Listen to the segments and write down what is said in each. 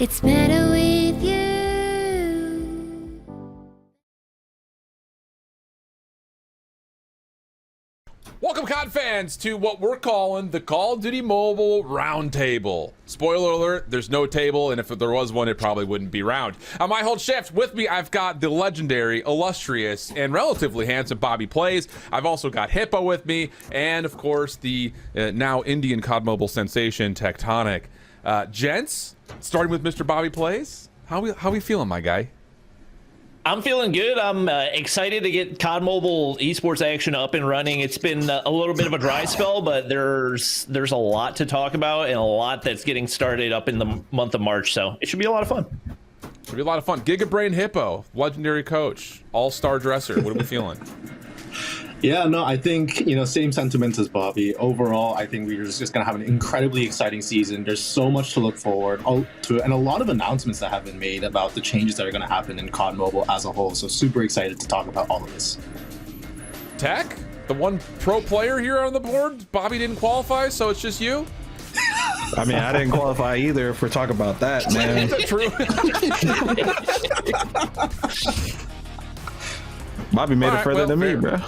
It's better with you. Welcome, COD fans, to what we're calling the Call of Duty Mobile Roundtable. Spoiler alert, there's no table, and if there was one, it probably wouldn't be round. On my whole shift, with me, I've got the legendary, illustrious, and relatively handsome Bobby Plays. I've also got Hippo with me, and of course, the now Indian COD Mobile sensation, Tectonic. Gents, starting with Mr. Bobby Plays, how we feeling, my guy? I'm feeling good. I'm excited to get COD Mobile Esports action up and running. It's been a little bit of a dry spell, but there's a lot to talk about and a lot that's getting started up in the month of March, so it should be a lot of fun. Should be a lot of fun. Gigabrain Hippo, legendary coach, all-star dresser. What are we feeling? Yeah, no, I think, same sentiments as Bobby. Overall, I think we're just going to have an incredibly exciting season. There's so much to look forward to, and a lot of announcements that have been made about the changes that are going to happen in COD Mobile as a whole. So super excited to talk about all of this. Tech, the one pro player here on the board. Bobby didn't qualify, so it's just you? I mean, I didn't qualify either if we're talking about that, man. Is that true? Bobby made it further than me, fair. bro.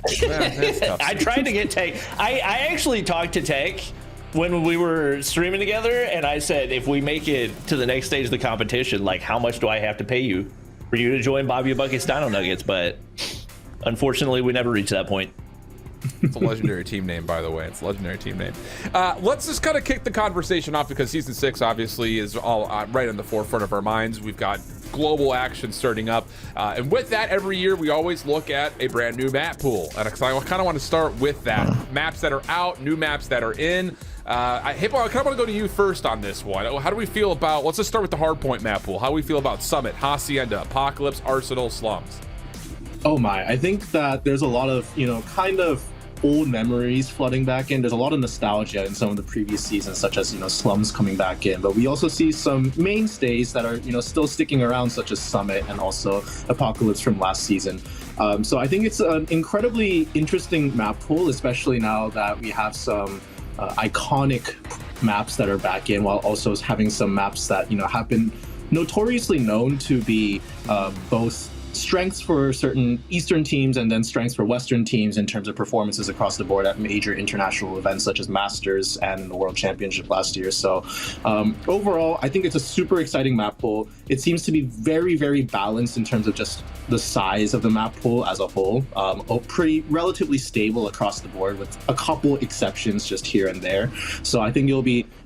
I tried to get Tech. I actually talked to Tech when we were streaming together, and I said, if we make it to the next stage of the competition, like, how much do I have to pay you for you to join Bobby Bucket's Dino Nuggets? But unfortunately, we never reached that point. It's a legendary team name, by the way. It's a legendary team name. Let's just kind of kick the conversation off because Season 6 obviously is all right on the forefront of our minds. We've got global action starting up. And with that, every year we always look at a brand new map pool. And I kind of want to start with that. Maps that are out, new maps that are in. Hippo, I kind of want to go to you first on this one. How do we feel about, let's just start with the hardpoint map pool. How do we feel about Summit, Hacienda, Apocalypse, Arsenal, Slums? Oh my, I think that there's a lot of, kind of old memories flooding back in. There's a lot of nostalgia in some of the previous seasons, such as, Slums coming back in. But we also see some mainstays that are, still sticking around, such as Summit and also Apocalypse from last season. So I think it's an incredibly interesting map pool, especially now that we have some iconic maps that are back in, while also having some maps that, have been notoriously known to be both strengths for certain Eastern teams and then strengths for Western teams in terms of performances across the board at major international events such as Masters and the World Championship last year. So overall, I think it's a super exciting map pool. It seems to be very, very balanced in terms of just the size of the map pool as a whole. Pretty relatively stable across the board with a couple exceptions just here and there. So I think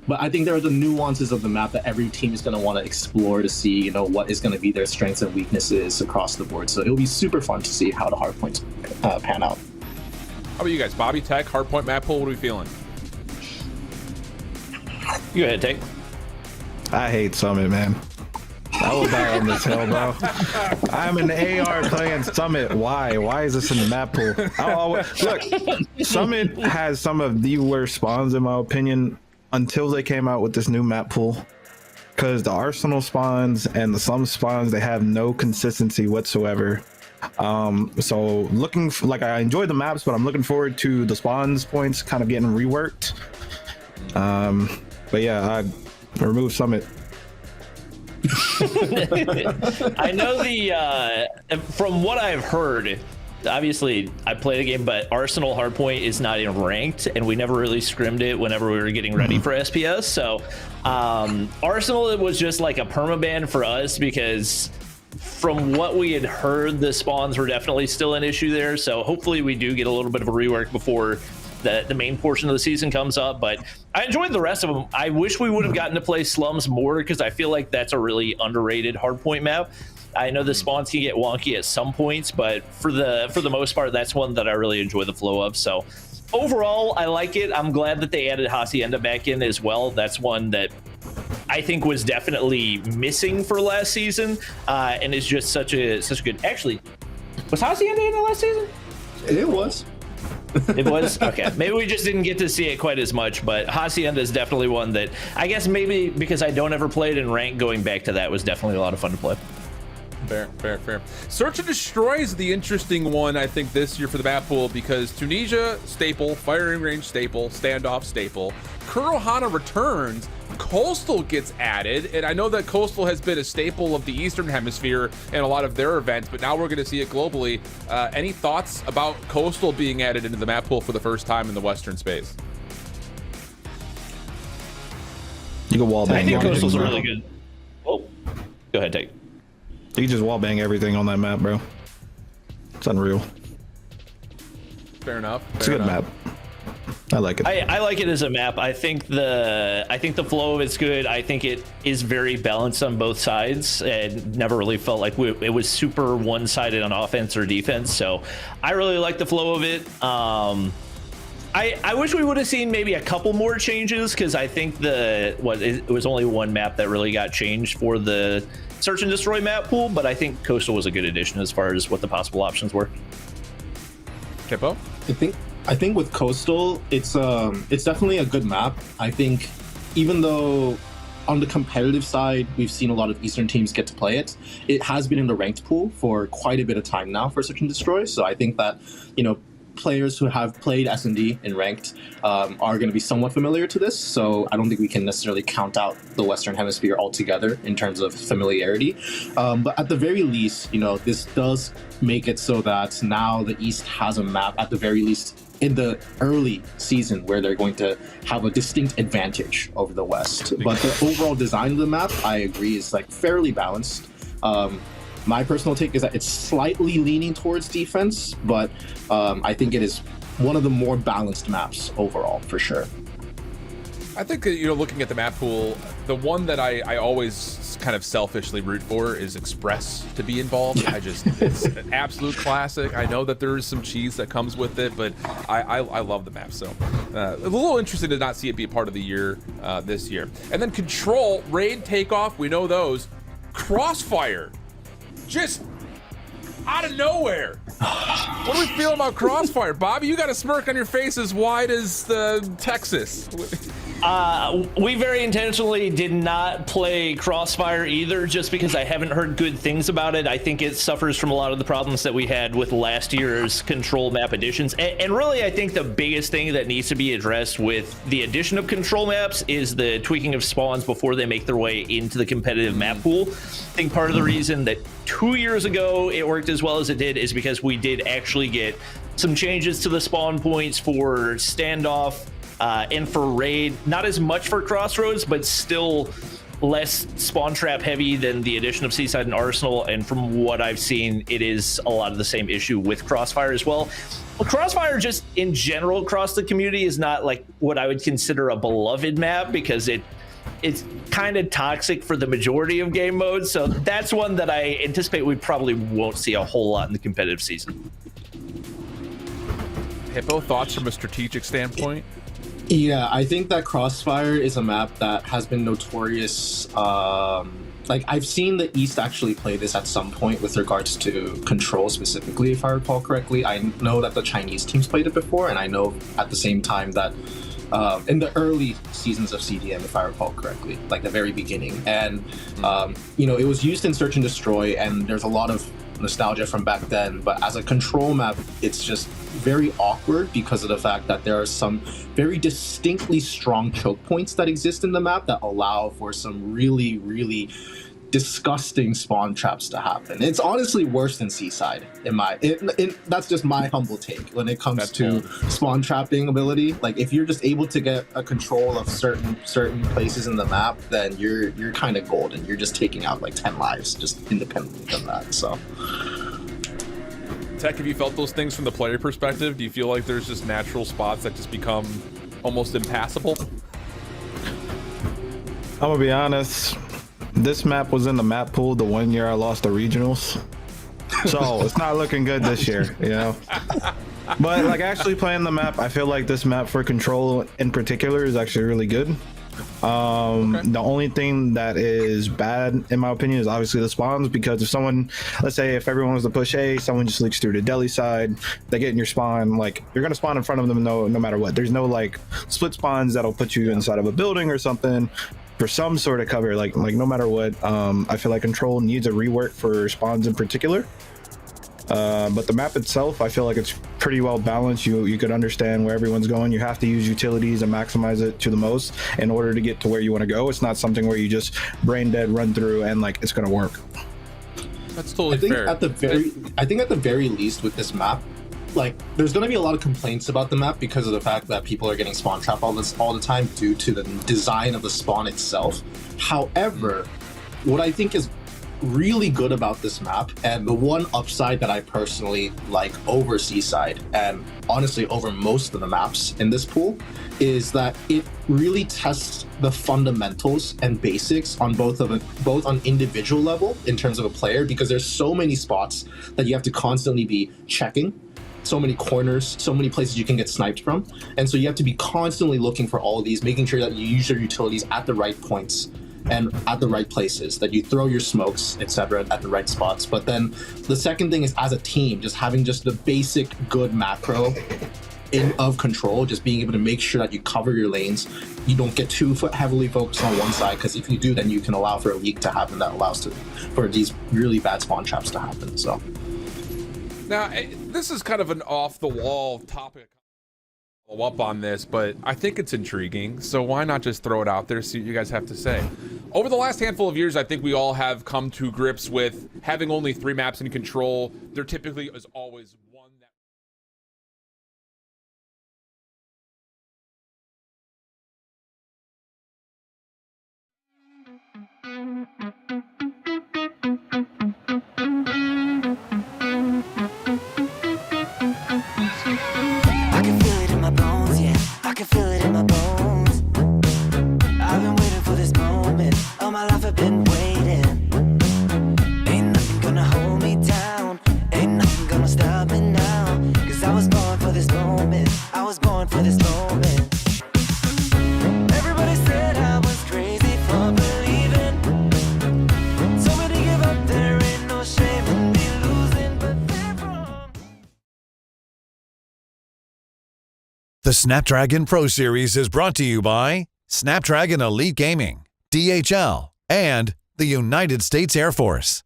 but I think there are the nuances of the map that every team is going to want to explore to see, what is going to be their strengths and weaknesses across the board. So it'll be super fun to see how the hardpoints pan out. How about you guys? Bobby, Tech, hardpoint map pool, what are we feeling? Go ahead, Tech. I hate Summit, man. I will die on this hill, bro. I'm an AR playing Summit. Why? Why is this in the map pool? Look, Summit has some of the worst spawns, in my opinion, until they came out with this new map pool. Because the Arsenal spawns and the Slum spawns, they have no consistency whatsoever. So I enjoyed the maps, but I'm looking forward to the spawns points kind of getting reworked. But yeah, I removed Summit. I know from what I've heard, obviously I played the game, but Arsenal Hardpoint is not in ranked, and we never really scrimmed it whenever we were getting ready for SPS. So Arsenal, it was just like a permaban for us because from what we had heard, the spawns were definitely still an issue there. So hopefully we do get a little bit of a rework before the main portion of the season comes up. But I enjoyed the rest of them. I wish we would have gotten to play Slums more because I feel like that's a really underrated hardpoint map. I know the spawns can get wonky at some points, but for the most part, that's one that I really enjoy the flow of. So overall, I like it. I'm glad that they added Hacienda back in as well. That's one that I think was definitely missing for last season, and is just such a good. Actually, was Hacienda in the last season? It was. It was? Okay. Maybe we just didn't get to see it quite as much, but Hacienda is definitely one that I guess maybe because I don't ever play it in rank, going back to that was definitely a lot of fun to play. Fair. Search and Destroy is the interesting one, I think, this year for the map pool because Tunisia, staple. Firing Range, staple. Standoff, staple. Kurohana returns. Coastal gets added, and I know that Coastal has been a staple of the Eastern Hemisphere and a lot of their events, but now we're going to see it globally. Any thoughts about Coastal being added into the map pool for the first time in the Western space? You can wall bang. I think everything, Coastal's bro. really good. Oh, go ahead, take. You can just wall bang everything on that map, bro. It's unreal. Fair enough. It's a good map. I like it. I like it as a map. I think the flow of it's good. I think it is very balanced on both sides, and never really felt like it was super one-sided on offense or defense. So I really like the flow of it. I wish we would have seen maybe a couple more changes because I think it was only one map that really got changed for the Search and Destroy map pool, but I think Coastal was a good addition as far as what the possible options were. Hippo? I think with Coastal, it's definitely a good map. I think even though on the competitive side, we've seen a lot of Eastern teams get to play it, it has been in the ranked pool for quite a bit of time now for Search and Destroy. So I think that, players who have played S&D in ranked are going to be somewhat familiar to this. So I don't think we can necessarily count out the Western Hemisphere altogether in terms of familiarity. But at the very least, this does make it so that now the East has a map, at the very least in the early season, where they're going to have a distinct advantage over the West. But the overall design of the map, I agree, is fairly balanced. My personal take is that it's slightly leaning towards defense, but I think it is one of the more balanced maps overall, for sure. I think, looking at the map pool, the one that I always kind of selfishly root for is Express to be involved. Yeah. It's an absolute classic. I know that there is some cheese that comes with it, but I love the map. So a little interesting to not see it be a part of the year this year. And then Control, Raid, Takeoff, we know those. Crossfire. Just out of nowhere. What do we feel about Crossfire? Bobby, you got a smirk on your face as wide as Texas. We very intentionally did not play Crossfire either, just because I haven't heard good things about it. I think it suffers from a lot of the problems that we had with last year's Control map additions. And really, I think the biggest thing that needs to be addressed with the addition of Control maps is the tweaking of spawns before they make their way into the competitive map pool. I think part of the reason that 2 years ago it worked as well as it did is because we did actually get some changes to the spawn points for Standoff, and for Raid, not as much for Crossroads, but still less spawn trap heavy than the addition of Seaside and Arsenal. And from what I've seen, it is a lot of the same issue with Crossfire as well. Crossfire, just in general across the community, is not like what I would consider a beloved map because it's kind of toxic for the majority of game modes. So that's one that I anticipate we probably won't see a whole lot in the competitive season. Hippo, thoughts from a strategic standpoint? Yeah, I think that Crossfire is a map that has been notorious. I've seen the East actually play this at some point with regards to Control specifically, if I recall correctly. I know that the Chinese teams played it before, and I know at the same time that in the early seasons of CDM, if I recall correctly, like the very beginning. And, it was used in Search and Destroy, and there's a lot of nostalgia from back then. But as a Control map, it's just very awkward because of the fact that there are some very distinctly strong choke points that exist in the map that allow for some really, really disgusting spawn traps to happen. It's honestly worse than Seaside that's just my humble take when it comes to spawn trapping ability. Like, if you're just able to get a control of certain places in the map, then you're kind of golden. You're just taking out like 10 lives just independently from that. So Tech, have you felt those things from the player perspective? Do you feel like there's just natural spots that just become almost impassable? I'm gonna be honest. This map was in the map pool the 1 year I lost the regionals, so it's not looking good this year, But actually playing the map, I feel like this map for Control in particular is actually really good. The only thing that is bad, in my opinion, is obviously the spawns, because if someone, let's say if everyone was to push A, someone just leaks through the deli side, they get in your spawn, you're gonna spawn in front of them no matter what. There's no split spawns that'll put you inside of a building or something. for some sort of cover, like no matter what, I feel like Control needs a rework for spawns in particular. But the map itself, I feel like it's pretty well balanced. You could understand where everyone's going. You have to use utilities and maximize it to the most in order to get to where you want to go. It's not something where you just brain dead run through and like it's gonna work. That's totally fair. I think at the very least with this map, like there's going to be a lot of complaints about the map because of the fact that people are getting spawn trapped all the time due to the design of the spawn itself. However, what I think is really good about this map, and the one upside that I personally like over Seaside and honestly over most of the maps in this pool, is that it really tests the fundamentals and basics on both on individual level in terms of a player, because there's so many spots that you have to constantly be checking, so many corners, so many places you can get sniped from, and so you have to be constantly looking for all of these, making sure that you use your utilities at the right points and at the right places, that you throw your smokes, etc., at the right spots. But then the second thing is, as a team, just having just the basic good macro of Control, just being able to make sure that you cover your lanes, you don't get too heavily focused on one side, because if you do, then you can allow for a leak to happen that allows for these really bad spawn traps to happen. So now this is kind of an off-the-wall topic. Follow up on this, but I think it's intriguing, so why not just throw it out there, see what you guys have to say. Over the last handful of years, I think we all have come to grips with having only 3 maps in Control. There typically is always one that I can feel it in my bones, yeah. I can feel it in my bones. I've been waiting for this moment. All my life I've been waiting. Ain't nothing gonna hold me down. Ain't nothing gonna stop me now. 'Cause I was born for this moment. I was born for this moment. Everybody said I was crazy for believing. Told me to give up, there ain't no shame in me losing, but they're wrong. The Snapdragon Pro Series is brought to you by Snapdragon Elite Gaming, DHL, and the United States Air Force.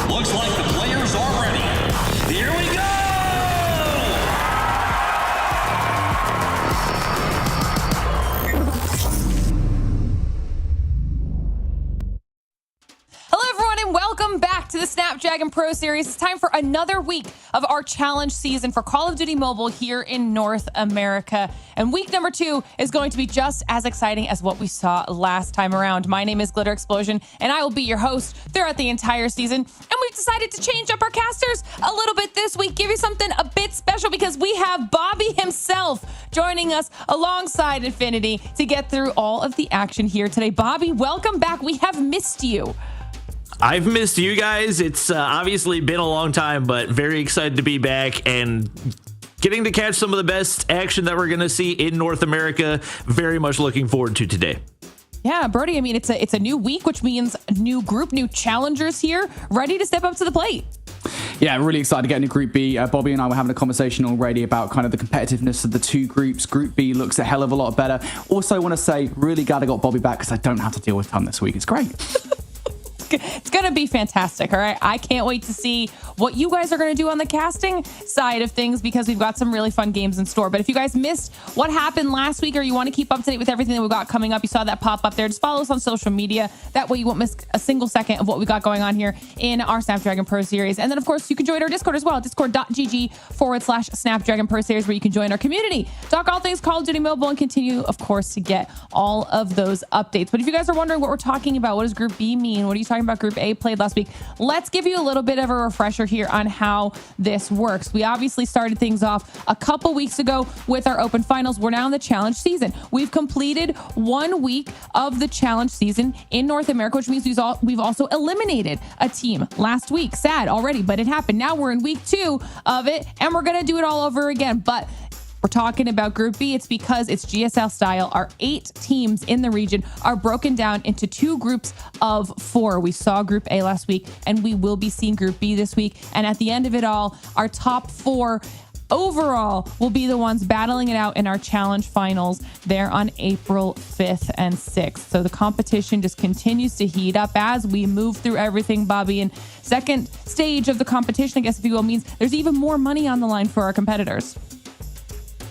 Looks like the players are ready. Here we go! Hello everyone and welcome back to the Snapdragon Pro Series. It's time for another week of our challenge season for Call of Duty Mobile here in North America. And week number 2 is going to be just as exciting as what we saw last time around. My name is Glitter Explosion and I will be your host throughout the entire season. And we've decided to change up our casters a little bit this week, give you something a bit special, because we have Bobby himself joining us alongside Infinity to get through all of the action here today. Bobby, welcome back. We have missed you. I've missed you guys. It's obviously been a long time, but very excited to be back and getting to catch some of the best action that we're going to see in North America. Very much looking forward to today. Yeah, Brody, I mean, it's a new week, which means new group, new challengers here, ready to step up to the plate. Yeah, I'm really excited to get into Group B. Bobby and I were having a conversation already about kind of the competitiveness of the two groups. Group B looks a hell of a lot better. Also, want to say, really glad I got Bobby back because I don't have to deal with Tom this week. It's great. it's going to be fantastic. All right. I can't wait to see what you guys are going to do on the casting side of things, because we've got some really fun games in store. But if you guys missed what happened last week, or you want to keep up to date with everything that we've got coming up, you saw that pop up there. Just follow us on social media. That way you won't miss a single second of what we got going on here in our Snapdragon Pro Series. And then, of course, you can join our Discord as well, discord.gg/Snapdragon Pro Series, where you can join our community, talk all things Call of Duty Mobile, and continue, of course, to get all of those updates. But if you guys are wondering what we're talking about, what does Group B mean? What are you talking about? Group A played last week. Let's give you a little bit of a refresher here on how this works. We obviously started things off a couple weeks ago with our Open Finals. We're now in the Challenge season. We've completed 1 week of the Challenge season in North America, which means we've also eliminated a team last week. Sad already, but it happened. Now we're in week 2 of it, and we're going to do it all over again. But we're talking about Group B. It's because it's GSL style. Our 8 teams in the region are broken down into 2 groups of 4. We saw Group A last week, and we will be seeing Group B this week. And at the end of it all, our top 4 overall will be the ones battling it out in our challenge finals there on April 5th and 6th. So the competition just continues to heat up as we move through everything, Bobby. And second stage of the competition, I guess, if you will, means there's even more money on the line for our competitors.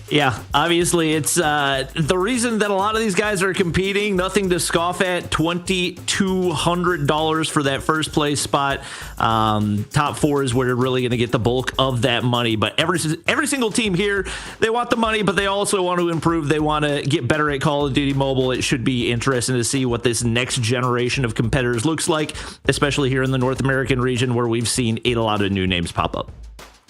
Yeah, obviously it's the reason that a lot of these guys are competing. Nothing to scoff at. $2,200 for that first place spot. Top 4 is where you're really going to get the bulk of that money. But every single team here, they want the money, but they also want to improve. They want to get better at Call of Duty Mobile. It should be interesting to see what this next generation of competitors looks like, especially here in the North American region, where we've seen a lot of new names pop up.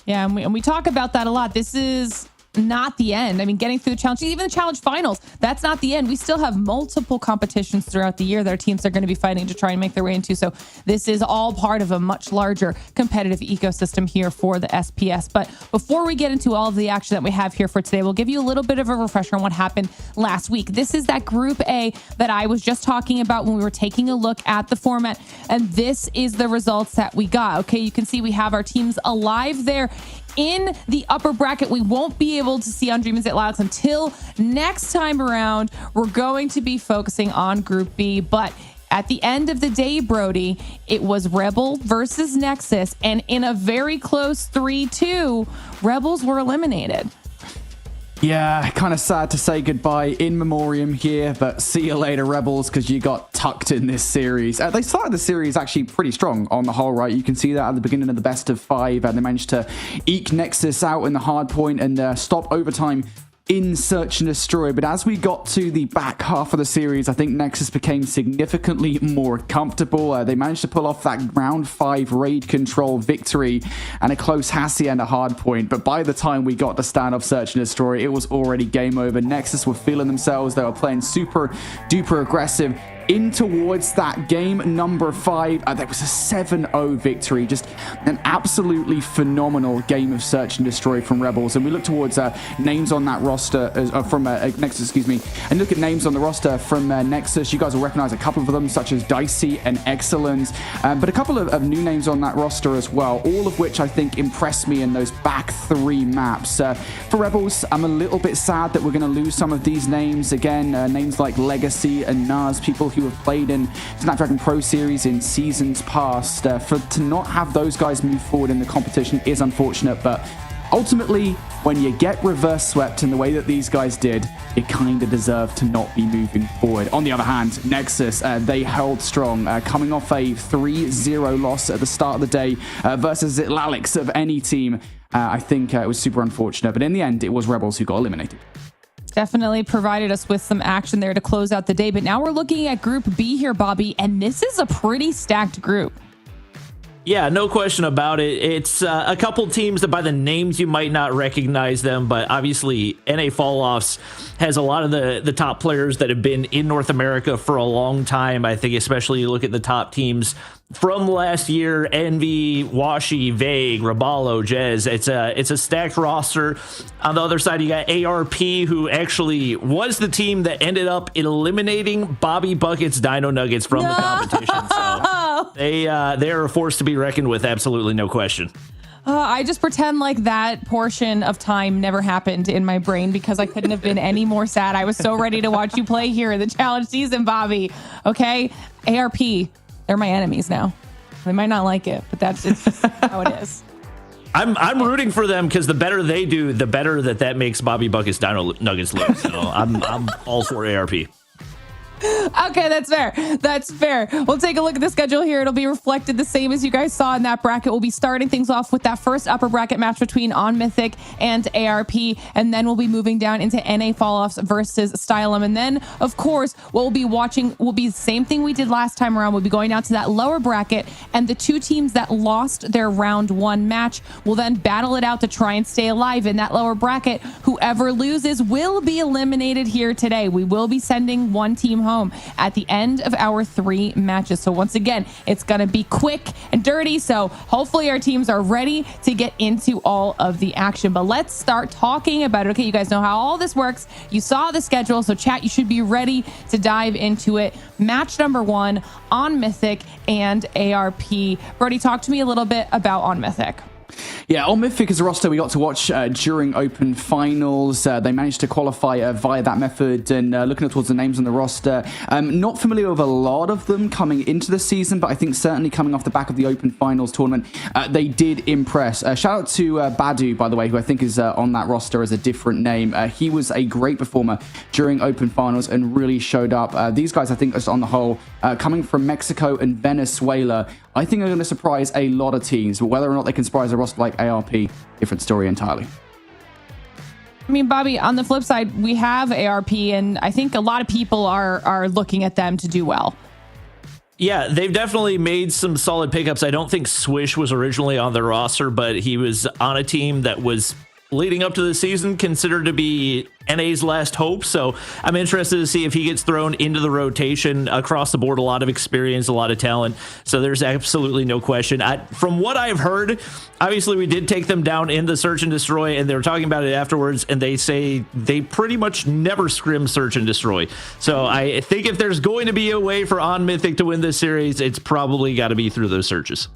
Yeah, and we talk about that a lot. This is not the end. I mean, getting through the challenge, even the challenge finals, that's not the end. We still have multiple competitions throughout the year that our teams are going to be fighting to try and make their way into. So this is all part of a much larger competitive ecosystem here for the SPS. But before we get into all of the action that we have here for today, we'll give you a little bit of a refresher on what happened last week. This is that Group A that I was just talking about when we were taking a look at the format. And this is the results that we got. Okay, you can see we have our teams alive there in the upper bracket. We won't be able to see on Dreamers at Alex until next time around. We're going to be focusing on Group B, but at the end of the day, Brody, it was Rebel versus Nexus, and in a very close 3-2, Rebels were eliminated. Yeah, kind of sad to say goodbye in memoriam here, but see you later, Rebels, because you got tucked in this series. They started the series actually pretty strong on the whole, right? You can see that at the beginning of the best of 5, and they managed to eke Nexus out in the hard point and stop overtime in Search and Destroy. But as we got to the back half of the series, I think Nexus became significantly more comfortable. They managed to pull off that round 5 raid control victory and a close Hassie and a hard point. But by the time we got to standoff Search and Destroy, it was already game over. Nexus were feeling themselves. They were playing super duper aggressive in towards that game number 5. There was a 7-0 victory. Just an absolutely phenomenal game of Search and Destroy from Rebels. And we look towards names on that roster from Nexus, excuse me, and look at names on the roster from Nexus. You guys will recognize a couple of them, such as Dicey and Excellence, but a couple of new names on that roster as well, all of which I think impressed me in those back 3 maps. For Rebels, I'm a little bit sad that we're going to lose some of these names. Again, names like Legacy and Nas, people who have played in Snapdragon Pro Series in seasons past. To not have those guys move forward in the competition is unfortunate, but ultimately, when you get reverse swept in the way that these guys did, you kind of deserve to not be moving forward. On the other hand, Nexus, they held strong, coming off a 3-0 loss at the start of the day versus Lalix of any team. I think it was super unfortunate, but in the end, it was Rebels who got eliminated. Definitely provided us with some action there to close out the day. But now we're looking at Group B here, Bobby, and this is a pretty stacked group. Yeah, no question about it. It's a couple teams that by the names you might not recognize them, but obviously NA Falloffs has a lot of the top players that have been in North America for a long time. I think especially you look at the top teams from last year: Envy, Washi, Vague, Rabalo, Jez. It's a stacked roster. On the other side, you got ARP, who actually was the team that ended up eliminating Bobby Bucket's Dino Nuggets from the competition. So they are a force to be reckoned with, absolutely no question. I just pretend like that portion of time never happened in my brain because I couldn't have been any more sad. I was so ready to watch you play here in the challenge season, Bobby. Okay, ARP. they're my enemies now. They might not like it, but it's just how it is. I'm rooting for them because the better they do, the better that makes Bobby Buckets Dino Nuggets lose. So I'm all for ARP. Okay, that's fair. That's fair. We'll take a look at the schedule here. It'll be reflected the same as you guys saw in that bracket. We'll be starting things off with that first upper bracket match between On Mythic and ARP, and then we'll be moving down into NA Fall-Offs versus Stylum. And then, of course, what we'll be watching will be the same thing we did last time around. We'll be going down to that lower bracket, and the two teams that lost their round one match will then battle it out to try and stay alive in that lower bracket. Whoever loses will be eliminated here today. We will be sending one team home at the end of our 3 matches. So once again, it's going to be quick and dirty. So hopefully our teams are ready to get into all of the action. But let's start talking about it. Okay, you guys know how all this works. You saw the schedule. So chat, you should be ready to dive into it. Match number 1 on Mythic and ARP. Brody, talk to me a little bit about on Mythic. Yeah, On Mythic is a roster we got to watch during Open Finals. They managed to qualify via that method, and looking towards the names on the roster, not familiar with a lot of them coming into the season, but I think certainly coming off the back of the Open Finals tournament, they did impress. Shout out to Badu, by the way, who I think is on that roster as a different name. He was a great performer during Open Finals and really showed up. These guys, I think, just on the whole, coming from Mexico and Venezuela, I think are going to surprise a lot of teams, but whether or not they can surprise a roster like ARP, different story entirely. I mean, Bobby, on the flip side, we have ARP, and I think a lot of people are looking at them to do well. Yeah, they've definitely made some solid pickups. I don't think Swish was originally on their roster, but he was on a team that was leading up to the season considered to be NA's last hope. So I'm interested to see if he gets thrown into the rotation. Across the board, a lot of experience, a lot of talent. So there's absolutely no question. From what I've heard, obviously we did take them down in the Search and Destroy, and they were talking about it afterwards, and they say they pretty much never scrim Search and Destroy. So I think if there's going to be a way for On Mythic to win this series, it's probably got to be through those searches.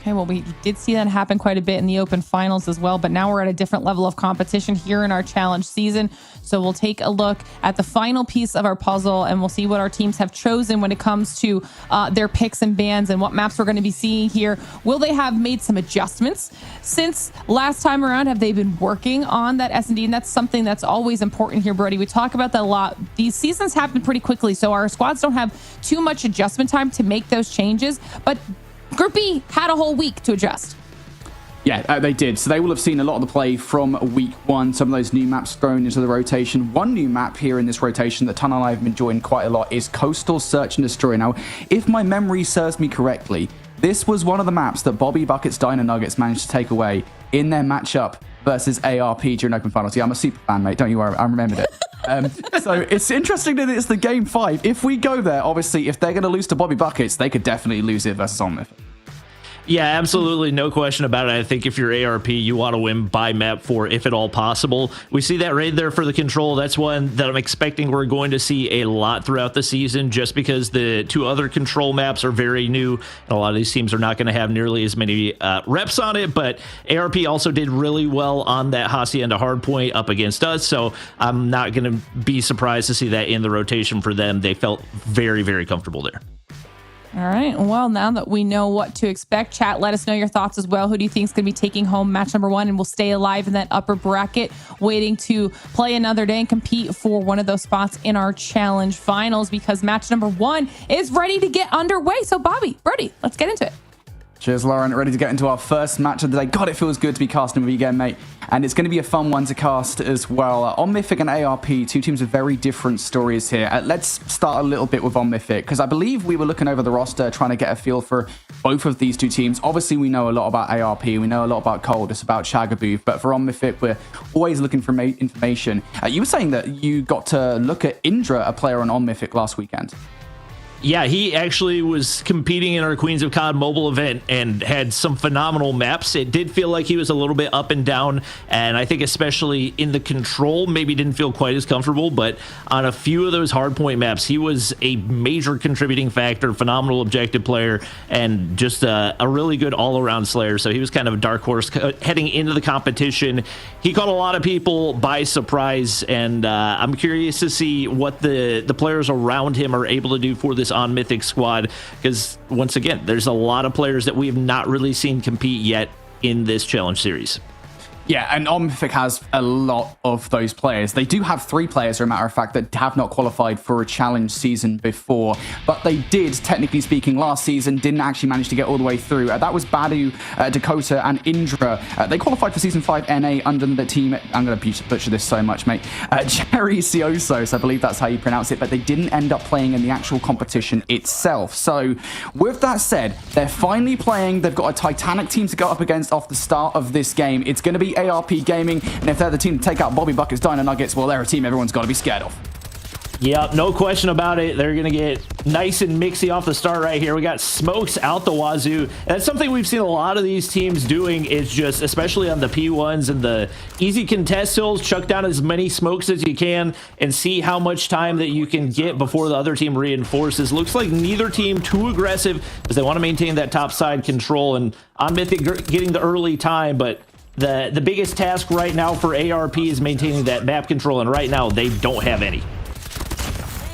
Okay, well, we did see that happen quite a bit in the Open Finals as well, but now we're at a different level of competition here in our challenge season. So we'll take a look at the final piece of our puzzle, and we'll see what our teams have chosen when it comes to their picks and bans and what maps we're going to be seeing here. Will they have made some adjustments since last time around? Have they been working on that S&D? And that's something that's always important here, Brody. We talk about that a lot. These seasons happen pretty quickly, so our squads don't have too much adjustment time to make those changes, but Group B had a whole week to adjust. Yeah, they did. So they will have seen a lot of the play from week 1. Some of those new maps thrown into the rotation. One new map here in this rotation that Ton and I have been enjoying quite a lot is Coastal Search and Destroy. Now, if my memory serves me correctly, this was one of the maps that Bobby Buckets Dino Nuggets managed to take away in their matchup versus ARP during Open Finals. Yeah, I'm a super fan, mate. Don't you worry. I remembered it. So it's interesting that it's the game 5. If we go there, obviously, if they're going to lose to Bobby Buckets, they could definitely lose it versus On Mythic. Yeah, absolutely. No question about it. I think if you're ARP, you want to win by map 4, if at all possible. We see that right there for the control. That's one that I'm expecting we're going to see a lot throughout the season, just because the 2 other control maps are very new. And a lot of these teams are not going to have nearly as many reps on it, but ARP also did really well on that Hacienda hardpoint up against us. So I'm not going to be surprised to see that in the rotation for them. They felt very, very comfortable there. All right. Well, now that we know what to expect, chat, let us know your thoughts as well. Who do you think is going to be taking home match number 1 and will stay alive in that upper bracket, waiting to play another day and compete for one of those spots in our challenge finals, because match number 1 is ready to get underway. So, Bobby, Brody, let's get into it. Cheers, Lauren. Ready to get into our first match of the day. God, it feels good to be casting with you again, mate. And it's going to be a fun one to cast as well. On Mythic and ARP, 2 teams with very different stories here. Let's start a little bit with On Mythic, because I believe we were looking over the roster trying to get a feel for both of these 2 teams. Obviously, we know a lot about ARP. We know a lot about Coldus, about Chagabooth. But for On Mythic, we're always looking for information. You were saying that you got to look at Indra, a player on Mythic last weekend. Yeah, he actually was competing in our Queens of COD mobile event and had some phenomenal maps. It did feel like he was a little bit up and down, and I think especially in the control, maybe didn't feel quite as comfortable, but on a few of those hardpoint maps, he was a major contributing factor, phenomenal objective player, and just a really good all-around slayer. So he was kind of a dark horse heading into the competition. He caught a lot of people by surprise, and I'm curious to see what the players around him are able to do for this this On Mythic squad, because once again, there's a lot of players that we have not really seen compete yet in this challenge series. Yeah, and On Mythic has a lot of those players. They do have 3 players, as a matter of fact, that have not qualified for a challenge season before, but they did, technically speaking, last season, didn't actually manage to get all the way through. That was Badu, Dakota, and Indra. They qualified for Season 5 NA under the team, I'm going to butcher this so much, mate, Jerry Siosos, I believe that's how you pronounce it, but they didn't end up playing in the actual competition itself. So, with that said, they're finally playing. They've got a Titanic team to go up against off the start of this game. It's going to be ARP Gaming, and if they're the team to take out Bobby Bucket's Dino Nuggets, well, they're a team everyone's got to be scared of. Yeah, no question about it. They're going to get nice and mixy off the start right here. We got smokes out the wazoo. And that's something we've seen a lot of these teams doing, is just, especially on the P1s and the easy contest hills, chuck down as many smokes as you can and see how much time that you can get before the other team reinforces. Looks like neither team too aggressive, as they want to maintain that top side control. And On Mythic getting the early time, but the biggest task right now for ARP is maintaining that map control, and right now they don't have any.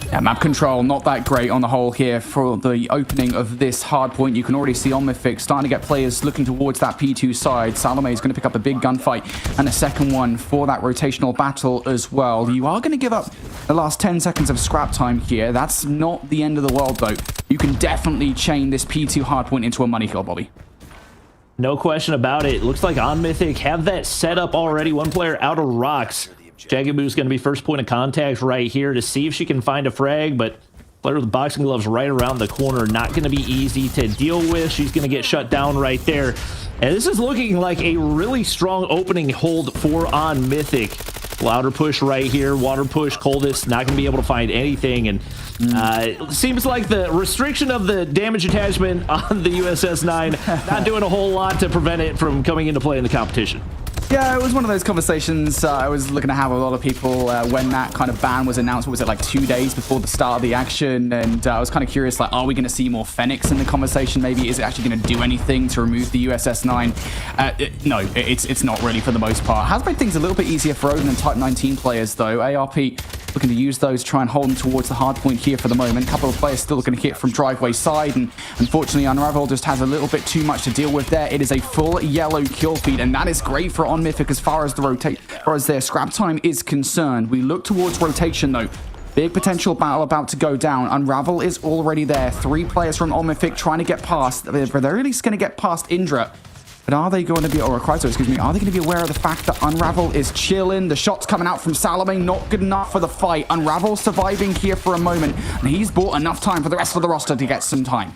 Yeah, map control not that great on the whole here for the opening of this hard point. You can already see On Mythic starting to get players looking towards that P2 side. Salome is going to pick up a big gunfight and a second one for that rotational battle as well. You are going to give up the last 10 seconds of scrap time here. That's not the end of the world, though. You can definitely chain this P2 hard point into a money kill, Bobby. No question about it. Looks like On Mythic have that set up already. One player out of rocks. Jagaboo's going to be first point of contact right here to see if she can find a frag, but player with boxing gloves right around the corner, not going to be easy to deal with. She's going to get shut down right there. And this is looking like a really strong opening hold for On Mythic. Louder push right here, water push, coldest, not going to be able to find anything. And it seems like the restriction of the damage attachment on the USS 9 not doing a whole lot to prevent it from coming into play in the competition. Yeah, it was one of those conversations I was looking to have with a lot of people when that kind of ban was announced. What was it, like 2 days before the start of the action? And I was kind of curious, like, are we going to see more Fenix in the conversation? Maybe is it actually going to do anything to remove the USS 9? No, it's not really for the most part. Has made things a little bit easier for Odin and Type 19 players, though. ARP looking to use those, try and hold them towards the hard point here for the moment. A couple of players still looking to hit from driveway side, and unfortunately Unravel just has a little bit too much to deal with there. It is a full yellow kill feed, and that is great for On Mythic as far as their scrap time is concerned. We look towards rotation, though. Big potential battle about to go down. Unravel is already there. 3 players from On Mythic trying to get past. They're at least going to get past Indra. But are they going to be, or Kryto, excuse me, are they going to be aware of the fact that Unravel is chilling? The shots coming out from Salome, not good enough for the fight. Unravel surviving here for a moment, and he's bought enough time for the rest of the roster to get some time.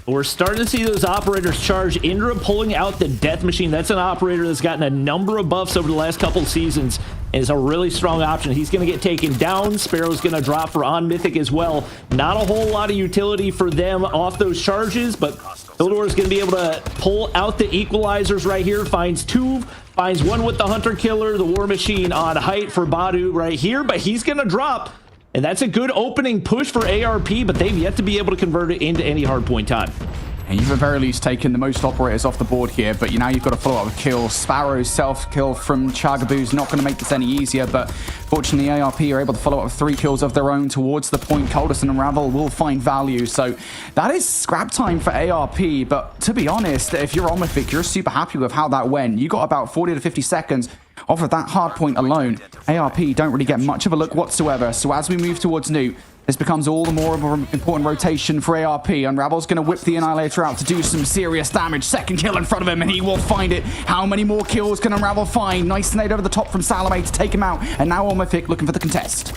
We're starting to see those operators charge. Indra pulling out the Death Machine. That's an operator that's gotten a number of buffs over the last couple seasons and is a really strong option. He's going to get taken down. Sparrow's going to drop for On Mythic as well. Not a whole lot of utility for them off those charges, but Hildor is going to be able to pull out the equalizers right here. Finds 2, finds 1 with the Hunter Killer, the War Machine on height for Badu right here, but he's going to drop. And that's a good opening push for ARP, but they've yet to be able to convert it into any hardpoint time. And you've at very least taken the most operators off the board here, but now you've got to follow up with kills. Sparrow's self-kill from Chagaboo's not going to make this any easier, but fortunately ARP are able to follow up with 3 kills of their own towards the point. Coldest and Unravel will find value, so that is scrap time for ARP, but to be honest, if you're On Mythic, you're super happy with how that went. You got about 40 to 50 seconds off of that hard point alone. ARP don't really get much of a look whatsoever, so as we move towards Newt, this becomes all the more of an important rotation for ARP. Unravel's going to whip the Annihilator out to do some serious damage. Second kill in front of him, and he will find it. How many more kills can Unravel find? Nice nade over the top from Salome to take him out, and now On Mythic looking for the contest.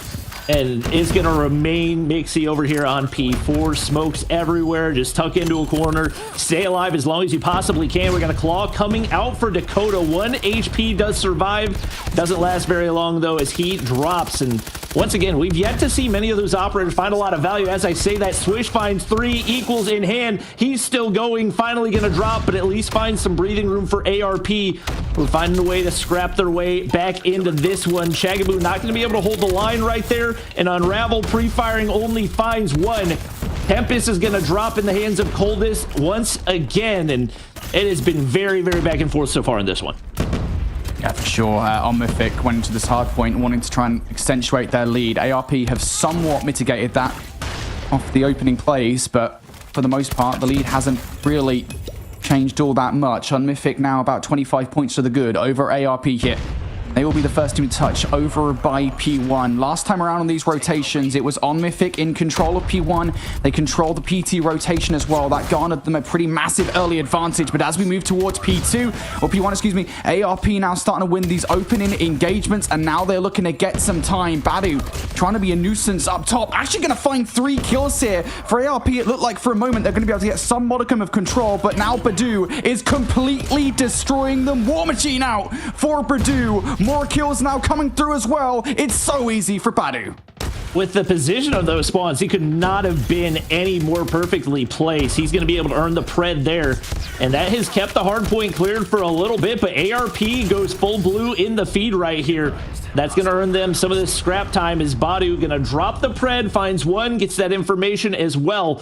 And is going to remain Mixie over here on P4. Smokes everywhere. Just tuck into a corner. Stay alive as long as you possibly can. We got a claw coming out for Dakota. 1 HP does survive. Doesn't last very long, though, as he drops. And once again, we've yet to see many of those operators find a lot of value. As I say that, Swish finds 3 equals in hand. He's still going. Finally going to drop, but at least finds some breathing room for ARP. We're finding a way to scrap their way back into this one. Chagaboo not going to be able to hold the line right there. And Unravel pre-firing only finds 1. Tempest is going to drop in the hands of Coldest once again. And it has been very, very back and forth so far in this one. Yeah, for sure. On Mythic went into this hard point wanting to try and accentuate their lead. ARP have somewhat mitigated that off the opening plays, but for the most part, the lead hasn't really changed all that much. On Mythic now about 25 points to the good over ARP here. They will be the first team to touch over by P1. Last time around on these rotations, it was On Mythic in control of P1. They control the PT rotation as well. That garnered them a pretty massive early advantage. But as we move towards P2, or P1, excuse me, ARP now starting to win these opening engagements, and now they're looking to get some time. Badu trying to be a nuisance up top. Actually going to find 3 kills here. For ARP, it looked like for a moment they're going to be able to get some modicum of control, but now Badu is completely destroying them. War Machine out for Badu. More kills now coming through as well. It's so easy for Badu. With the position of those spawns, he could not have been any more perfectly placed. He's going to be able to earn the pred there, and that has kept the hard point cleared for a little bit, but ARP goes full blue in the feed right here. That's going to earn them some of this scrap time as Badu going to drop the pred, finds one, gets that information as well.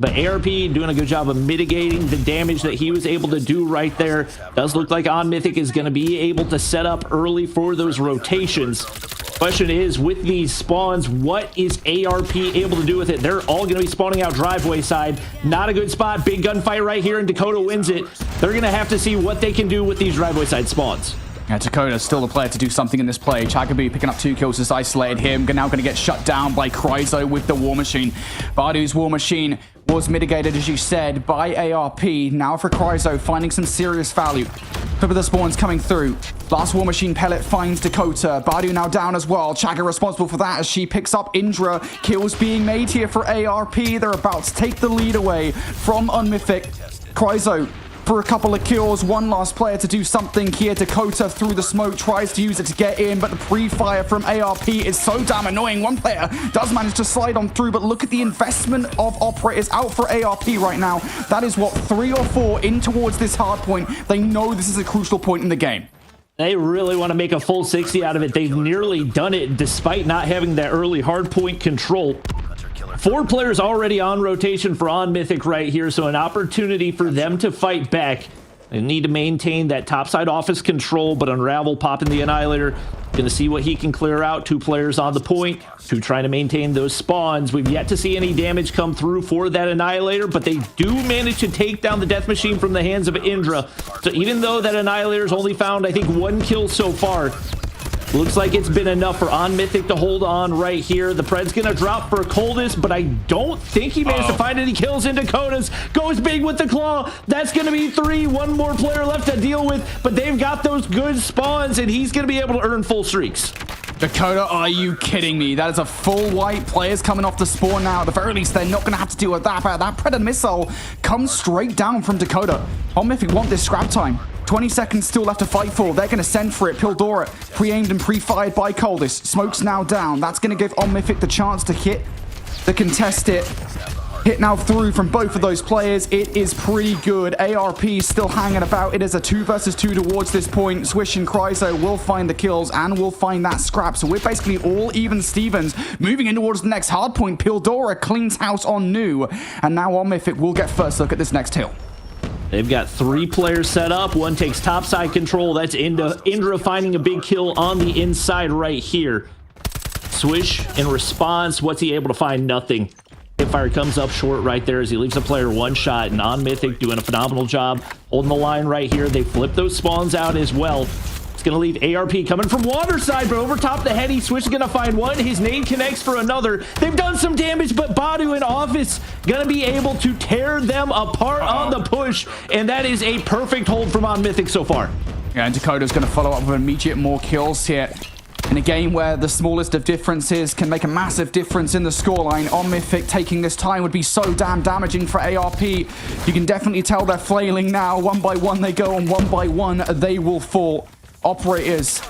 But ARP doing a good job of mitigating the damage that he was able to do right there. Does look like On Mythic is going to be able to set up early for those rotations. Question is, with these spawns, what is ARP able to do with it? They're all going to be spawning out driveway side. Not a good spot. Big gunfight right here, and Dakota wins it. They're going to have to see what they can do with these driveway side spawns. Yeah, Dakota's still the player to do something in this play. Chagaby picking up 2 kills has isolated him. Now going to get shut down by Kryzo with the War Machine. Badu's War Machine was mitigated, as you said, by ARP. Now for Kryzo, finding some serious value. Clip of the spawns coming through. Last War Machine pellet finds Dakota. Badu now down as well. Chaga responsible for that as she picks up Indra. Kills being made here for ARP. They're about to take the lead away from Unmythic. Kryzo for a couple of kills. One last player to do something here. Dakota through the smoke tries to use it to get in, but the pre-fire from ARP is so damn annoying. One player does manage to slide on through, but look at the investment of operators out for ARP right now. That is what, 3 or 4 in towards this hard point. They know this is a crucial point in the game. They really want to make a full 60 out of it. They've nearly done it despite not having that early hard point control. 4 players already on rotation for On Mythic right here, so an opportunity for them to fight back. They need to maintain that topside office control, but Unravel popping the Annihilator. Going to see what he can clear out. 2 players on the point, 2 trying to maintain those spawns. We've yet to see any damage come through for that Annihilator, but they do manage to take down the Death Machine from the hands of Indra. So even though that Annihilator's only found, I think, 1 kill so far, looks like it's been enough for On Mythic to hold on right here. The pred's going to drop for Coldest, but I don't think he managed to find any kills in Dakota's. Goes big with the claw. That's going to be 3. 1 more player left to deal with, but they've got those good spawns, and he's going to be able to earn full streaks. Dakota, are you kidding me? That is a full white. Players coming off the spawn now. At the very least, they're not going to have to deal with that. But that Predator missile comes straight down from Dakota. On Mythic want this scrap time. 20 seconds still left to fight for. They're going to send for it. Pildora pre-aimed and pre-fired by Coldest. Smoke's now down. That's going to give On Mythic the chance to hit the contested. Hit now through from both of those players. It is pretty good. ARP still hanging about. It is a 2 versus 2 towards this point. Swish and Kryzo will find the kills and will find that scrap. So we're basically all even Stevens. Moving in towards the next hard point. Pildora cleans house on New. And now On Mythic will get first look at this next hill. They've got 3 players set up. 1 takes topside control. That's Indra finding a big kill on the inside right here. Swish in response. What's he able to find? Nothing. Hipfire comes up short right there as he leaves a player 1 shot, and On Mythic doing a phenomenal job holding the line right here. They flip those spawns out as well. It's going to leave ARP coming from water side, but over top the heady. Swish is going to find 1. His nade connects for another. They've done some damage, but Badu in office going to be able to tear them apart on the push, and that is a perfect hold from On Mythic so far. Yeah, and Dakota's going to follow up with immediate more kills here. In a game where the smallest of differences can make a massive difference in the scoreline, On Mythic taking this time would be so damn damaging for ARP. You can definitely tell they're flailing now. 1 by 1 they go, and 1 by 1 they will fall. Operators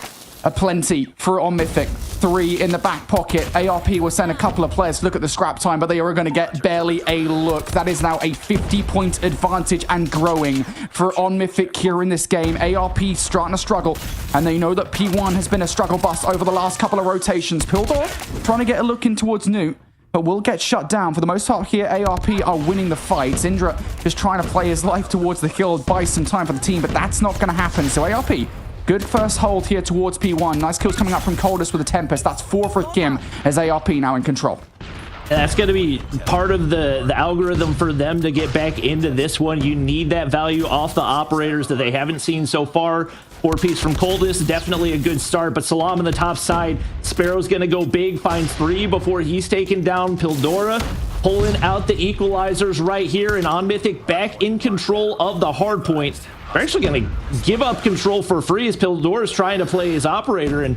aplenty for On Mythic. 3 in the back pocket. ARP will send a couple of players to look at the scrap time, but they are going to get barely a look. That is now a 50-point advantage and growing for On Mythic here in this game. ARP starting to struggle, and they know that P1 has been a struggle bus over the last couple of rotations. Pildor trying to get a look in towards New, but will get shut down. For the most part here, ARP are winning the fights. Indra is trying to play his life towards the kill, buy some time for the team, but that's not going to happen. So ARP, good first hold here towards P1. Nice kills coming up from Coldest with a Tempest. That's 4 for Kim as ARP now in control. That's going to be part of the algorithm for them to get back into this one. You need that value off the operators that they haven't seen so far. 4-piece from Coldest, definitely a good start, but Salam on the top side. Sparrow's going to go big, finds 3 before he's taken down. Pildora pulling out the equalizers right here, and On Mythic back in control of the hard point. They're actually going to give up control for free as Pildora's trying to play his operator, and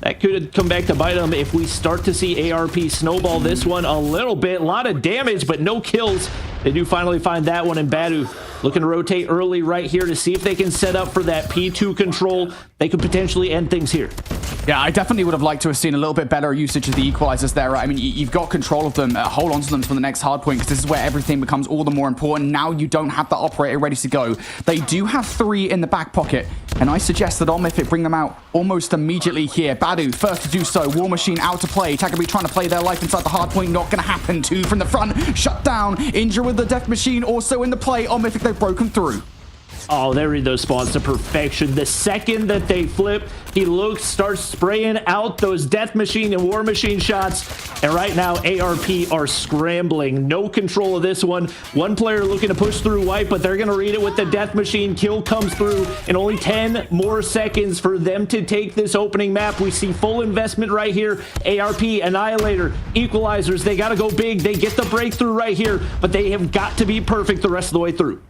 that could come back to bite them if we start to see ARP snowball this one a little bit. A lot of damage, but no kills. They do finally find that one, and Badu looking to rotate early right here to see if they can set up for that P2 control. They could potentially end things here. Yeah, I definitely would have liked to have seen a little bit better usage of the equalizers there, right? I mean, you've got control of them. Hold on to them for the next hard point, because this is where everything becomes all the more important. Now you don't have the operator ready to go. They do have 3 in the back pocket, and I suggest that On Mythic bring them out almost immediately here. Badu first to do so. War Machine out to play. Tagabi trying to play their life inside the hard point. Not going to happen. 2 from the front. Shut down. Indra with the Death Machine also in the play. On Mythic, they've broken through. Oh, they read those spawns to perfection. The second that they flip, he looks, starts spraying out those Death Machine and War Machine shots. And right now, ARP are scrambling. No control of this one. One player looking to push through white, but they're going to read it with the Death Machine. Kill comes through, and only 10 more seconds for them to take this opening map. We see full investment right here. ARP, Annihilator, Equalizers. They got to go big. They get the breakthrough right here, but they have got to be perfect the rest of the way through.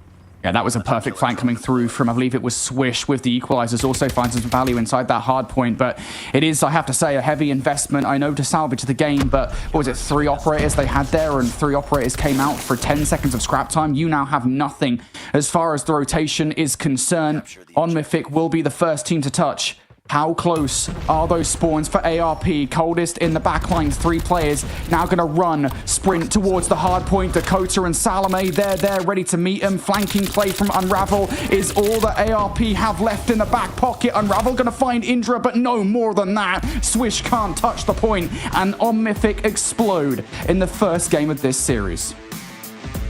Yeah, that was a perfect flank coming through from, I believe it was Swish with the equalizers. Also finds some value inside that hard point, but it is, I have to say, a heavy investment. I know to salvage the game, but what was it, 3 operators they had there, and 3 operators came out for 10 seconds of scrap time. You now have nothing as far as the rotation is concerned. On Mythic will be the first team to touch. How close are those spawns for ARP? Coldest in the backline, 3 players now going to run, sprint towards the hard point. Dakota and Salome, they're there ready to meet him. Flanking play from Unravel is all that ARP have left in the back pocket. Unravel going to find Indra, but no more than that. Swish can't touch the point, and On Mythic explode in the first game of this series.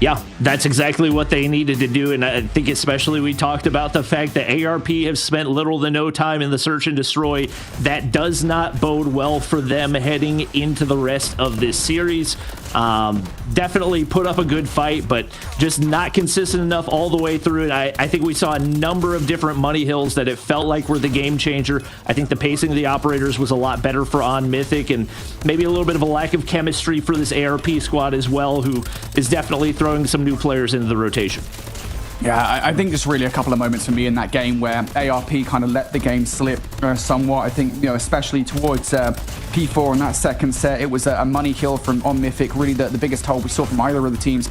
Yeah, that's exactly what they needed to do, and I think especially we talked about the fact that ARP have spent little to no time in the search and destroy. That does not bode well for them heading into the rest of this series. Definitely put up a good fight, but just not consistent enough all the way through it. I think we saw a number of different money hills that it felt like were the game changer. I think the pacing of the operators was a lot better for On Mythic, and maybe a little bit of a lack of chemistry for this ARP squad as well, who is definitely throwing some new players into the rotation. Yeah, I think just really a couple of moments for me in that game where ARP kind of let the game slip somewhat. I think, especially towards P4 in that second set, it was a money kill from On Mythic, really the biggest hole we saw from either of the teams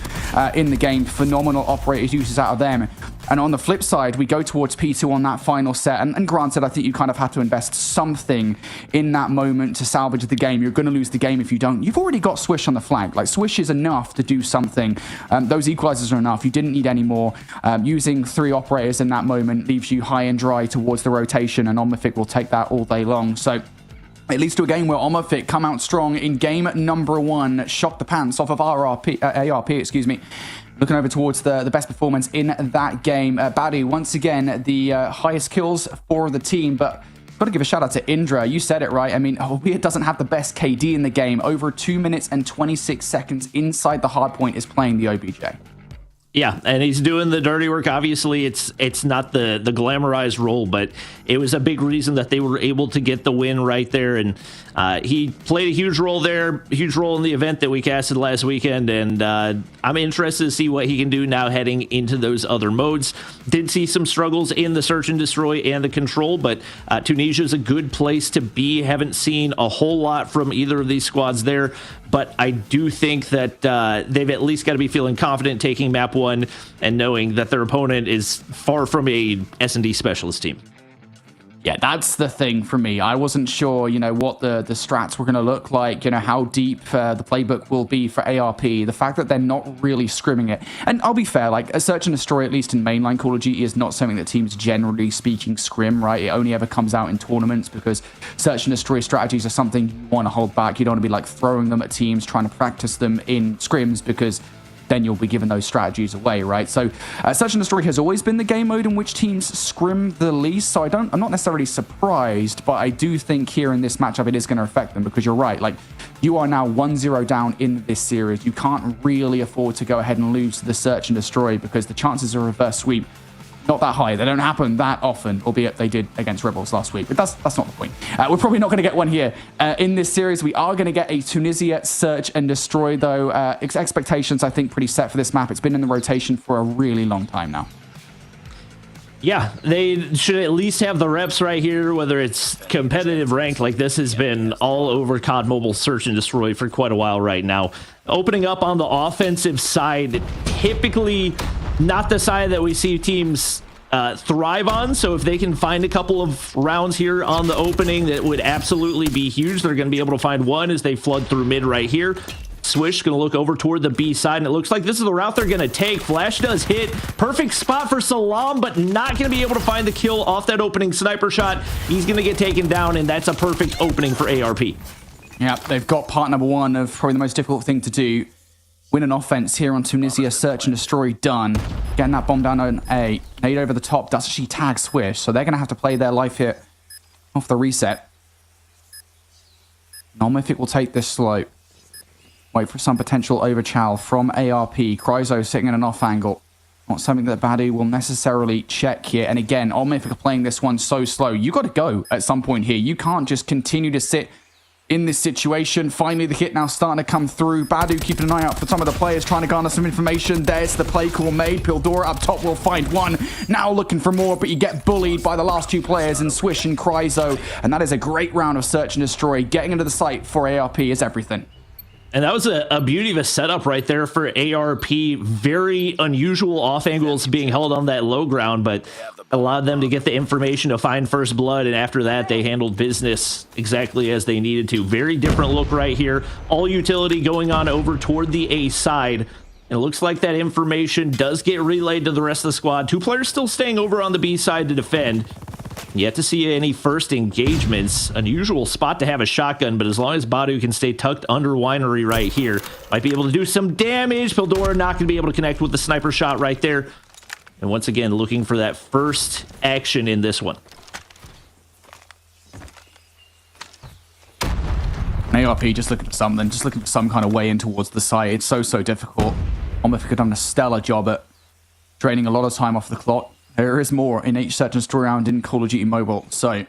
in the game. Phenomenal operators uses out of them. And on the flip side, we go towards P2 on that final set. And granted, I think you kind of have to invest something in that moment to salvage the game. You're going to lose the game if you don't. You've already got Swish on the flank. Like, Swish is enough to do something. Those equalizers are enough. You didn't need any more. Using 3 operators in that moment leaves you high and dry towards the rotation, and On Mythic will take that all day long. So it leads to a game where On Mythic come out strong in game number 1, shock the pants off of ARP, Looking over towards the best performance in that game. Badu, once again, the highest kills for the team, but got to give a shout out to Indra. You said it right. I mean, albeit doesn't have the best KD in the game. Over 2 minutes and 26 seconds inside the hard point is playing the OBJ. Yeah, and he's doing the dirty work. Obviously, it's not the glamorized role, but it was a big reason that they were able to get the win right there. And he played a huge role there, huge role in the event that we casted last weekend. And I'm interested to see what he can do now heading into those other modes. Did see some struggles in the search and destroy and the control, but Tunisia is a good place to be. Haven't seen a whole lot from either of these squads there. But I do think that they've at least got to be feeling confident taking map 1 and knowing that their opponent is far from a S&D specialist team. Yeah, that's the thing for me. I wasn't sure, what the strats were going to look like, how deep the playbook will be for ARP. The fact that they're not really scrimming it. And I'll be fair, like, a search and destroy, at least in mainline Call of Duty, is not something that teams generally speaking scrim, right? It only ever comes out in tournaments because search and destroy strategies are something you want to hold back. You don't want to be, like, throwing them at teams, trying to practice them in scrims because then you'll be giving those strategies away, right? So Search and Destroy has always been the game mode in which teams scrim the least, so I'm not necessarily surprised, but I do think here in this matchup it is going to affect them, because you're right, like, you are now 1-0 down in this series. You can't really afford to go ahead and lose to the Search and Destroy, because the chances of a reverse sweep, not that high. They don't happen that often, albeit they did against Rebels last week. But that's not the point. We're probably not going to get one here. In this series, we are going to get a Tunisia Search and Destroy, though. Expectations, I think, pretty set for this map. It's been in the rotation for a really long time now. Yeah, they should at least have the reps right here, whether it's competitive rank. Like, this has been all over COD Mobile Search and Destroy for quite a while right now. Opening up on the offensive side, typically not the side that we see teams thrive on. So if they can find a couple of rounds here on the opening, that would absolutely be huge. They're going to be able to find one as they flood through mid right here. Swish going to look over toward the B side, and it looks like this is the route they're going to take. Flash does hit. Perfect spot for Salam, but not going to be able to find the kill off that opening sniper shot. He's going to get taken down, and that's a perfect opening for ARP. Yeah, they've got part number one of probably the most difficult thing to do. Win an offense here on Tunisia, Search and Destroy done. Getting that bomb down on A. Nade over the top does actually tag Swish, so they're going to have to play their life hit off the reset. Non-Mythic will take this slow. Wait for some potential overchow from ARP. Kryzo sitting in an off angle. Not something that Badu will necessarily check here. And again, On-Mythic are playing this one so slow. You got to go at some point here. You can't just continue to sit in this situation. Finally, the hit now starting to come through. Badu keeping an eye out for some of the players, trying to garner some information. There's the play call made. Pildora up top will find one. Now looking for more, but you get bullied by the last two players in Swish and Kryzo. And that is a great round of Search and Destroy. Getting into the site for ARP is everything. And that was a beauty of a setup right there for ARP. Very unusual off angles being held on that low ground, but allowed them to get the information to find first blood. And after that, they handled business exactly as they needed to. Very different look right here. All utility going on over toward the A side. And it looks like that information does get relayed to the rest of the squad. Two players still staying over on the B side to defend. Yet to see any first engagements. Unusual spot to have a shotgun, but as long as Badu can stay tucked under Winery right here, might be able to do some damage. Pildora not going to be able to connect with the sniper shot right there. And once again, looking for that first action in this one. ARP just looking for something, just looking for some kind of way in towards the site. It's so difficult. On-Mythic have done a stellar job at draining a lot of time off the clock. There is more in each Search and Destroy round in Call of Duty Mobile, so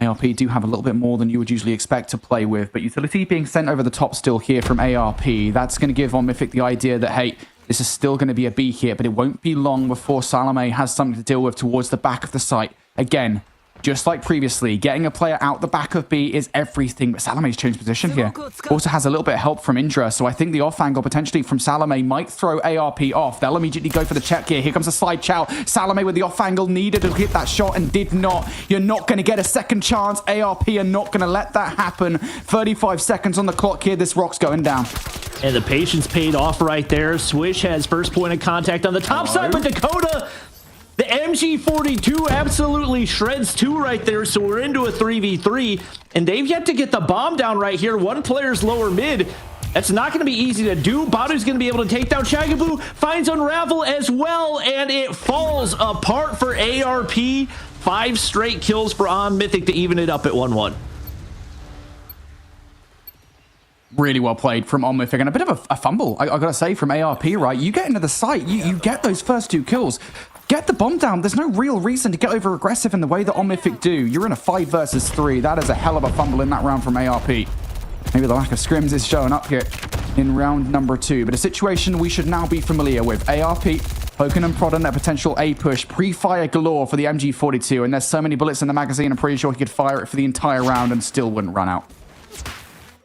ARP do have a little bit more than you would usually expect to play with, but utility being sent over the top still here from ARP. That's going to give On-Mythic the idea that, hey, this is still going to be a B here, but it won't be long before Salome has something to deal with towards the back of the site. Again, just like previously, getting a player out the back of B is everything, but Salome's changed position here. Also has a little bit of help from Indra, so I think the off angle potentially from Salome might throw ARP off. They'll immediately go for the check here. Here comes a slide chow. Salome with the off angle needed to hit that shot and did not. You're not going to get a second chance. ARP are not going to let that happen. 35 seconds on the clock here. This rock's going down. And the patience paid off right there. Swish has first point of contact on the top side, but Dakota, the MG42 absolutely shreds two right there, so we're into a 3v3, and they've yet to get the bomb down right here. One player's lower mid. That's not going to be easy to do. Badu's going to be able to take down Shagaboo, finds Unravel as well, and it falls apart for ARP. 5 straight kills for On-Mythic to even it up at 1-1. Really well played from On-Mythic, and a bit of a fumble, I gotta say, from ARP, right? You get into the site, you get those first 2 kills. Get the bomb down. There's no real reason to get over aggressive in the way that On-Mythic do. You're in a 5 versus 3. That is a hell of a fumble in that round from ARP. Maybe the lack of scrims is showing up here in round number 2. But a situation we should now be familiar with. ARP poking and prodding that potential A push. Pre-fire galore for the MG42. And there's so many bullets in the magazine, I'm pretty sure he could fire it for the entire round and still wouldn't run out.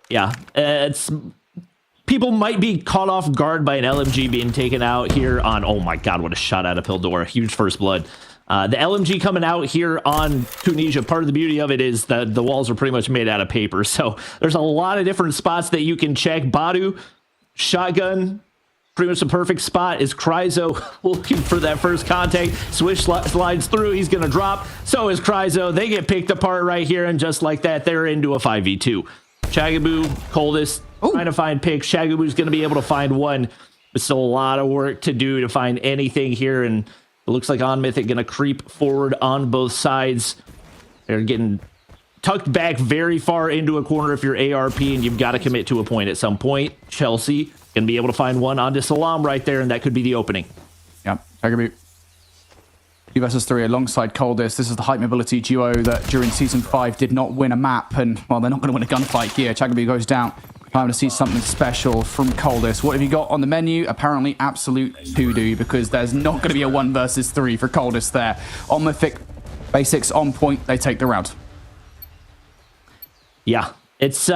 Yeah, people might be caught off guard by an LMG being taken out here on, oh my god, what a shot out of Pildora. Huge first blood. The LMG coming out here on Tunisia, part of the beauty of it is that the walls are pretty much made out of paper. So there's a lot of different spots that you can check. Badu, shotgun, pretty much the perfect spot is Kryzo looking for that first contact. Swish slides through, he's going to drop. So is Kryzo. They get picked apart right here, and just like that, they're into a 5v2. Shagaboo, coldest, trying to find picks. Shagaboo's going to be able to find one. but still a lot of work to do to find anything here. And it looks like On Mythic going to creep forward on both sides. They're getting tucked back very far into a corner if you're ARP, and you've got to commit to a point at some point. Chelsea going to be able to find one onto Salam right there, and that could be the opening. Yep, Chagabu. 2 versus 3 alongside Coldest. This is the height mobility duo that during Season 5 did not win a map, and, well, they're not going to win a gunfight here. Chagabu goes down. Time to see something special from Coldest. What have you got on the menu? Apparently absolute hoodoo, because there's not going to be a 1 versus 3 for Coldest there. On Mythic, basics on point, they take the round. Yeah, it's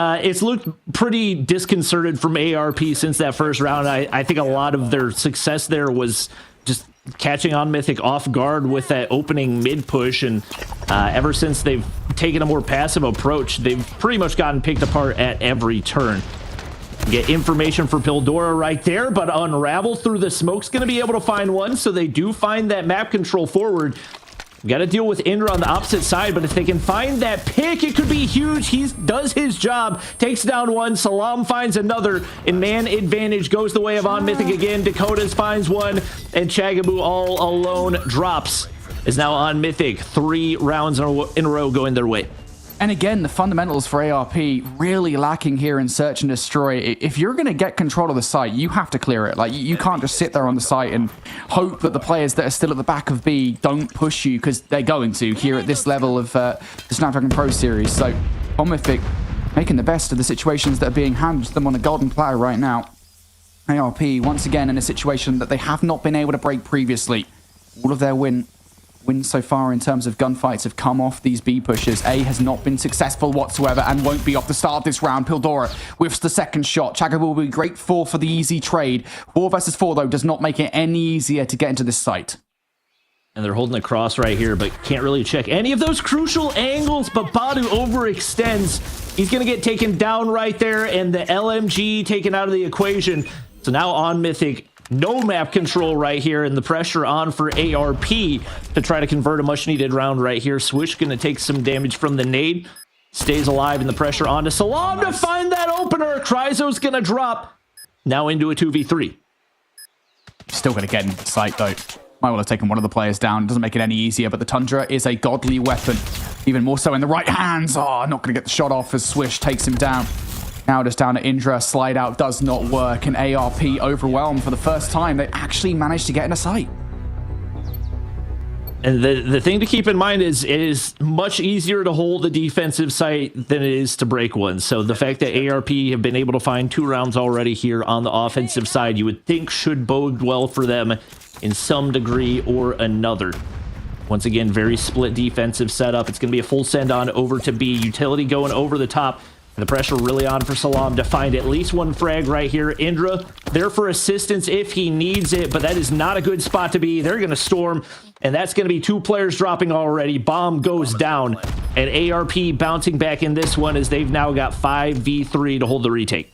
looked pretty disconcerted from ARP since that first round. I think a lot of their success there was just catching On Mythic off guard with that opening mid push, and ever since they've taken a more passive approach, they've pretty much gotten picked apart at every turn. Get information for Pildora right there, but Unravel through the smoke's going to be able to find one, so they do find that map control forward. Got to deal with Indra on the opposite side, but if they can find that pick, it could be huge. He does his job, takes down one. Salam finds another, and man advantage goes the way of On Mythic again. Dakotas finds one, and Chagabu all alone drops. Is now On Mythic. 3 rounds in a row going their way. And again, the fundamentals for ARP really lacking here in Search and Destroy. If you're going to get control of the site, you have to clear it. Like, you can't just sit there on the site and hope that the players that are still at the back of B don't push you, because they're going to here at this level of the Snapdragon Pro Series. So, On Mythic making the best of the situations that are being handed to them on a golden platter right now. ARP, once again, in a situation that they have not been able to break previously. All of their wins so far in terms of gunfights have come off these B pushes. A has not been successful whatsoever and won't be off the start of this round. Pildora whiffs the second shot. Chagabu will be grateful for the easy trade. 4 versus 4, though, does not make it any easier to get into this site. And they're holding the cross right here, but can't really check any of those crucial angles. But Badu overextends. He's going to get taken down right there, and the LMG taken out of the equation. So now On Mythic, no map control right here, and the pressure on for ARP to try to convert a much-needed round right here. Swish going to take some damage from the nade. Stays alive, and the pressure onto Salam to find that opener. Cryzo's going to drop. Now into a 2v3. Still going to get into the site, though. Might well have taken one of the players down. Doesn't make it any easier, but the Tundra is a godly weapon. Even more so in the right hands. Oh, not going to get the shot off as Swish takes him down. Now just down to Indra. Slide out does not work, and ARP overwhelmed for the first time. They actually managed to get in a sight. And the thing to keep in mind is it is much easier to hold a defensive site than it is to break one. So the fact that ARP have been able to find 2 rounds already here on the offensive side, you would think should bode well for them in some degree or another. Once again, very split defensive setup. It's going to be a full send on over to B. Utility going over the top. And the pressure really on for Salam to find at least 1 frag right here. Indra there for assistance if he needs it, but that is not a good spot to be. They're going to storm, and that's going to be 2 players dropping already. Bomb goes down, and ARP bouncing back in this one as they've now got 5v3 to hold the retake.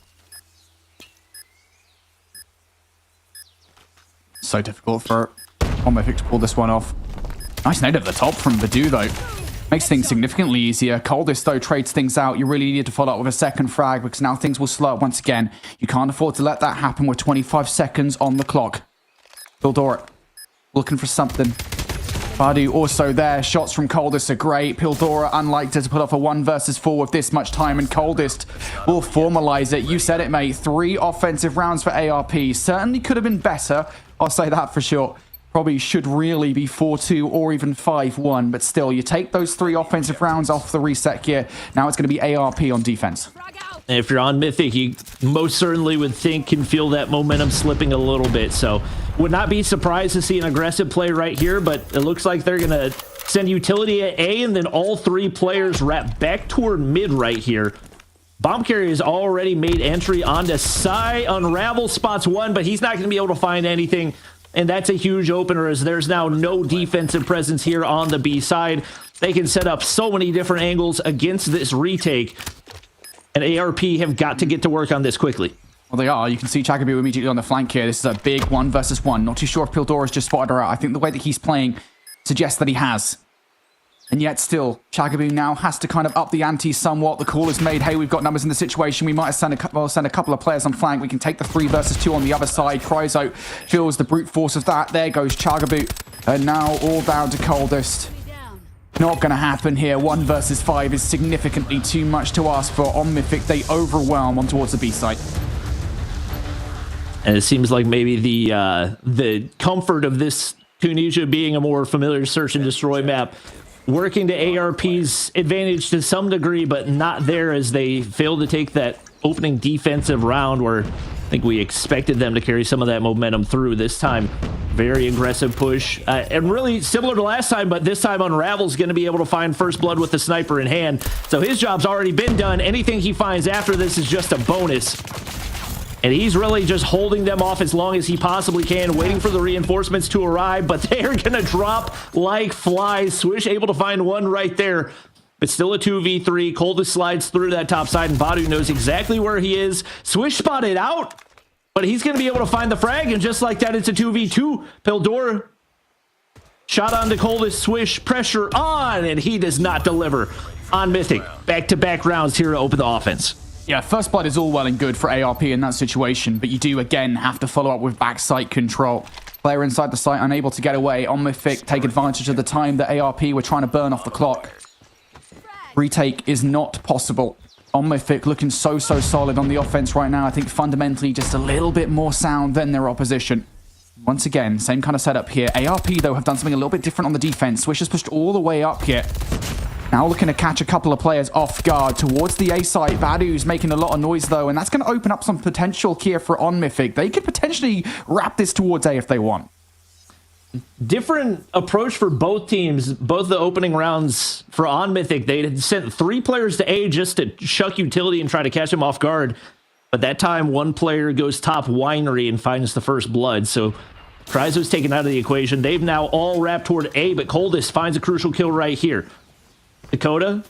So difficult for On Mythic to pull this one off. Nice nade at the top from Badu, though. Makes things significantly easier. Coldest, though, trades things out. You really need to follow up with a second frag, because now things will slow up once again. You can't afford to let that happen with 25 seconds on the clock. Pildora looking for something. Badu also there. Shots from Coldest are great. Pildora unlikely to put off a 1 versus 4 with this much time, and Coldest will formalize it. You said it, mate. 3 offensive rounds for ARP. Certainly could have been better. I'll say that for sure. Probably should really be 4-2 or even 5-1, but still, you take those 3 offensive rounds off the reset gear. Now it's going to be ARP on defense. And if you're on Mythic, you most certainly would think can feel that momentum slipping a little bit. So would not be surprised to see an aggressive play right here, but it looks like they're going to send utility at A, and then all 3 players wrap back toward mid right here. Bomb Carrier has already made entry onto Psy. Unravel spots 1, but he's not going to be able to find anything. And that's a huge opener, as there's now no defensive presence here on the B side. They can set up so many different angles against this retake. And ARP have got to get to work on this quickly. Well, they are. You can see Chagabu immediately on the flank here. This is a big 1 versus 1. Not too sure if Pildora's just spotted her out. I think the way that he's playing suggests that he has. And yet still, Chagaboo now has to kind of up the ante somewhat. The call is made, hey, we've got numbers in the situation. We might have send a couple of players on flank. We can take the 3 versus 2 on the other side. Cryzo feels the brute force of that. There goes Chagaboo. And now all down to Coldest. Not going to happen here. 1 versus 5 is significantly too much to ask for. On Mythic, they overwhelm on towards the B site. And it seems like maybe the comfort of this Tunisia being a more familiar search and destroy map working to ARP's advantage to some degree, but not there as they failed to take that opening defensive round where I think we expected them to carry some of that momentum through. This time, very aggressive push. And really similar to last time, but this time Unravel's going to be able to find first blood with the sniper in hand. So his job's already been done. Anything he finds after this is just a bonus. And he's really just holding them off as long as he possibly can, waiting for the reinforcements to arrive, but they're going to drop like flies. Swish able to find one right there, but still a 2v3. Coldest slides through that top side, and Badu knows exactly where he is. Swish spotted out, but he's going to be able to find the frag, and just like that, it's a 2v2. Pildora shot onto Coldest. Swish, pressure on, and he does not deliver on Mythic. Back-to-back rounds here to open the offense. Yeah, first blood is all well and good for ARP in that situation, but you do, again, have to follow up with backside control. Player inside the site unable to get away. On Mythic, take advantage of the time that ARP were trying to burn off the clock. Retake is not possible. On Mythic looking so solid on the offense right now. I think fundamentally just a little bit more sound than their opposition. Once again, same kind of setup here. ARP, though, have done something a little bit different on the defense. Swish has pushed all the way up here. Now looking to catch a couple of players off guard towards the A site. Badu's making a lot of noise, though, and that's going to open up some potential here for On Mythic. They could potentially wrap this towards A if they want. Different approach for both teams. Both the opening rounds for On Mythic, they had sent 3 players to A just to shuck utility and try to catch him off guard. But that time, 1 player goes top winery and finds the first blood. So Cryzo's taken out of the equation. They've now all wrapped toward A, but Coldest finds a crucial kill right here. Dakota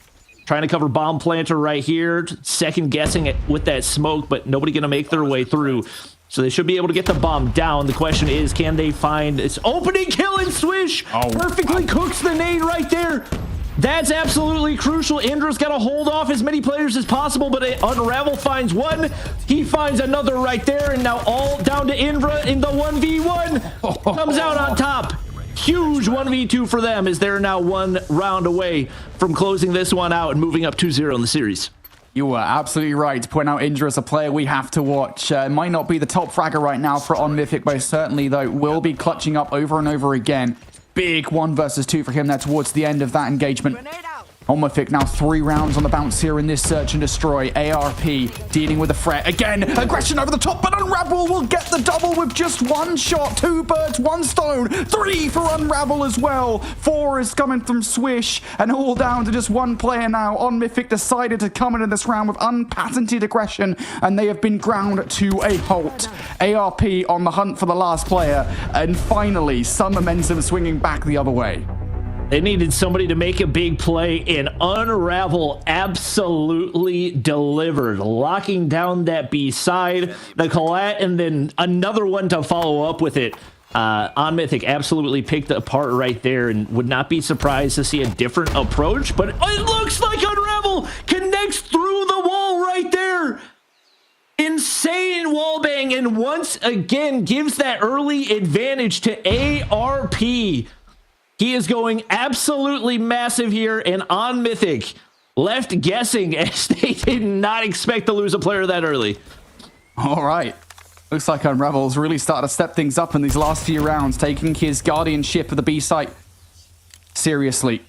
trying to cover bomb planter right here, second guessing it with that smoke, but nobody going to make their way through. So they should be able to get the bomb down. The question is, can they find this opening kill and Swish? Perfectly cooks the nade right there. That's absolutely crucial. Indra's got to hold off as many players as possible, but Unravel finds one. He finds another right there, and now all down to Indra in the 1v1. Comes out on top. Huge 1v2 for them as they're now 1 round away from closing this one out and moving up 2-0 in the series. You were absolutely right to point out Indra as a player we have to watch. Might not be the top fragger right now for On Mythic, but certainly, though, will be clutching up over and over again. Big 1 versus 2 for him there towards the end of that engagement. On Mythic now 3 rounds on the bounce here in this search and destroy. ARP dealing with a threat. Again, aggression over the top, but Unravel will get the double with just 1 shot. 2 birds, 1 stone. 3 for Unravel as well. 4 is coming from Swish, and all down to just 1 player now. On Mythic decided to come into this round with unpatented aggression, and they have been ground to a halt. ARP on the hunt for the last player, and finally some momentum swinging back the other way. They needed somebody to make a big play, and Unravel absolutely delivered, locking down that B side, the collat, and then another one to follow up with it. On Mythic absolutely picked it apart right there, and would not be surprised to see a different approach, but it looks like Unravel connects through the wall right there. Insane wallbang, and once again gives that early advantage to ARP. He is going absolutely massive here, and On Mythic left guessing as they did not expect to lose a player that early. All right. Looks like Unravel's really started to step things up in these last few rounds, taking his guardianship of the B site seriously.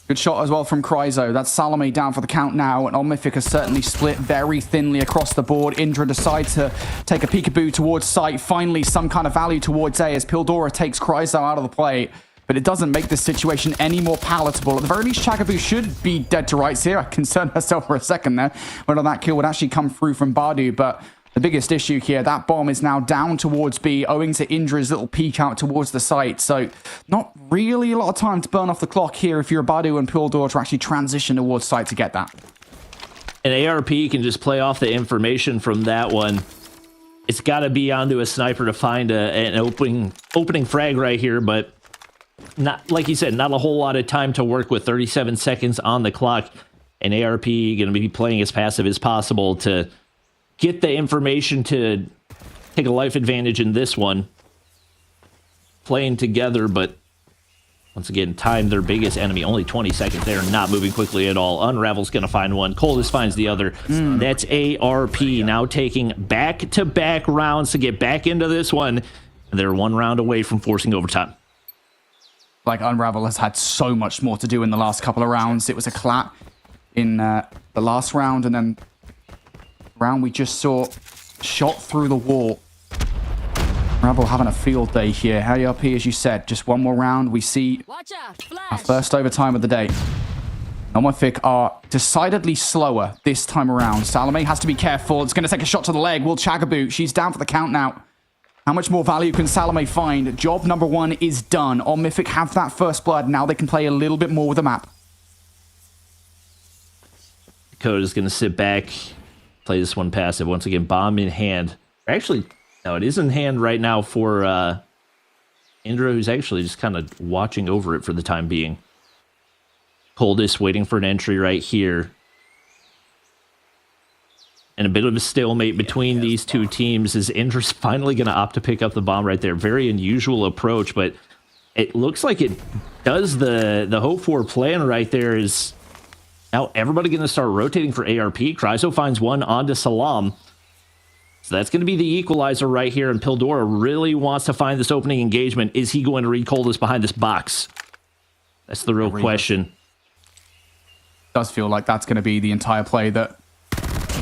Good shot as well from Cryzo. That's Salome down for the count now, and On Mythic has certainly split very thinly across the board. Indra decides to take a peekaboo towards site. Finally, some kind of value towards A as Pildora takes Cryzo out of the play. But it doesn't make this situation any more palatable. At the very least, Chagaboo should be dead to rights here. I concerned myself for a second there whether that kill would actually come through from Badu, but the biggest issue here, that bomb is now down towards B, owing to Indra's little peek out towards the site. So not really a lot of time to burn off the clock here if you're Badu and Pildora to actually transition towards site to get that. And ARP can just play off the information from that one. It's got to be onto a sniper to find an opening frag right here, but not like you said, not a whole lot of time to work with. 37 seconds on the clock, and ARP going to be playing as passive as possible to get the information to take a life advantage in this one. Playing together, but once again, time their biggest enemy. Only 20 seconds. They're not moving quickly at all. Unravel's going to find one. Coldest finds the other. That's ARP now taking back-to-back rounds to get back into this one. They're one round away from forcing overtime. Like, Unravel has had so much more to do in the last couple of rounds. It was a clap in the last round, and then round we just saw shot through the wall. Unravel having a field day here. ARP, as you said, just one more round. We see our first overtime of the day. Nomorphic are decidedly slower this time around. Salome has to be careful. It's going to take a shot to the leg. Will Chagaboo, she's down for the count now. How much more value can Salome find? Job number one is done. On Mythic have that first blood. Now they can play a little bit more with the map. Dakota's going to sit back, play this one passive. Once again, bomb in hand. Actually, no, it is in hand right now for Indra, who's actually just kind of watching over it for the time being. Coldest waiting for an entry right here. And a bit of a stalemate between these two teams as Indra's finally going to opt to pick up the bomb right there. Very unusual approach, but it looks like it does the hope for plan right there. Is now everybody going to start rotating for ARP. Kryzo finds one onto Salam. So that's going to be the equalizer right here, and Pildora really wants to find this opening engagement. Is he going to read Coldest behind this box? That's the real question. Does feel like that's going to be the entire play that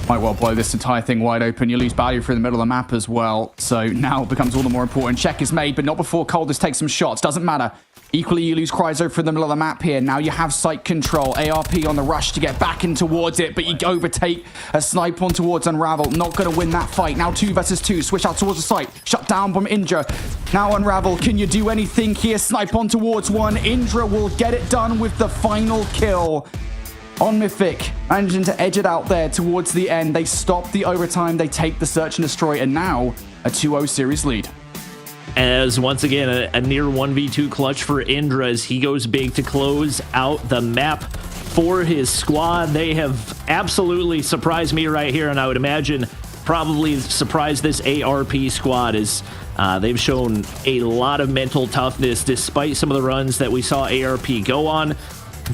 might well blow this entire thing wide open. You lose value through the middle of the map as well, so now it becomes all the more important. Check is made, but not before Coldest takes some shots. Doesn't matter. Equally, you lose Kryzo through the middle of the map here. Now you have site control. ARP on the rush to get back in towards it, but you overtake a snipe on towards Unravel. Not going to win that fight. Now 2 versus 2. Switch out towards the site. Shut down from Indra. Now Unravel, can you do anything here? Snipe on towards one. Indra will get it done with the final kill. On Mythic, managing to edge it out there towards the end. They stop the overtime. They take the search and destroy, and now a 2-0 series lead. As once again, a near 1v2 clutch for Indra as he goes big to close out the map for his squad. They have absolutely surprised me right here, and I would imagine probably surprised this ARP squad as they've shown a lot of mental toughness despite some of the runs that we saw ARP go on.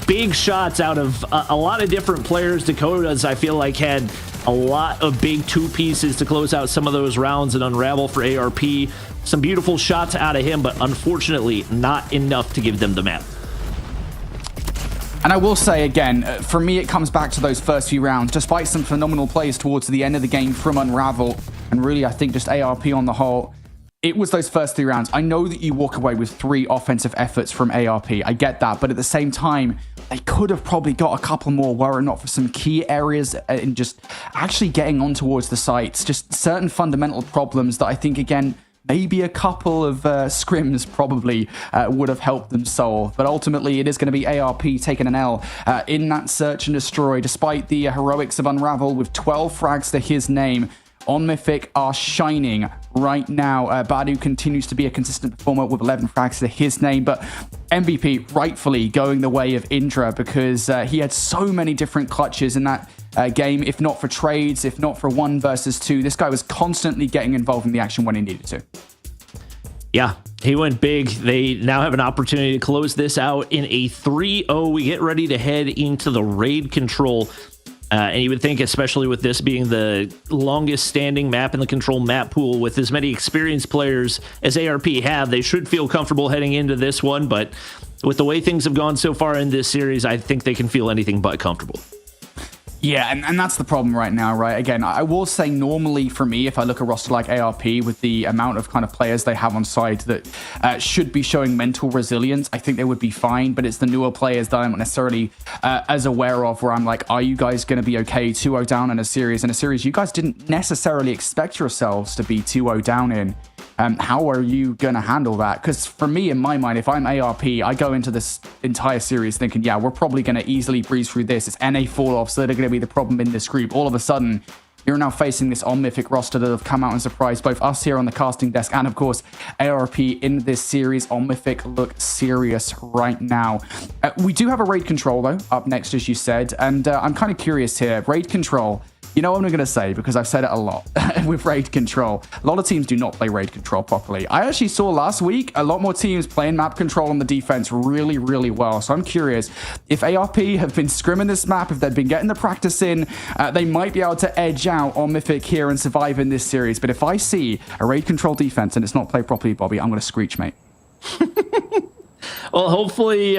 Big shots out of a lot of different players. Dakota's, I feel like, had a lot of big two pieces to close out some of those rounds and Unravel for ARP. Some beautiful shots out of him, but unfortunately not enough to give them the map. And I will say again, for me, it comes back to those first few rounds. Despite some phenomenal plays towards the end of the game from Unravel, and really, I think just ARP on the whole, it was those first 3 rounds. I know that you walk away with 3 offensive efforts from ARP. I get that. But at the same time, they could have probably got a couple more were it not for some key areas in just actually getting on towards the sites. Just certain fundamental problems that I think, again, maybe a couple of scrims probably would have helped them solve. But ultimately, it is going to be ARP taking an L in that search and destroy, despite the heroics of Unravel with 12 frags to his name. On Mythic are shining right now. Badu continues to be a consistent performer with 11 frags to his name, but MVP rightfully going the way of Indra because he had so many different clutches in that game, if not for trades, if not for 1 versus 2. This guy was constantly getting involved in the action when he needed to. Yeah, he went big. They now have an opportunity to close this out in a 3-0. We get ready to head into the raid control. And you would think, especially with this being the longest standing map in the control map pool, with as many experienced players as ARP have, they should feel comfortable heading into this one. But with the way things have gone so far in this series, I think they can feel anything but comfortable. Yeah, and that's the problem right now, right? Again, I will say normally for me, if I look at a roster like ARP with the amount of kind of players they have on side that should be showing mental resilience, I think they would be fine. But it's the newer players that I'm not necessarily as aware of where I'm like, are you guys going to be okay 2-0 down in a series you guys didn't necessarily expect yourselves to be 2-0 down in? How are you going to handle that? Because for me, in my mind, if I'm ARP, I go into this entire series thinking, yeah, we're probably going to easily breeze through this. It's NA fall-offs that are going to be the problem in this group. All of a sudden, You're now facing this on Mythic roster that have come out and surprised both us here on the casting desk and, of course, ARP in this series. On Mythic look serious right now. We do have a raid control, though, up next, as you said. And I'm kind of curious here. Raid control. You know what I'm going to say, because I've said it a lot with raid control. A lot of teams do not play raid control properly. I actually saw last week a lot more teams playing map control on the defense really, really well. So I'm curious if ARP have been scrimming this map, if they've been getting the practice in, they might be able to edge out on Mythic here and survive in this series. But if I see a raid control defense and it's not played properly, Bobby, I'm going to screech, mate. Well, hopefully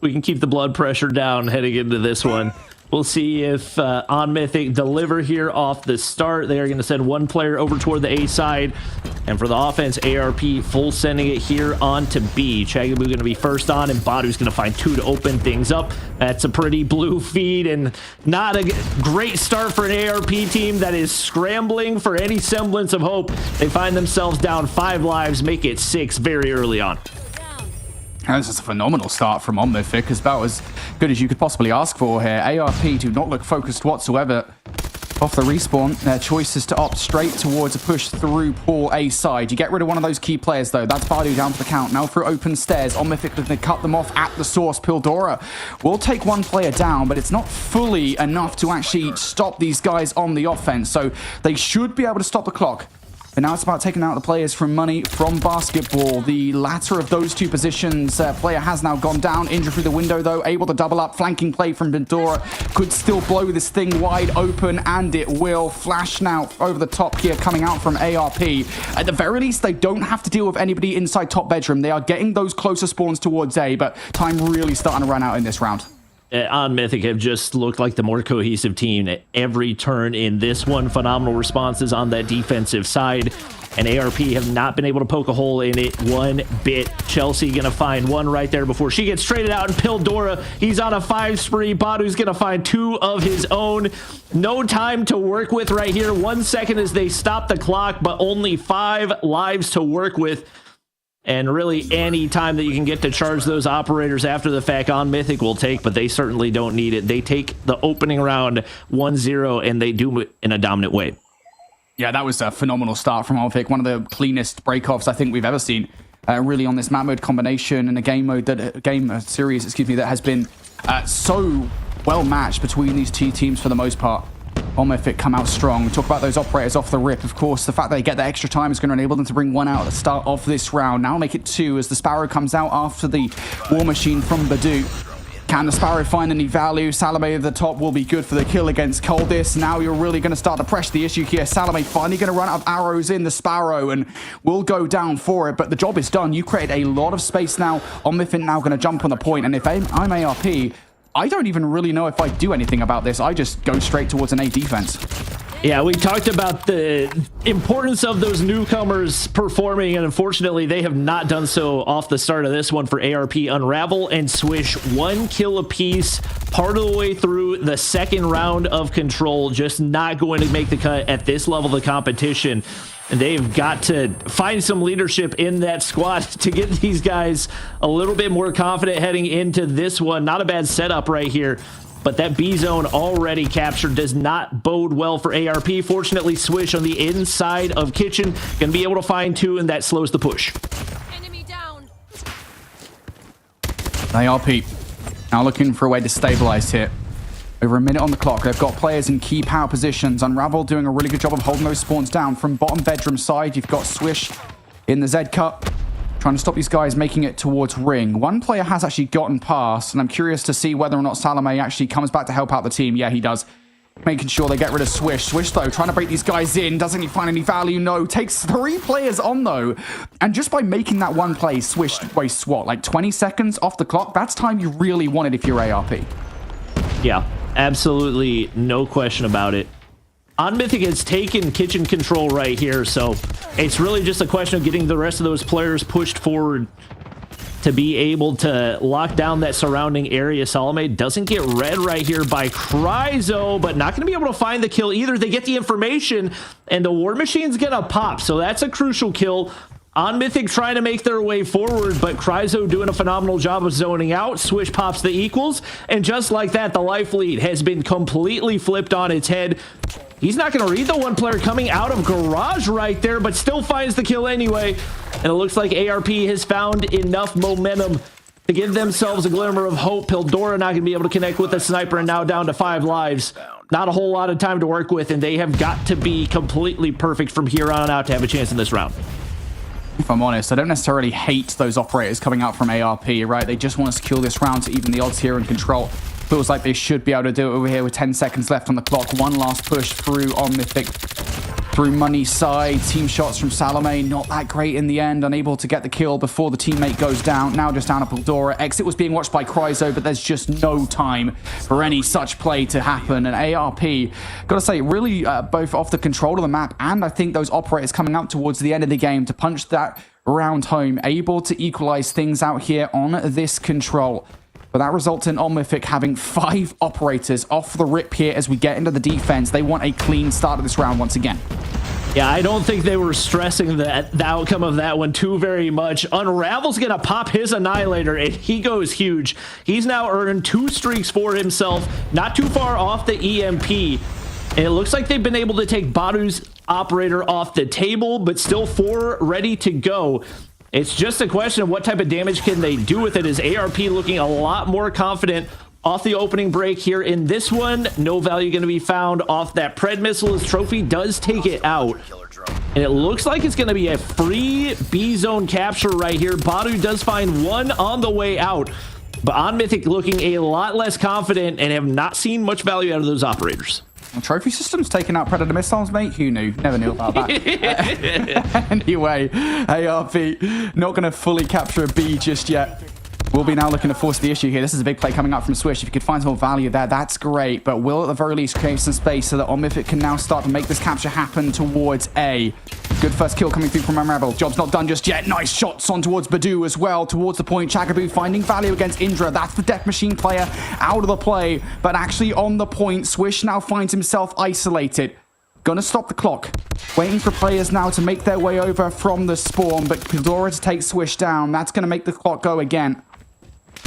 we can keep the blood pressure down heading into this one. We'll see if On Mythic deliver here off the start. They are going to send one player over toward the A side. And for the offense, ARP full sending it here on to B. Chagabu going to be first on, and Badu's going to find 2 to open things up. That's a pretty blue feed, and not a great start for an ARP team that is scrambling for any semblance of hope. They find themselves down 5 lives, make it 6 very early on. And this is a phenomenal start from On Mythic, because about as good as you could possibly ask for here. ARP do not look focused whatsoever off the respawn. Their choice is to opt straight towards a push through pool A side. You get rid of one of those key players, though. That's Badu down for the count. Now through open stairs. On Mythic looking to cut them off at the source. Pildora will take one player down, but it's not fully enough to actually stop these guys on the offense. So they should be able to stop the clock. But now it's about taking out the players from Money, from Basketball. The latter of those two positions, player has now gone down. Injured through the window, though. Able to double up. Flanking play from Bendora. Could still blow this thing wide open, and it will. Flash now over the top here, coming out from ARP. At the very least, they don't have to deal with anybody inside top bedroom. They are getting those closer spawns towards A, but time really starting to run out in this round. On Mythic have just looked like the more cohesive team at every turn in this one. Phenomenal responses on that defensive side, and ARP have not been able to poke a hole in it one bit. Chelsea gonna find one right there before she gets traded out, and Pildora, he's on a 5 spree. Badu's gonna find 2 of his own. No time to work with right here. 1 second as they stop the clock, but only 5 lives to work with. And really, any time that you can get to charge those operators after the fact, On Mythic will take, but they certainly don't need it. They take the opening round 1-0, and they do it in a dominant way. Yeah, that was a phenomenal start from On Mythic. One of the cleanest breakoffs I think we've ever seen, really, on this map mode combination and a game series, that has been so well matched between these two teams for the most part. On Mythic come out strong. Talk about those operators off the rip. Of course, the fact that they get that extra time is going to enable them to bring 1 out at the start of this round. Now make it 2 as the Sparrow comes out after the War Machine from Badu. Can the Sparrow find any value? Salome at the top will be good for the kill against Coldis. Now you're really going to start to press the issue here. Salome finally going to run out of arrows in the Sparrow and will go down for it, but the job is done. You created a lot of space now. On Mythic now going to jump on the point, and if I'm ARP, I don't even really know if I do anything about this. I just go straight towards an A defense. Yeah, we talked about the importance of those newcomers performing, and unfortunately, they have not done so off the start of this one for ARP. Unravel and Swish, 1 kill apiece, part of the way through the second round of Control, just not going to make the cut at this level of the competition. And they've got to find some leadership in that squad to get these guys a little bit more confident heading into this one. Not a bad setup right here, but that B zone already captured does not bode well for ARP. Fortunately, Swish on the inside of Kitchen going to be able to find 2, and that slows the push. Enemy down. ARP now looking for a way to stabilize here. Over a minute on the clock. They've got players in key power positions. Unravel doing a really good job of holding those spawns down. From bottom bedroom side, you've got Swish in the Z cut, trying to stop these guys making it towards ring. One player has actually gotten past, and I'm curious to see whether or not Salome actually comes back to help out the team. Yeah, he does. Making sure they get rid of Swish. Swish, though, trying to break these guys in. Doesn't he find any value? No. Takes 3 players on, though. And just by making that one play, Swish wastes, what, like 20 seconds off the clock? That's time you really wanted if you're ARP. Yeah, absolutely no question about it. On Mythic has taken kitchen control right here, so it's really just a question of getting the rest of those players pushed forward to be able to lock down that surrounding area. Salome doesn't get read right here by Cryzo, but not going to be able to find the kill either. They get the information, and the War Machine's going to pop, so that's a crucial kill. On Mythic trying to make their way forward, but Cryzo doing a phenomenal job of zoning out. Swish pops the equals, and just like that, the life lead has been completely flipped on its head. He's not going to read the one player coming out of garage right there, but still finds the kill anyway. And it looks like ARP has found enough momentum to give themselves a glimmer of hope. Pildora not going to be able to connect with the sniper, and now down to 5 lives. Not a whole lot of time to work with, and they have got to be completely perfect from here on out to have a chance in this round. If I'm honest, I don't necessarily hate those operators coming out from ARP, right? They just want to secure this round to even the odds here and control. Feels like they should be able to do it over here with 10 seconds left on the clock. One last push through on Mythic. Through Money's side, team shots from Salome, not that great in the end, unable to get the kill before the teammate goes down. Now just down to Pildora. Exit was being watched by Cryzo, but there's just no time for any such play to happen. And ARP, gotta say, really both off the control of the map, and I think those operators coming out towards the end of the game to punch that round home, able to equalize things out here on this control. But that results in Mythic having 5 operators off the rip here as we get into the defense. They want a clean start of this round once again. Yeah, I don't think they were stressing the outcome of that one too very much. Unravel's going to pop his Annihilator, and he goes huge. He's now earned 2 streaks for himself, not too far off the EMP. And it looks like they've been able to take Badu's operator off the table, but still 4 ready to go. It's just a question of what type of damage can they do with it. Is ARP looking a lot more confident off the opening break here in this one? No value going to be found off that Pred missile as Trophy does take it out. And it looks like it's going to be a free B zone capture right here. Badu does find one on the way out. But on Mythic looking a lot less confident and have not seen much value out of those operators. Well, Trophy Systems taking out Predator missiles, mate. Who knew? Never knew about that. Anyway, ARP not going to fully capture a B just yet. We'll be now looking to force the issue here. This is a big play coming out from Swish. If you could find some more value there, that's great. But will at the very least create some space so that Mythic can now start to make this capture happen towards A. Good first kill coming through from Unravel. Job's not done just yet. Nice shots on towards Badu as well. Towards the point, Chagaboo finding value against Indra. That's the Death Machine player out of the play. But actually on the point, Swish now finds himself isolated. Gonna stop the clock. Waiting for players now to make their way over from the spawn. But Pildora to take Swish down. That's gonna make the clock go again.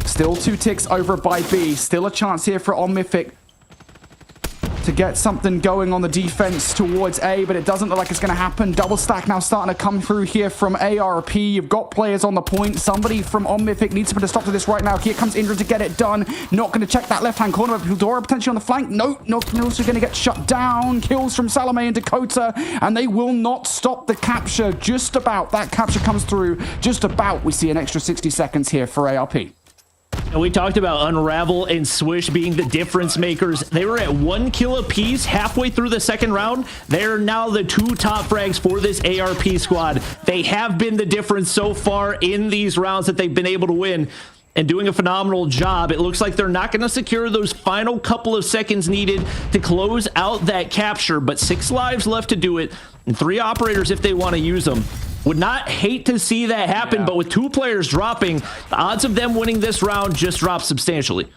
Still 2 ticks over by B. Still a chance here for Mythic to get something going on the defense towards A, but it doesn't look like it's going to happen. Double stack now starting to come through here from ARP. You've got players on the point. Somebody from Mythic needs to put a stop to this right now. Here comes Indra to get it done. Not going to check that left-hand corner, but Pildora potentially on the flank. Nope, also going to get shut down. Kills from Salome and Dakota, and they will not stop the capture. Just about. That capture comes through. Just about. We see an extra 60 seconds here for ARP. And we talked about Unravel and Swish being the difference makers. They were at 1 kill apiece halfway through the second round. They're now the 2 top frags for this ARP squad. They have been the difference so far in these rounds that they've been able to win and doing a phenomenal job. It looks like they're not going to secure those final couple of seconds needed to close out that capture, but 6 lives left to do it and 3 operators if they want to use them. Would not hate to see that happen, but with 2 players dropping, the odds of them winning this round just drop substantially.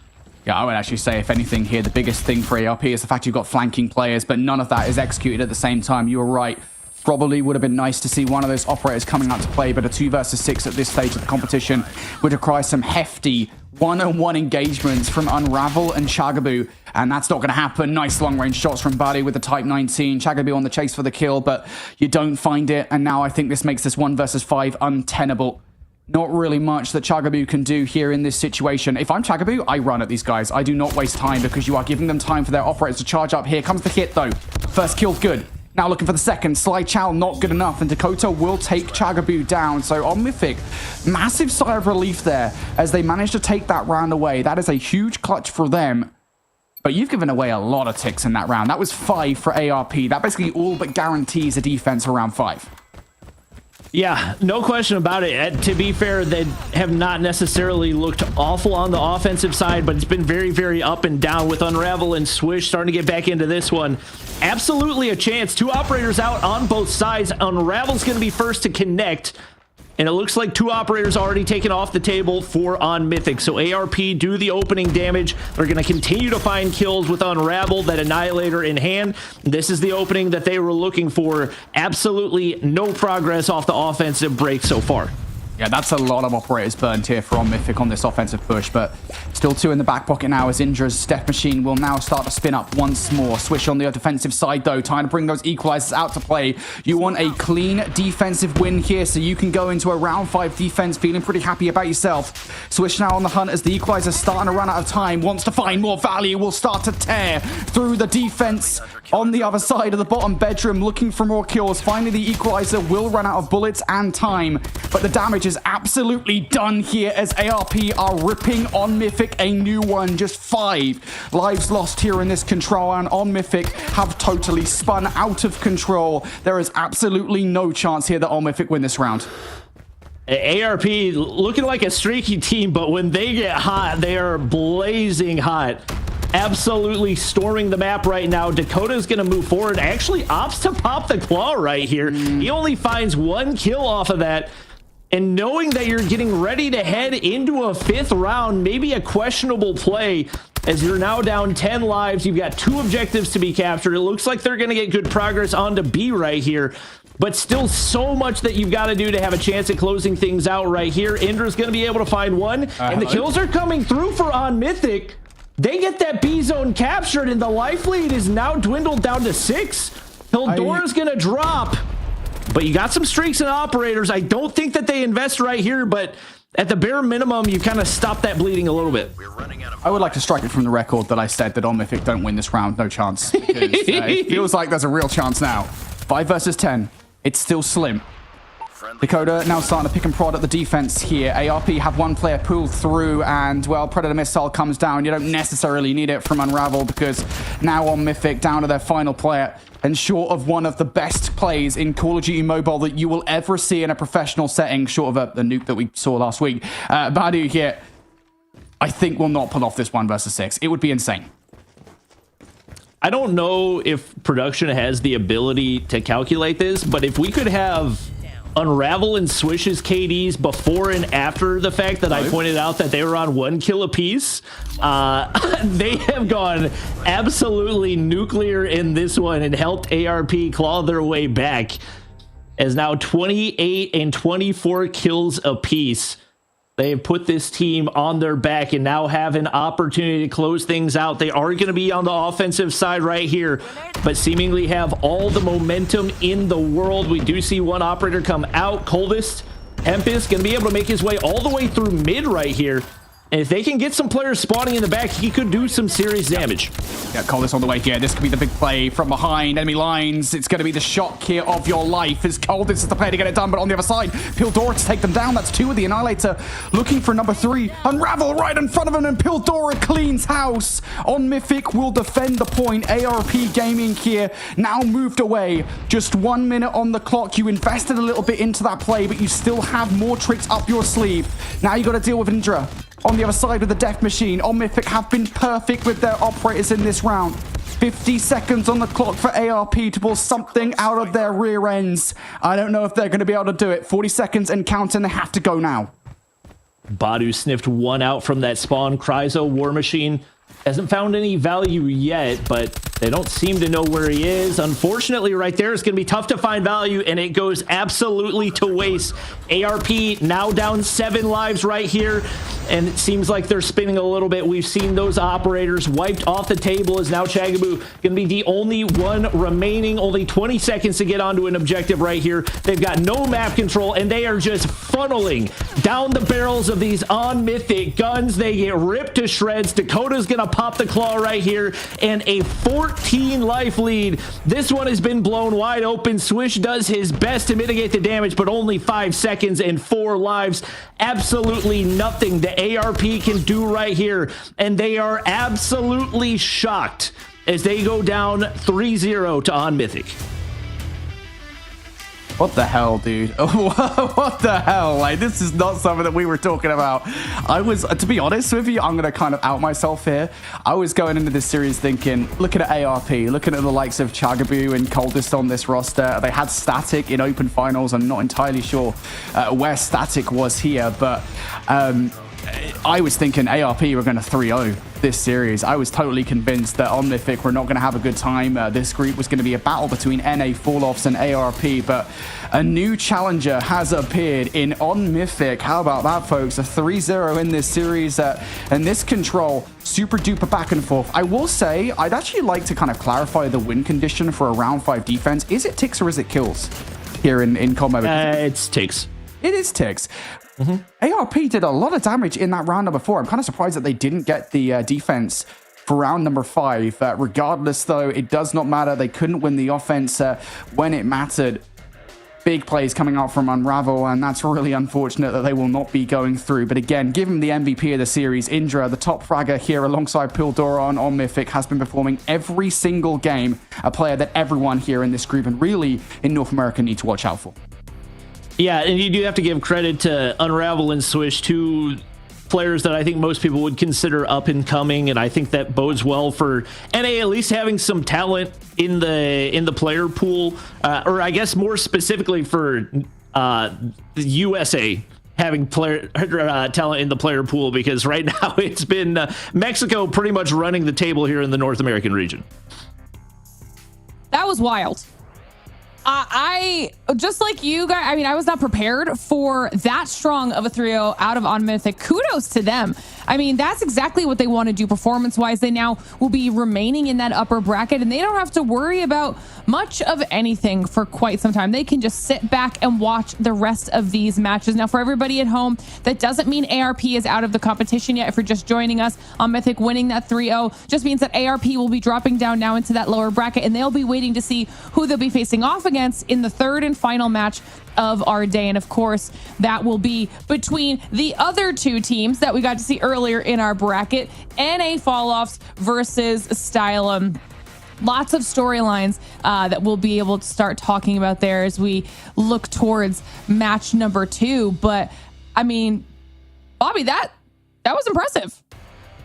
Yeah, I would actually say, if anything here, the biggest thing for ARP is the fact you've got flanking players, but none of that is executed at the same time. You were right. Probably would have been nice to see one of those operators coming out to play, but a 2 versus 6 at this stage of the competition would require some hefty one-on-one engagements from Unravel and Chagaboo, and that's not going to happen. Nice long-range shots from Badu with the Type 19. Chagaboo on the chase for the kill, but you don't find it, and now I think this makes this 1 versus 5 untenable. Not really much that Chagaboo can do here in this situation. If I'm Chagaboo, I run at these guys. I do not waste time because you are giving them time for their operators to charge up. Here comes the hit, though. First kill's good. Now looking for the second. Sly Chow not good enough, and Dakota will take Chagaboo down. So on Mythic, massive sigh of relief there as they managed to take that round away. That is a huge clutch for them. But you've given away a lot of ticks in that round. That was 5 for ARP. That basically all but guarantees a defense around 5. Yeah, no question about it. To be fair, they have not necessarily looked awful on the offensive side, but it's been very, very up and down with Unravel and Swish starting to get back into this one. Absolutely a chance. 2 operators out on both sides. Unravel's going to be first to connect, and it looks like 2 operators already taken off the table for on Mythic. So ARP do the opening damage. They're going to continue to find kills with Unravel, that Annihilator in hand. This is the opening that they were looking for. Absolutely no progress off the offensive break so far. Yeah, that's a lot of operators burned here for Mythic on this offensive push, but still 2 in the back pocket now as Indra's Death Machine will now start to spin up once more. Swish on the defensive side, though, trying to bring those equalizers out to play. You want a clean defensive win here, so you can go into a round 5 defense feeling pretty happy about yourself. Swish now on the hunt as the equalizer's starting to run out of time, wants to find more value, will start to tear through the defense on the other side of the bottom bedroom, looking for more kills. Finally, the equalizer will run out of bullets and time, but the damage is absolutely done here as ARP are ripping on Mythic a new one. Just 5 lives lost here in this control, and on Mythic have totally spun out of control. There is absolutely no chance here that On Mythic win this round. ARP looking like a streaky team, but when they get hot, they are blazing hot. Absolutely storming the map right now. Dakota's going to move forward. Actually opts to pop the claw right here. He only finds 1 kill off of that. And knowing that you're getting ready to head into a 5th round, maybe a questionable play, as you're now down 10 lives. You've got 2 objectives to be captured. It looks like they're going to get good progress onto B right here. But still so much that you've got to do to have a chance at closing things out right here. Indra's going to be able to find 1. And the kills are coming through for On Mythic. They get that B zone captured, and the life lead is now dwindled down to 6. Pildora's going to drop. But you got some streaks and operators. I don't think that they invest right here, but at the bare minimum, you kind of stop that bleeding a little bit. I would like to strike it from the record that I said that On Mythic don't win this round. No chance. Because it feels like there's a real chance now. 5 versus 10. It's still slim. Dakota now starting to pick and prod at the defense here. ARP have 1 player pulled through, and, well, Predator Missile comes down. You don't necessarily need it from Unravel, because now On Mythic down to their final player, and short of one of the best plays in Call of Duty Mobile that you will ever see in a professional setting, short of the nuke that we saw last week. Badu here, I think, will not pull off this 1 versus 6. It would be insane. I don't know if production has the ability to calculate this, but if we could have Unravel and Swish's KDs before and after the fact that I pointed out that they were on 1 kill apiece, they have gone absolutely nuclear in this one and helped ARP claw their way back, as now 28 and 24 kills apiece. They have put this team on their back and now have an opportunity to close things out. They are going to be on the offensive side right here, but seemingly have all the momentum in the world. We do see 1 operator come out. Coldest, Tempest, going to be able to make his way all the way through mid right here. And if they can get some players spawning in the back, he could do some serious damage. Yeah, Coldest on the way here. This could be the big play from behind enemy lines. It's going to be the shock here of your life, as Coldest is the player to get it done. But on the other side, Pildora to take them down. That's 2 of the Annihilator looking for number 3. Unravel right in front of him, and Pildora cleans house. On Mythic will defend the point. ARP Gaming here now moved away. Just 1 minute on the clock. You invested a little bit into that play, but you still have more tricks up your sleeve. Now you got to deal with Indra on the other side of the Death Machine. On Mythic have been perfect with their operators in this round. 50 seconds on the clock for ARP to pull something out of their rear ends. I don't know if they're going to be able to do it. 40 seconds and counting. They have to go now. Badu sniffed 1 out from that spawn. Cryzo War Machine hasn't found any value yet, but they don't seem to know where he is. Unfortunately, right there, it's going to be tough to find value, and it goes absolutely to waste. ARP now down 7 lives right here, and it seems like they're spinning a little bit. We've seen those operators wiped off the table, as now Chagabu going to be the only one remaining. Only 20 seconds to get onto an objective right here. They've got no map control, and they are just funneling down the barrels of these On Mythic guns. They get ripped to shreds. Dakota's going to pop the claw right here, and a 14 life lead. This one has been blown wide open. Swish does his best to mitigate the damage, but only 5 seconds and 4 lives. Absolutely nothing the ARP can do right here, and they are absolutely shocked as they go down 3-0 to On Mythic. What the hell, dude? What the hell? Like, this is not something that we were talking about. I was, to be honest with you, I'm going to kind of out myself here. I was going into this series thinking, looking at ARP, looking at the likes of Chagabu and Coldest on this roster. They had Static in open finals. I'm not entirely sure where Static was here, but I was thinking ARP were going to 3-0 this series. I was totally convinced that on Mythic we're not going to have a good time. This group was going to be a battle between NA, Falloffs, and ARP, but a new challenger has appeared in on Mythic. How about that, folks? A 3-0 in this series, and this control, super duper back and forth. I will say, I'd actually like to kind of clarify the win condition for a round 5 defense. Is it ticks or is it kills here in combo? It's ticks. It is ticks. ARP did a lot of damage in that round number 4. I'm kind of surprised that they didn't get the defense for round number 5. Regardless, though, it does not matter. They couldn't win the offense when it mattered. Big plays coming out from Unravel, and that's really unfortunate that they will not be going through. But again, give him the MVP of the series. Indra, the top fragger here alongside Pildora on Mythic, has been performing every single game. A player that everyone here in this group and really in North America need to watch out for. Yeah, and you do have to give credit to Unravel and Swish, two players that I think most people would consider up and coming, and I think that bodes well for NA at least having some talent in the player pool, or I guess more specifically for the USA having player talent in the player pool, because right now it's been Mexico pretty much running the table here in the North American region. That was wild. I just like you guys, I mean, I was not prepared for that strong of a 3-0 out of on Mythic. Kudos to them. I mean, that's exactly what they want to do performance-wise. They now will be remaining in that upper bracket, and they don't have to worry about much of anything for quite some time. They can just sit back and watch the rest of these matches. Now, for everybody at home, that doesn't mean ARP is out of the competition yet. If you're just joining us, on Mythic winning that 3-0 just means that ARP will be dropping down now into that lower bracket, and they'll be waiting to see who they'll be facing off against in the third and final match of our day. And of course, that will be between the other two teams that we got to see earlier in our bracket, NA Falloffs versus Stylum. Lots of storylines that we'll be able to start talking about there as we look towards match number 2. But I mean, Bobby, that was impressive.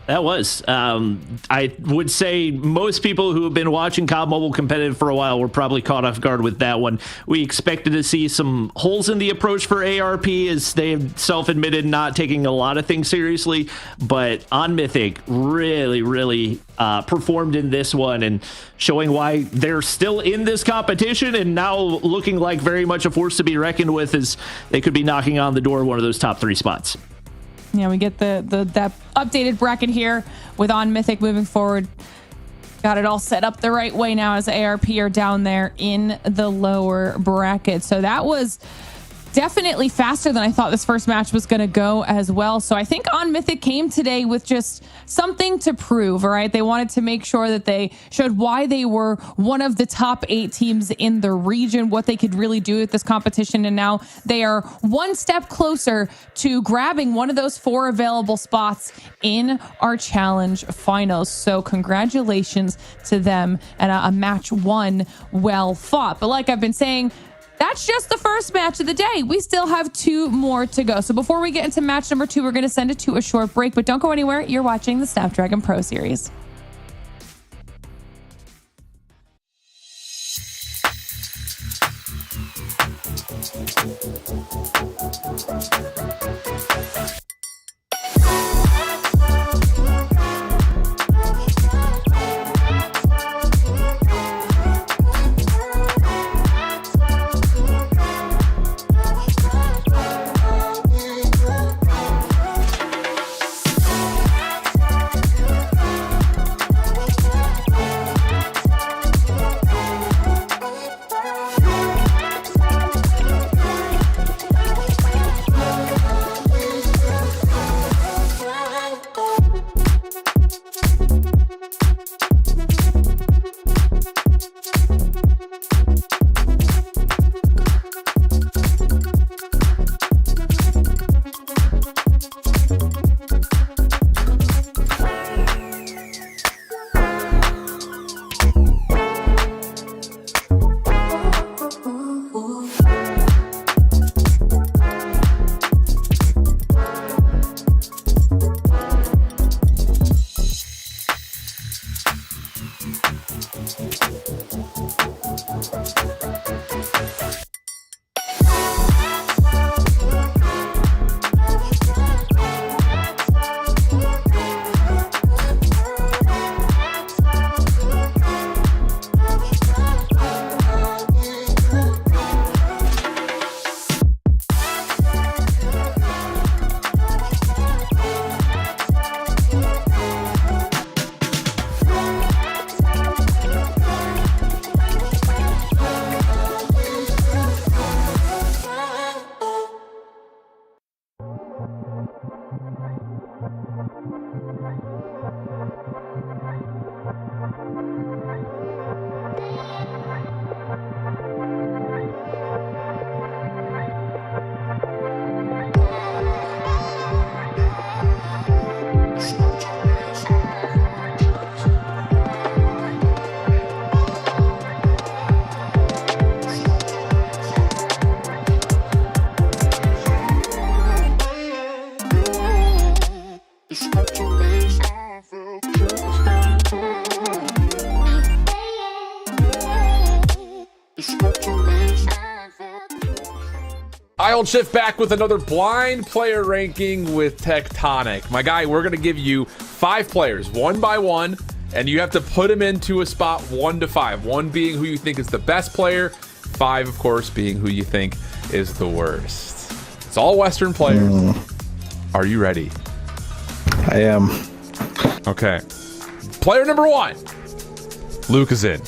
That was. I would say most people who have been watching COD Mobile competitive for a while were probably caught off guard with that one. We expected to see some holes in the approach for ARP, as they've self-admitted not taking a lot of things seriously, but on Mythic really performed in this one, and showing why they're still in this competition and now looking like very much a force to be reckoned with, as they could be knocking on the door of one of those top 3 spots. Yeah, we get that updated bracket here with on Mythic moving forward. Got it all set up the right way now as ARP are down there in the lower bracket. So that was definitely faster than I thought this first match was going to go as well. So I think on Mythic came today with just something to prove, all right? They wanted to make sure that they showed why they were one of the top 8 teams in the region, what they could really do at this competition. And now they are one step closer to grabbing one of those 4 available spots in our challenge finals. So congratulations to them, and a match 1 well fought. But like I've been saying, that's just the first match of the day. We still have 2 more to go. So before we get into match number 2, we're going to send it to a short break, but don't go anywhere. You're watching the Snapdragon Pro Series. I'll shift back with another blind player ranking with Tectonic. My guy, we're going to give you 5 players, one by one, and you have to put them into a spot 1 to 5. 1 being who you think is the best player, 5, of course, being who you think is the worst. It's all Western players. Are you ready? I am. Okay. Player number 1. Luke is in.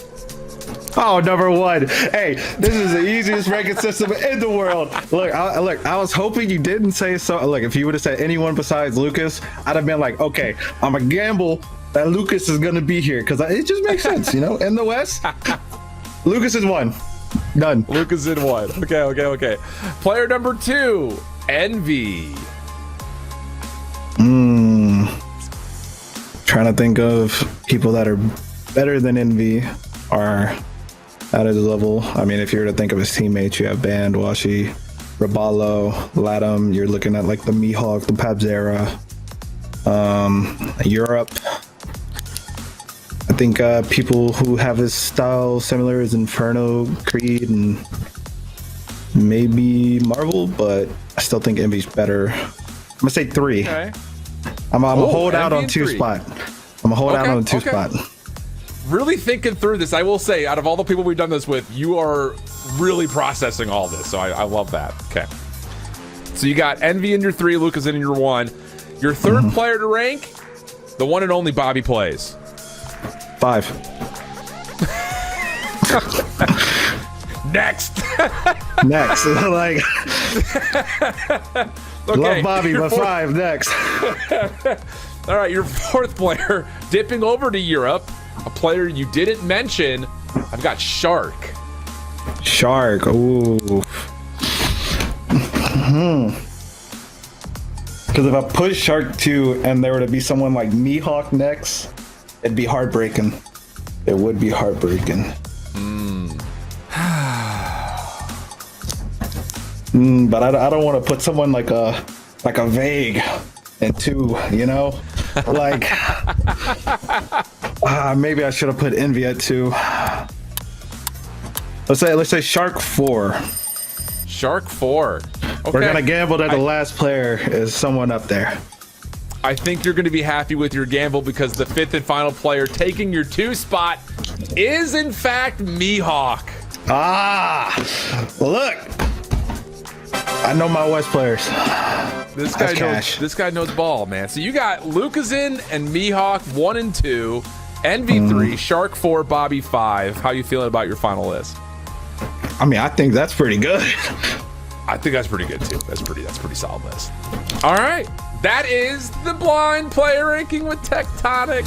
Oh, number 1. Hey, this is the easiest ranking system in the world. Look, I was hoping you didn't say so. Look, if you would have said anyone besides Lucas, I'd have been like, okay, I'm a gamble that Lucas is going to be here because it just makes sense, you know, in the West. Lucas is 1. Done. Lucas in 1. Okay. Player number 2, Envy. Trying to think of people that are better than Envy or at his level. I mean, if you were to think of his teammates, you have Band, Washi, Raballo, Latham. You're looking at like the Mihawk, the Pabzera, Europe. I think people who have his style similar is Inferno, Creed, and maybe Marvel, but I still think Envy's better. I'm gonna say 3. Okay. I'm gonna hold out Envy on and 2 3. spot. I'm gonna hold out on 2 spot. Really thinking through this. I will say, out of all the people we've done this with, you are really processing all this. So I love that. Okay. So you got Envy in your 3, Lucas in your 1. Your 3rd player to rank, the one and only Bobby Plays. 5. Next. Like, Okay, love Bobby, but 5 next. All right, your 4th player, dipping over to Europe, a player you didn't mention. I've got Shark. Ooh. Because if I put Shark 2 and there were to be someone like Mihawk next, it'd be heartbreaking. It would be heartbreaking. But I don't want to put someone like a Vague in 2, you know? Like, maybe I should have put Envy at 2. Let's say Shark 4. Shark 4. Okay. We're gonna gamble that the last player is someone up there. I think you're going to be happy with your gamble because the 5th and final player taking your 2 spot is in fact Mihawk. Look, I know my West players. This guy knows ball, man. So you got Lucas-in and Mihawk 1 and 2, Envy 3, Shark 4, Bobby 5. How you feeling about your final list? I mean, I think that's pretty good. I think that's pretty good too. That's pretty solid list. All right, that is the blind player ranking with Tectonic.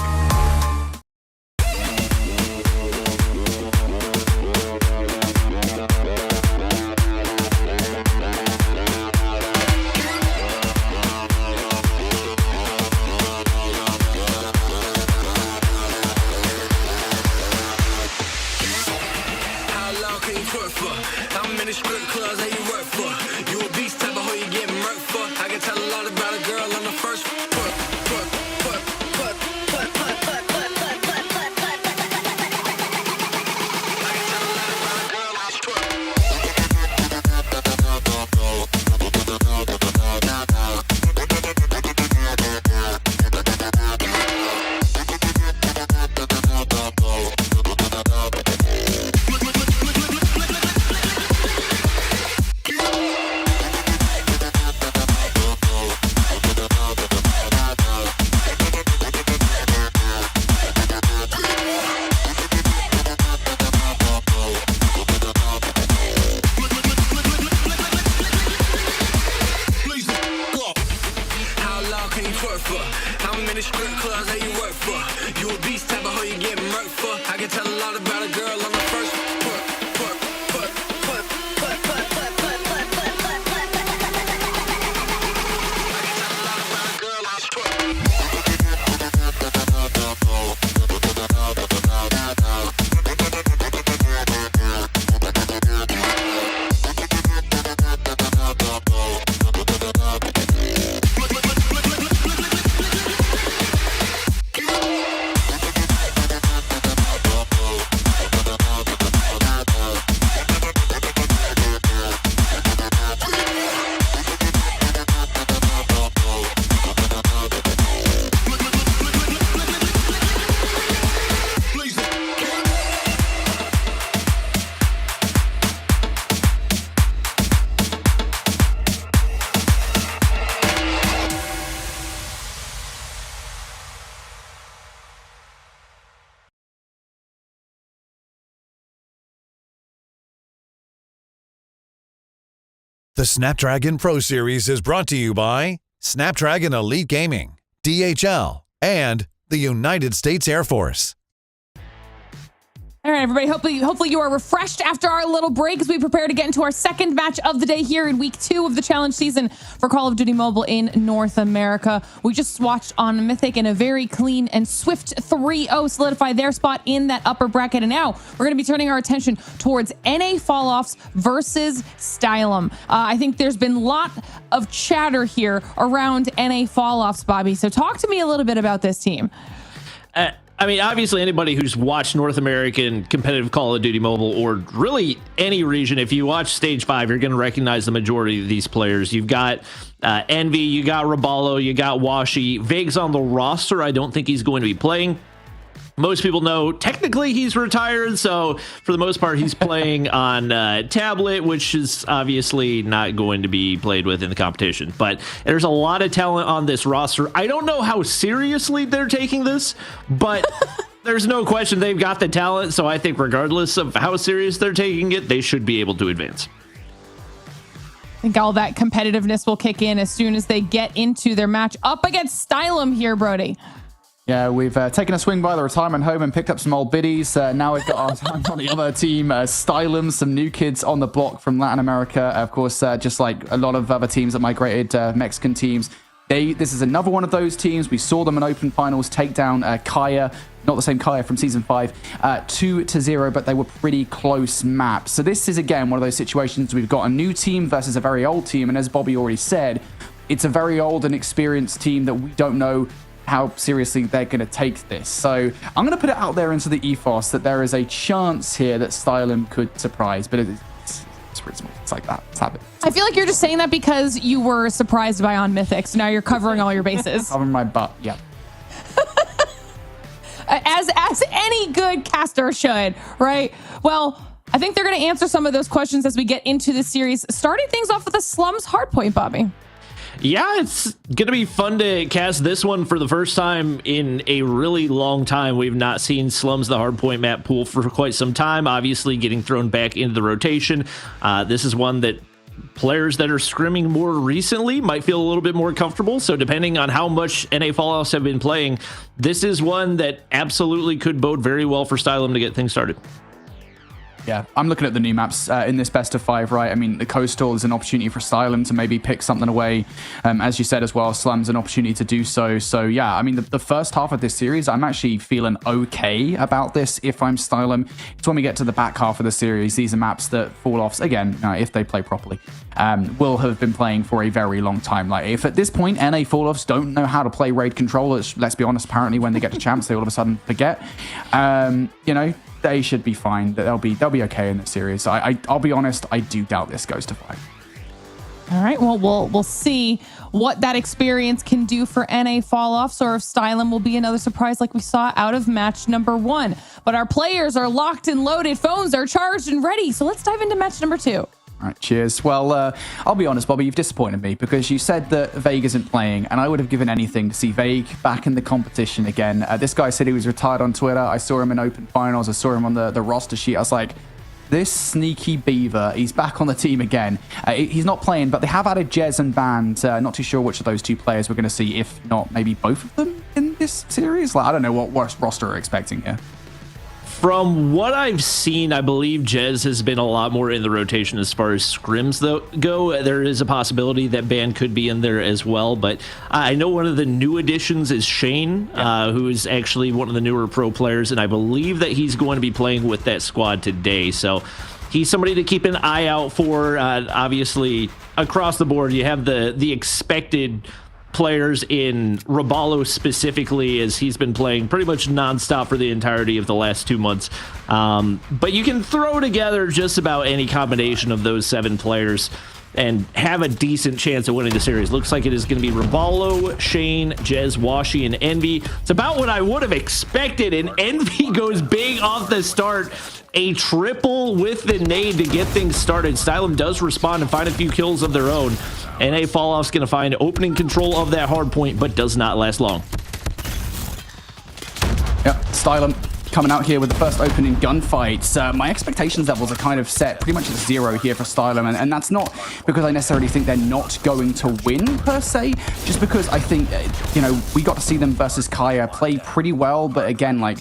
The Snapdragon Pro Series is brought to you by Snapdragon Elite Gaming, DHL, and the United States Air Force. All right, everybody. Hopefully you are refreshed after our little break as we prepare to get into our second match of the day here in week 2 of the challenge season for Call of Duty Mobile in North America. We just watched on Mythic in a very clean and swift 3-0 solidify their spot in that upper bracket. And now we're going to be turning our attention towards NA Falloffs versus Stylum. I think there's been a lot of chatter here around NA Falloffs, Bobby. So talk to me a little bit about this team. I mean, obviously, anybody who's watched North American competitive Call of Duty Mobile, or really any region, if you watch Stage 5, you're going to recognize the majority of these players. You've got Envy, you got Raballo, you got Washi. Vague's on the roster. I don't think he's going to be playing. Most people know technically he's retired, so for the most part he's playing on tablet, which is obviously not going to be played with in the competition. But there's a lot of talent on this roster. I don't know how seriously they're taking this, but there's no question they've got the talent, so I think regardless of how serious they're taking it, they should be able to advance. I think all that competitiveness will kick in as soon as they get into their match up against Stylum here, Brody. Yeah, we've taken a swing by the retirement home and picked up some old biddies. Now we've got our time on the other team, Stylum, some new kids on the block from Latin America. Of course, just like a lot of other teams that migrated, Mexican teams. This is another one of those teams. We saw them in open finals take down Kaya, not the same Kaya from season 5, 2-0, but they were pretty close maps. So this is, again, one of those situations. We've got a new team versus a very old team. And as Bobby already said, it's a very old and experienced team that we don't know how seriously they're going to take this. So I'm going to put it out there into the ethos that there is a chance here that Stylum could surprise, but it's pretty small. It's like that. Let's have it. I feel like you're just saying that because you were surprised by on Mythic, so now you're covering all your bases. Covering my butt, yeah. As any good caster should, right? Well, I think they're going to answer some of those questions as we get into this series, starting things off with a Slums hardpoint, Bobby. Yeah, it's going to be fun to cast this one for the first time in a really long time. We've not seen Slums, the hardpoint map pool, for quite some time, obviously getting thrown back into the rotation. This is one that players that are scrimming more recently might feel a little bit more comfortable. So depending on how much NA Falloffs have been playing, this is one that absolutely could bode very well for Stylum to get things started. Yeah, I'm looking at the new maps in this best of 5, right? I mean, the Coastal is an opportunity for Stylum to maybe pick something away. As you said as well, Slum's an opportunity to do so. So yeah, I mean, the first half of this series, I'm actually feeling okay about this if I'm Stylum. It's when we get to the back half of the series, these are maps that Falloffs, again, if they play properly, will have been playing for a very long time. Like, if at this point, NA Falloffs don't know how to play raid control, let's be honest, apparently when they get to champs, they all of a sudden forget. You know, they should be fine. They'll be okay in this series. I'll be honest, I do doubt this goes to 5. All right, well, we'll see what that experience can do for NA Falloffs, or if Stylum will be another surprise like we saw out of match number 1. But our players are locked and loaded, phones are charged and ready. So let's dive into match number 2. All right, cheers. Well, I'll be honest, Bobby, you've disappointed me because you said that Vague isn't playing, and I would have given anything to see Vague back in the competition again. This guy said he was retired on Twitter. I saw him in open finals. I saw him on the roster sheet. I was like, this sneaky beaver, he's back on the team again. He's not playing, but they have added Jez and Band. Not too sure which of those two players we're going to see, if not maybe both of them in this series. Like, I don't know what roster we're expecting here. From what I've seen, I believe Jez has been a lot more in the rotation as far as scrims go. There is a possibility that Band could be in there as well, but I know one of the new additions is Shane, who is actually one of the newer pro players, and I believe that he's going to be playing with that squad today. So he's somebody to keep an eye out for. Obviously, across the board, you have the expected players in Raballo specifically, as he's been playing pretty much nonstop for the entirety of the last 2 months. But you can throw together just about any combination of those 7 players and have a decent chance of winning the series. Looks like it is going to be Raballo, Shane, Jez, Washi, and Envy. It's about what I would have expected, and Envy goes big off the start. A triple with the nade to get things started. Stylum does respond and find a few kills of their own. NA Falloff's going to find opening control of that hard point, but does not last long. Yep, Stylum coming out here with the first opening gunfights. My expectations levels are kind of set pretty much at 0 here for Stylum, and that's not because I necessarily think they're not going to win per se, just because I think, you know, we got to see them versus Kaya play pretty well, but again, like,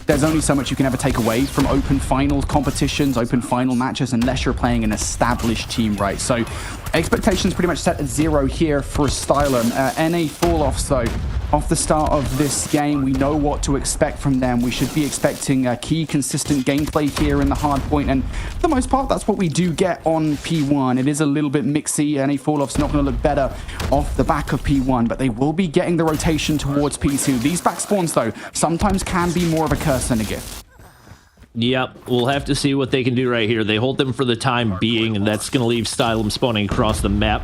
there's only so much you can ever take away from open final competitions, open final matches, unless you're playing an established team, right? So expectations pretty much set at 0 here for Stylum. NA Fall-Offs, though, off the start of this game, we know what to expect from them. We should be expecting a key, consistent gameplay here in the hardpoint, and for the most part, that's what we do get on P1. It is a little bit mixy. NA Fall-Offs not going to look better off the back of P1, but they will be getting the rotation towards P2. These back spawns, though, sometimes can be more of a curse than a gift. Yep, we'll have to see what they can do right here. They hold them for the time being, and that's going to leave Stylum spawning across the map.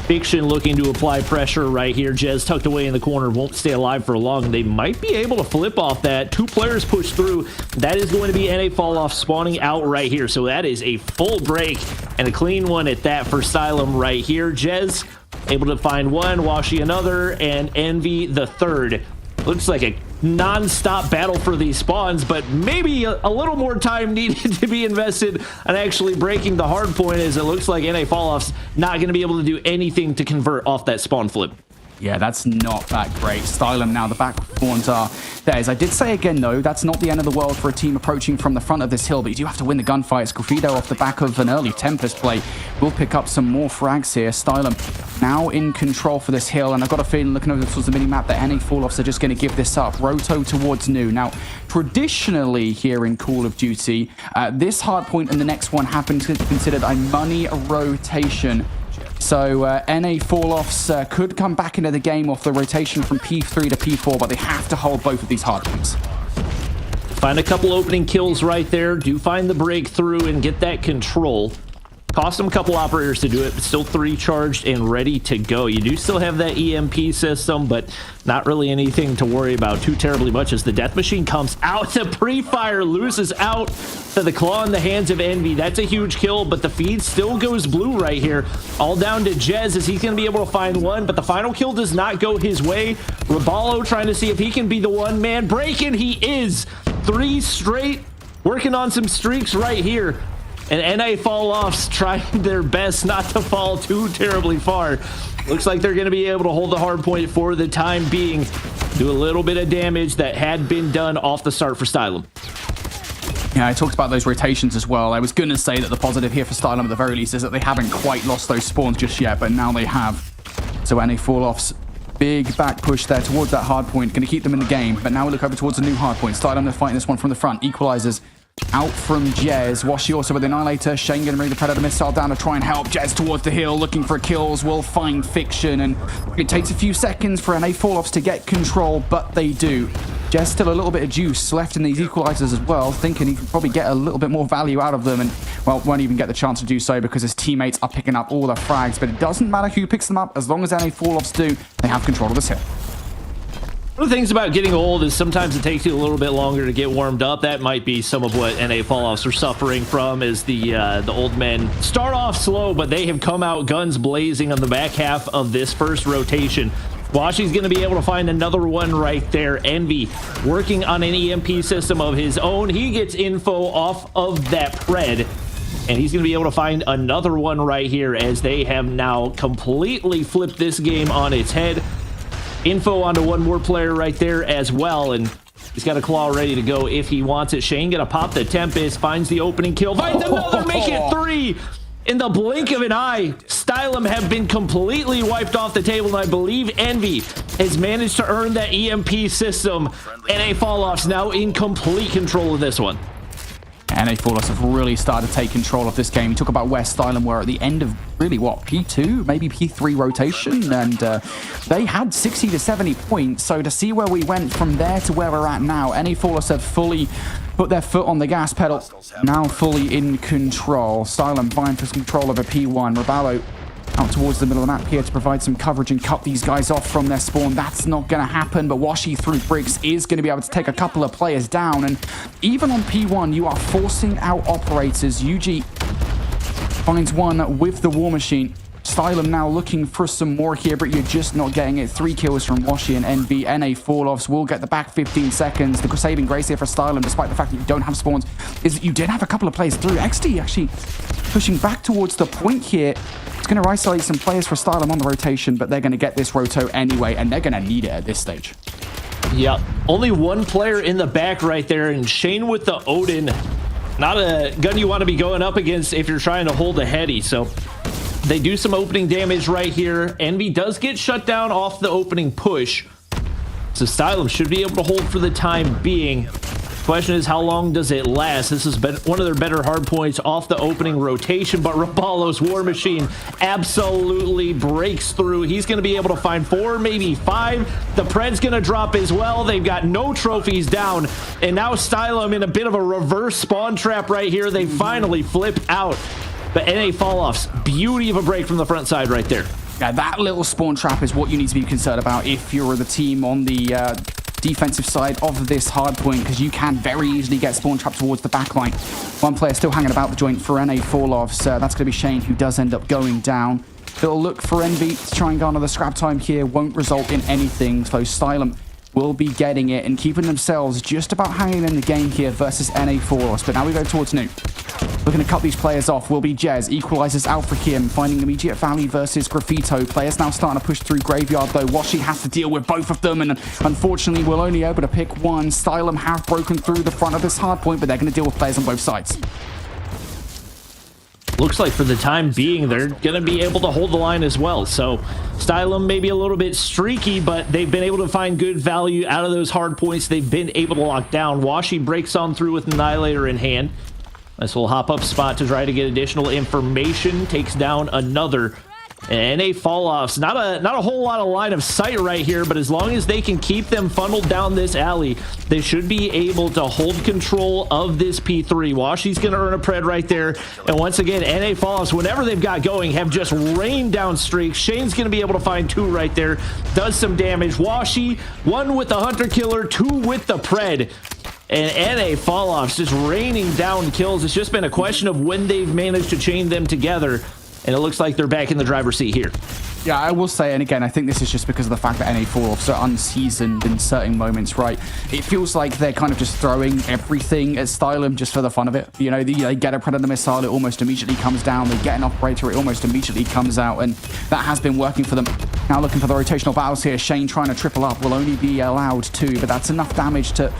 Fiction looking to apply pressure right here. Jez tucked away in the corner, won't stay alive for long. They might be able to flip off that. 2 players push through. That is going to be NA Fall-Off spawning out right here. So that is a full break and a clean one at that for Stylum right here. Jez able to find one, Washi another, and Envy the third. Looks like a non-stop battle for these spawns, but maybe a little more time needed to be invested on actually breaking the hard point, as it looks like NA Fall-Off's not going to be able to do anything to convert off that spawn flip. Yeah, that's not that great. Stylum now, the back spawns are theirs. I did say again, though, that's not the end of the world for a team approaching from the front of this hill, but you do have to win the gunfights. Graffido off the back of an early Tempest play will pick up some more frags here. Stylum now in control for this hill, and I've got a feeling, looking over towards the mini-map, that NA Fall-Offs are just going to give this up. Roto towards Nu. Now, traditionally here in Call of Duty, this hard point and the next one happen to be considered a money rotation. So NA Fall-Offs could come back into the game off the rotation from P3 to P4, but they have to hold both of these hard points. Find a couple opening kills right there. Do find the breakthrough and get that control. Cost them a couple operators to do it, but still 3 charged and ready to go. You do still have that EMP system, but not really anything to worry about too terribly much as the death machine comes out. The pre-fire loses out to the claw in the hands of Envy. That's a huge kill, but the feed still goes blue right here. All down to Jez as he's going to be able to find one, but the final kill does not go his way. Raballo trying to see if he can be the one man breaking. He is. 3 straight, working on some streaks right here. And NA Fall-Offs trying their best not to fall too terribly far. Looks like they're going to be able to hold the hard point for the time being. Do a little bit of damage that had been done off the start for Stylum. Yeah, I talked about those rotations as well. I was going to say that the positive here for Stylum at the very least is that they haven't quite lost those spawns just yet, but now they have. So NA Fall-Offs, big back push there towards that hard point, going to keep them in the game. But now we look over towards the new hard point. Stylum, they're fighting this one from the front. Equalizers out from Jez. Washi also with Annihilator. Shane going to bring the Predator missile down to try and help. Jez towards the hill, looking for kills. Will find Fiction, and it takes a few seconds for NA Fall-Offs to get control, but they do. Jez still a little bit of juice left in these equalizers as well, thinking he can probably get a little bit more value out of them, and, well, won't even get the chance to do so because his teammates are picking up all the frags, but it doesn't matter who picks them up. As long as NA Fall-Offs do, they have control of this hill. One of the things about getting old is sometimes it takes you a little bit longer to get warmed up. That might be some of what NA Fall-Offs are suffering from, is the old men start off slow, but they have come out guns blazing on the back half of this first rotation. Washi's going to be able to find another one right there. Envy working on an EMP system of his own. He gets info off of that Pred, and he's going to be able to find another one right here as they have now completely flipped this game on its head. Info onto one more player right there as well, and he's got a claw ready to go if he wants it. Shane gonna pop the Tempest, finds the opening kill, finds another, make it 3 in the blink of an eye. Stylum have been completely wiped off the table, and I believe Envy has managed to earn that EMP system. NA Fall-Offs now in complete control of this one. NA Fall-Offs have really started to take control of this game. We talk about where Stylum were at the end of, really, what, P2, maybe P3 rotation, and they had 60 to 70 points, so to see where we went from there to where we're at now, NA Fall-Offs have fully put their foot on the gas pedal, now fully in control. Stylum vying for some control over P1. Raballo out towards the middle of the map here to provide some coverage and cut these guys off from their spawn. That's not going to happen, but Washi through bricks is going to be able to take a couple of players down, and even on P1, you are forcing out operators. UG finds one with the War Machine. Stylum now looking for some more here, but you're just not getting it. 3 kills from Washi and NV. NA fall-offs will get the back 15 seconds. The saving grace here for Stylum, despite the fact that you don't have spawns, is that you did have a couple of players through. XD actually pushing back towards the point here. It's going to isolate some players for Stylum on the rotation, but they're going to get this roto anyway, and they're going to need it at this stage. Yeah, only one player in the back right there, and Shane with the Odin. Not a gun you want to be going up against if you're trying to hold a heady, so they do some opening damage right here. Envy does get shut down off the opening push, so Stylum should be able to hold for the time being. Question is, how long does it last? This has been one of their better hard points off the opening rotation, but Rabalo's War Machine absolutely breaks through. He's going to be able to find 4, maybe 5. The Pred's going to drop as well. They've got no trophies down, and now Stylum in a bit of a reverse spawn trap right here. They finally flip out. But NA fall-offs, beauty of a break from the front side right there. Yeah, that little spawn trap is what you need to be concerned about if you're the team on the defensive side of this hard point, because you can very easily get spawn trapped towards the back line. One player still hanging about the joint for NA fall-offs. That's going to be Shane, who does end up going down. Little look for Envy to try and garner the scrap time here. Won't result in anything, so Stylum will be getting it and keeping themselves just about hanging in the game here versus NA fall-offs. But now we go towards New. Looking to cut these players off will be Jez. Equalizes out for him, finding immediate value versus Graffito. Players now starting to push through Graveyard, though. Washi has to deal with both of them, and unfortunately, we're only able to pick one. Stylum have broken through the front of this hard point, but they're going to deal with players on both sides. Looks like for the time being, they're going to be able to hold the line as well. So Stylum maybe a little bit streaky, but they've been able to find good value out of those hard points. They've been able to lock down. Washi breaks on through with Annihilator in hand. Nice little hop-up spot to try to get additional information. Takes down another. And NA fall-offs. Not a whole lot of line of sight right here, but as long as they can keep them funneled down this alley, they should be able to hold control of this P3. Washi's going to earn a pred right there. And once again, NA fall-offs, whenever they've got going, have just rained down streaks. Shane's going to be able to find 2 right there. Does some damage. Washi, 1 with the Hunter Killer, 2 with the pred. And NA fall-offs just raining down kills. It's just been a question of when they've managed to chain them together. And it looks like they're back in the driver's seat here. Yeah, I will say, and again, I think this is just because of the fact that NA fall-offs are unseasoned in certain moments, right? It feels like they're kind of just throwing everything at Stylum just for the fun of it. You know, they get a Predator missile, it almost immediately comes down. They get an Operator, it almost immediately comes out. And that has been working for them. Now looking for the rotational battles here. Shane trying to triple up, will only be allowed 2, but that's enough damage to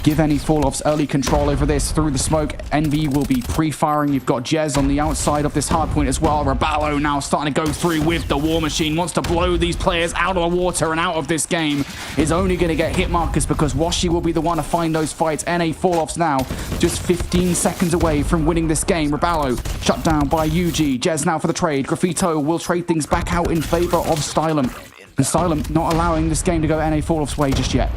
give any fall-offs early control over this through the smoke. Envy will be pre-firing. You've got Jez on the outside of this hard point as well. Rabalo now starting to go through with the War Machine. Wants to blow these players out of the water and out of this game. Is only going to get hit markers because Washi will be the one to find those fights. NA fall-offs now just 15 seconds away from winning this game. Rabalo shut down by UG. Jez now for the trade. Graffito will trade things back out in favor of Stylum. And Stylum not allowing this game to go NA fall-offs way just yet.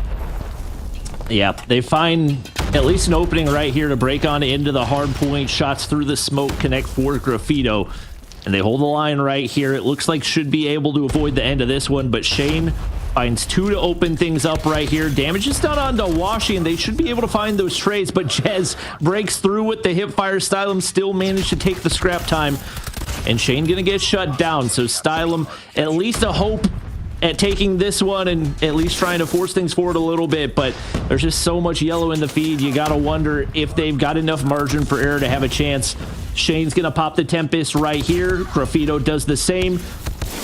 Yeah, they find at least an opening right here to break on into the hard point. Shots through the smoke connect for Graffito. And they hold the line right here. It looks like should be able to avoid the end of this one, but Shane finds 2 to open things up right here. Damage is done onto Washi, and they should be able to find those trades, but Jez breaks through with the hipfire. Stylum still managed to take the scrap time, and Shane gonna get shut down. So Stylum, at least a hope at taking this one and at least trying to force things forward a little bit, but there's just so much yellow in the feed. You gotta wonder if they've got enough margin for error to have a chance. Shane's gonna pop the Tempest right here. Graffito does the same,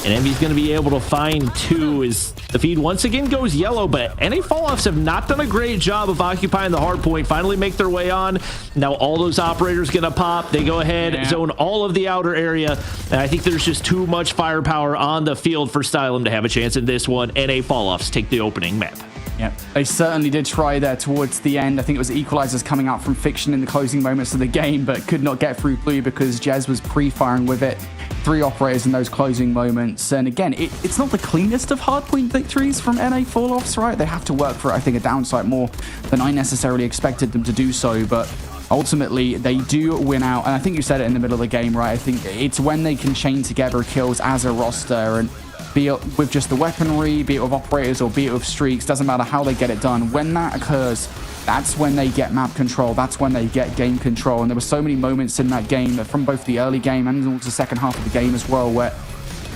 and Envy's gonna be able to find 2 as the feed once again goes yellow. But NA fall-offs have not done a great job of occupying the hard point. Finally make their way on. Now all those operators gonna pop. They go ahead, zone all of the outer area, and I think there's just too much firepower on the field for Stylum to have a chance in this one. NA fall-offs take the opening map. Yeah, they certainly did try there towards the end. I think it was equalizers coming out from Fiction in the closing moments of the game, but could not get through Blue because Jez was pre-firing with it. 3 operators in those closing moments. And again, it's not the cleanest of hardpoint victories from NA fall-offs, right? They have to work for it, I think, a downside more than I necessarily expected them to do so, but ultimately they do win out. And I think you said it in the middle of the game, right? I think it's when they can chain together kills as a roster, and be it with just the weaponry, be it with operators, or be it with streaks, doesn't matter how they get it done. When that occurs, that's when they get map control, that's when they get game control. And there were so many moments in that game from both the early game and also the second half of the game as well, where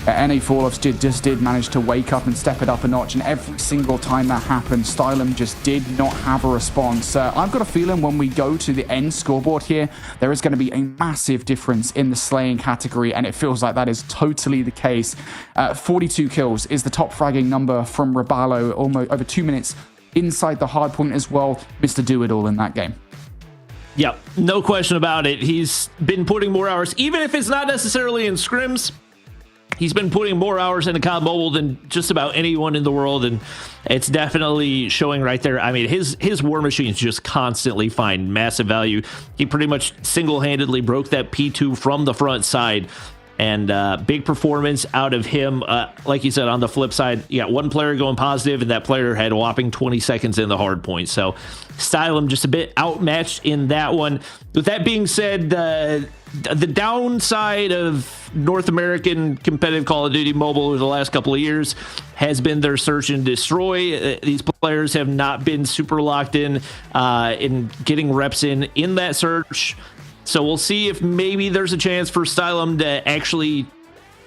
NA Falloffs did manage to wake up and step it up a notch, and every single time that happened, Stylum just did not have a response. I've got a feeling when we go to the end scoreboard here, there is going to be a massive difference in the slaying category, and it feels like that is totally the case. 42 kills is the top fragging number from Rabalo, almost over 2 minutes inside the hard point as well. Mr. Do-It-All in that game. Yep, no question about it. He's been putting more hours, even if it's not necessarily in scrims. He's been putting more hours into COD Mobile than just about anyone in the world, and it's definitely showing right there. I mean, his war machines just constantly find massive value. He pretty much single-handedly broke that P2 from the front side, and big performance out of him. Like you said, on the flip side, you got one player going positive, and that player had a whopping 20 seconds in the hard point. So Stylum just a bit outmatched in that one. With that being said, the downside of North American competitive Call of Duty Mobile over the last couple of years has been their search and destroy. These players have not been super locked in getting reps in that search. So we'll see if maybe there's a chance for Stylum to actually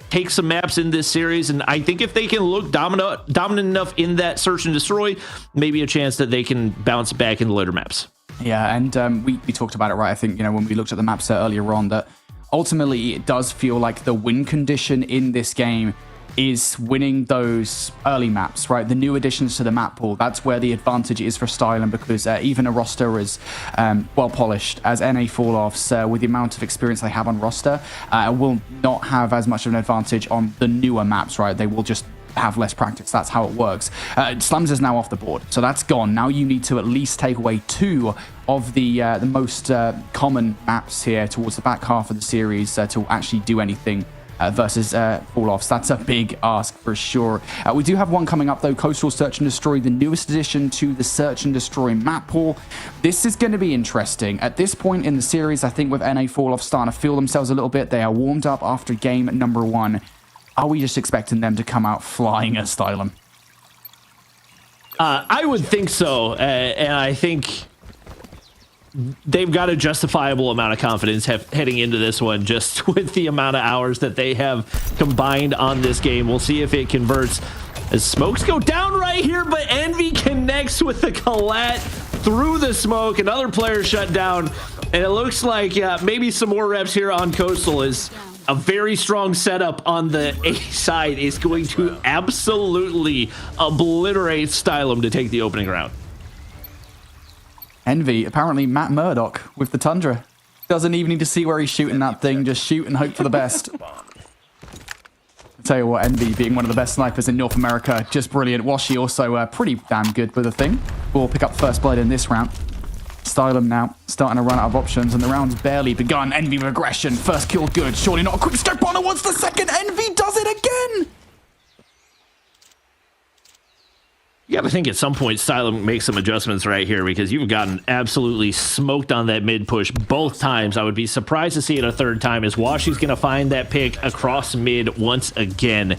take some maps in this series. And I think if they can look dominant enough in that search and destroy, maybe a chance that they can bounce back in the later maps. Yeah, and we talked about it, right? I think, when we looked at the maps earlier on, that ultimately it does feel like the win condition in this game is winning those early maps, right? The new additions to the map pool, that's where the advantage is for Stylum, because even a roster as well polished as NA Falloffs, with the amount of experience they have on roster, will not have as much of an advantage on the newer maps, right? They will just have less practice. That's how it works. Slums is now off the board, so that's gone. Now you need to at least take away 2 of the most common maps here towards the back half of the series to actually do anything versus Falloffs. That's a big ask for sure. We do have one coming up though, Coastal Search and Destroy, the newest addition to the Search and Destroy map pool. This is going to be interesting. At this point in the series, I think with NA Falloffs starting to feel themselves a little bit, they are warmed up after game number 1. Are we just expecting them to come out flying as Stylum? I would think so, and I think they've got a justifiable amount of confidence heading into this one, just with the amount of hours that they have combined on this game. We'll see if it converts as smokes go down right here, but Envy connects with the collat through the smoke. Another player shut down, and it looks like maybe some more reps here on Coastal is a very strong setup on the A side is going to absolutely obliterate Stylum to take the opening round. Envy, apparently Matt Murdock with the Tundra. Doesn't even need to see where he's shooting that thing, just shoot and hope for the best. I'll tell you what, Envy being one of the best snipers in North America, just brilliant. Washi also pretty damn good with the thing. We'll pick up first blood in this round. Stylum now starting to run out of options, and the round's barely begun. Envy with aggression. First kill good. Surely not a quick step on. Wants the second. Envy does it again. You got to think at some point Stylum makes some adjustments right here, because you've gotten absolutely smoked on that mid push both times. I would be surprised to see it a third time, as Washi's going to find that pick across mid once again.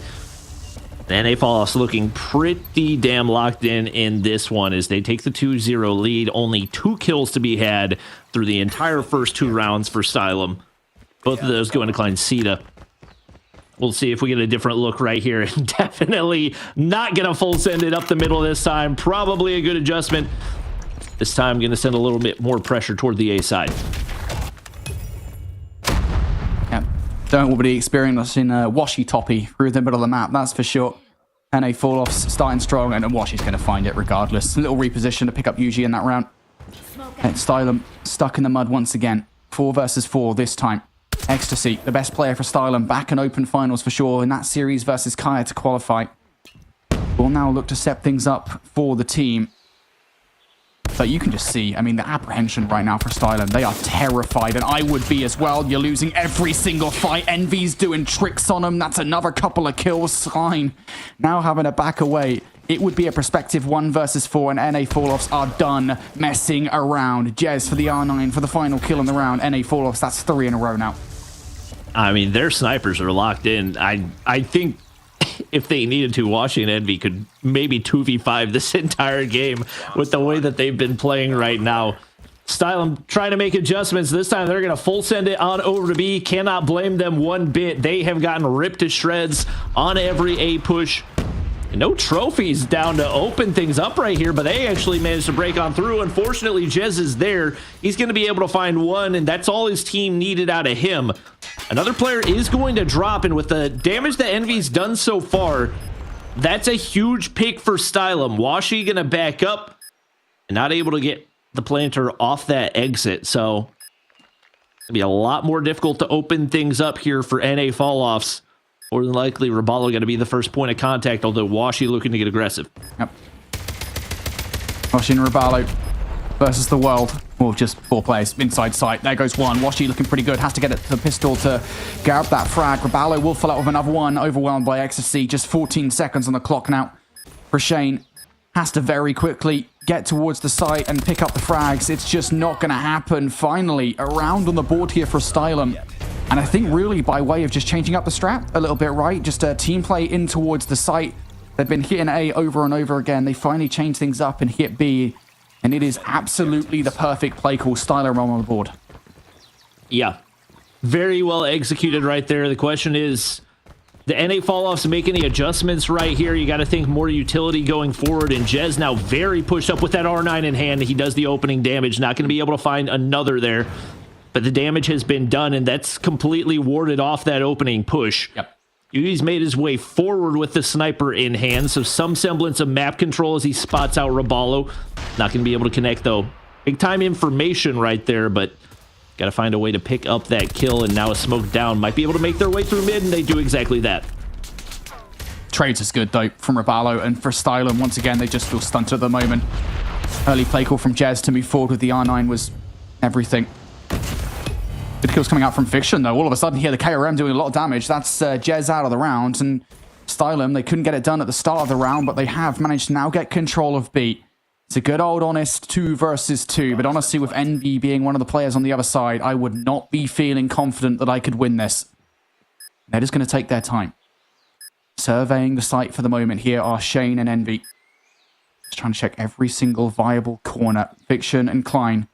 And NA Falloffs looking pretty damn locked in this one as they take the 2-0 lead. Only 2 kills to be had through the entire first 2 rounds for Stylum. Both of those going to Klein Cita. We'll see if we get a different look right here. Definitely not going to full send it up the middle this time. Probably a good adjustment. This time going to send a little bit more pressure toward the A side. Yep. Don't be experiencing Washi Toppy through the middle of the map, that's for sure. NA Falloffs starting strong, and Washi's going to find it regardless. A little reposition to pick up Yuji in that round. And Stylum stuck in the mud once again. 4 versus 4 this time. Ecstasy, the best player for Stylum, back in open finals for sure in that series versus Kaya to qualify. We'll now look to set things up for the team. But you can just see, I mean, the apprehension right now for Stylum. They are terrified, and I would be as well. You're losing every single fight. Envy's doing tricks on them. That's another couple of kills. Slime now having to back away. It would be a prospective 1 versus 4, and NA Falloffs are done messing around. Jez for the R9 for the final kill in the round. NA Falloffs, that's 3 in a row now. I mean, their snipers are locked in. I think if they needed to, Washington Envy could maybe 2v5 this entire game with the way that they've been playing right now. Stylum trying to make adjustments. This time they're going to full send it on over to B. Cannot blame them one bit. They have gotten ripped to shreds on every A push. No trophies down to open things up right here, but they actually managed to break on through. Unfortunately, Jez is there. He's going to be able to find one, and that's all his team needed out of him. Another player is going to drop, and with the damage that Envy's done so far, that's a huge pick for Stylum. Washi going to back up and not able to get the planter off that exit, so it's going to be a lot more difficult to open things up here for NA Falloffs. More than likely, Raballo going to be the first point of contact, although Washi looking to get aggressive. Yep. Washi and Raballo versus the world. Well, just 4 players inside sight. There goes one. Washi looking pretty good. Has to get it to the pistol to grab that frag. Raballo will follow up with another one. Overwhelmed by ecstasy. Just 14 seconds on the clock now. For Shane, has to very quickly get towards the site and pick up the frags. It's just not going to happen. Finally, a round on the board here for Stylum. And I think really by way of just changing up the strat a little bit, right? Just a team play in towards the site. They've been hitting A over and over again. They finally changed things up and hit B. And it is absolutely the perfect play call. Stylum on the board. Yeah. Very well executed right there. The question is, the NA Falloffs make any adjustments right here? You got to think more utility going forward. And Jez now very pushed up with that R9 in hand. He does the opening damage. Not going to be able to find another there. But the damage has been done, and that's completely warded off that opening push. Yep. Yugi's made his way forward with the sniper in hand, so some semblance of map control as he spots out Raballo. Not going to be able to connect, though. Big time information right there, but got to find a way to pick up that kill, and now a smoke down. Might be able to make their way through mid, and they do exactly that. Trades is good, though, from Raballo, and for Stylum, once again, they just feel stunted at the moment. Early play call from Jez to move forward with the R9 was everything. Good kills coming out from Fiction, though. All of a sudden here, the KRM doing a lot of damage. That's Jez out of the round. And Stylum, they couldn't get it done at the start of the round, but they have managed to now get control of B. It's a good old honest 2 versus 2. But honestly, with Envy being one of the players on the other side, I would not be feeling confident that I could win this. They're just going to take their time. Surveying the site for the moment here are Shane and Envy. Just trying to check every single viable corner. Fiction and Klein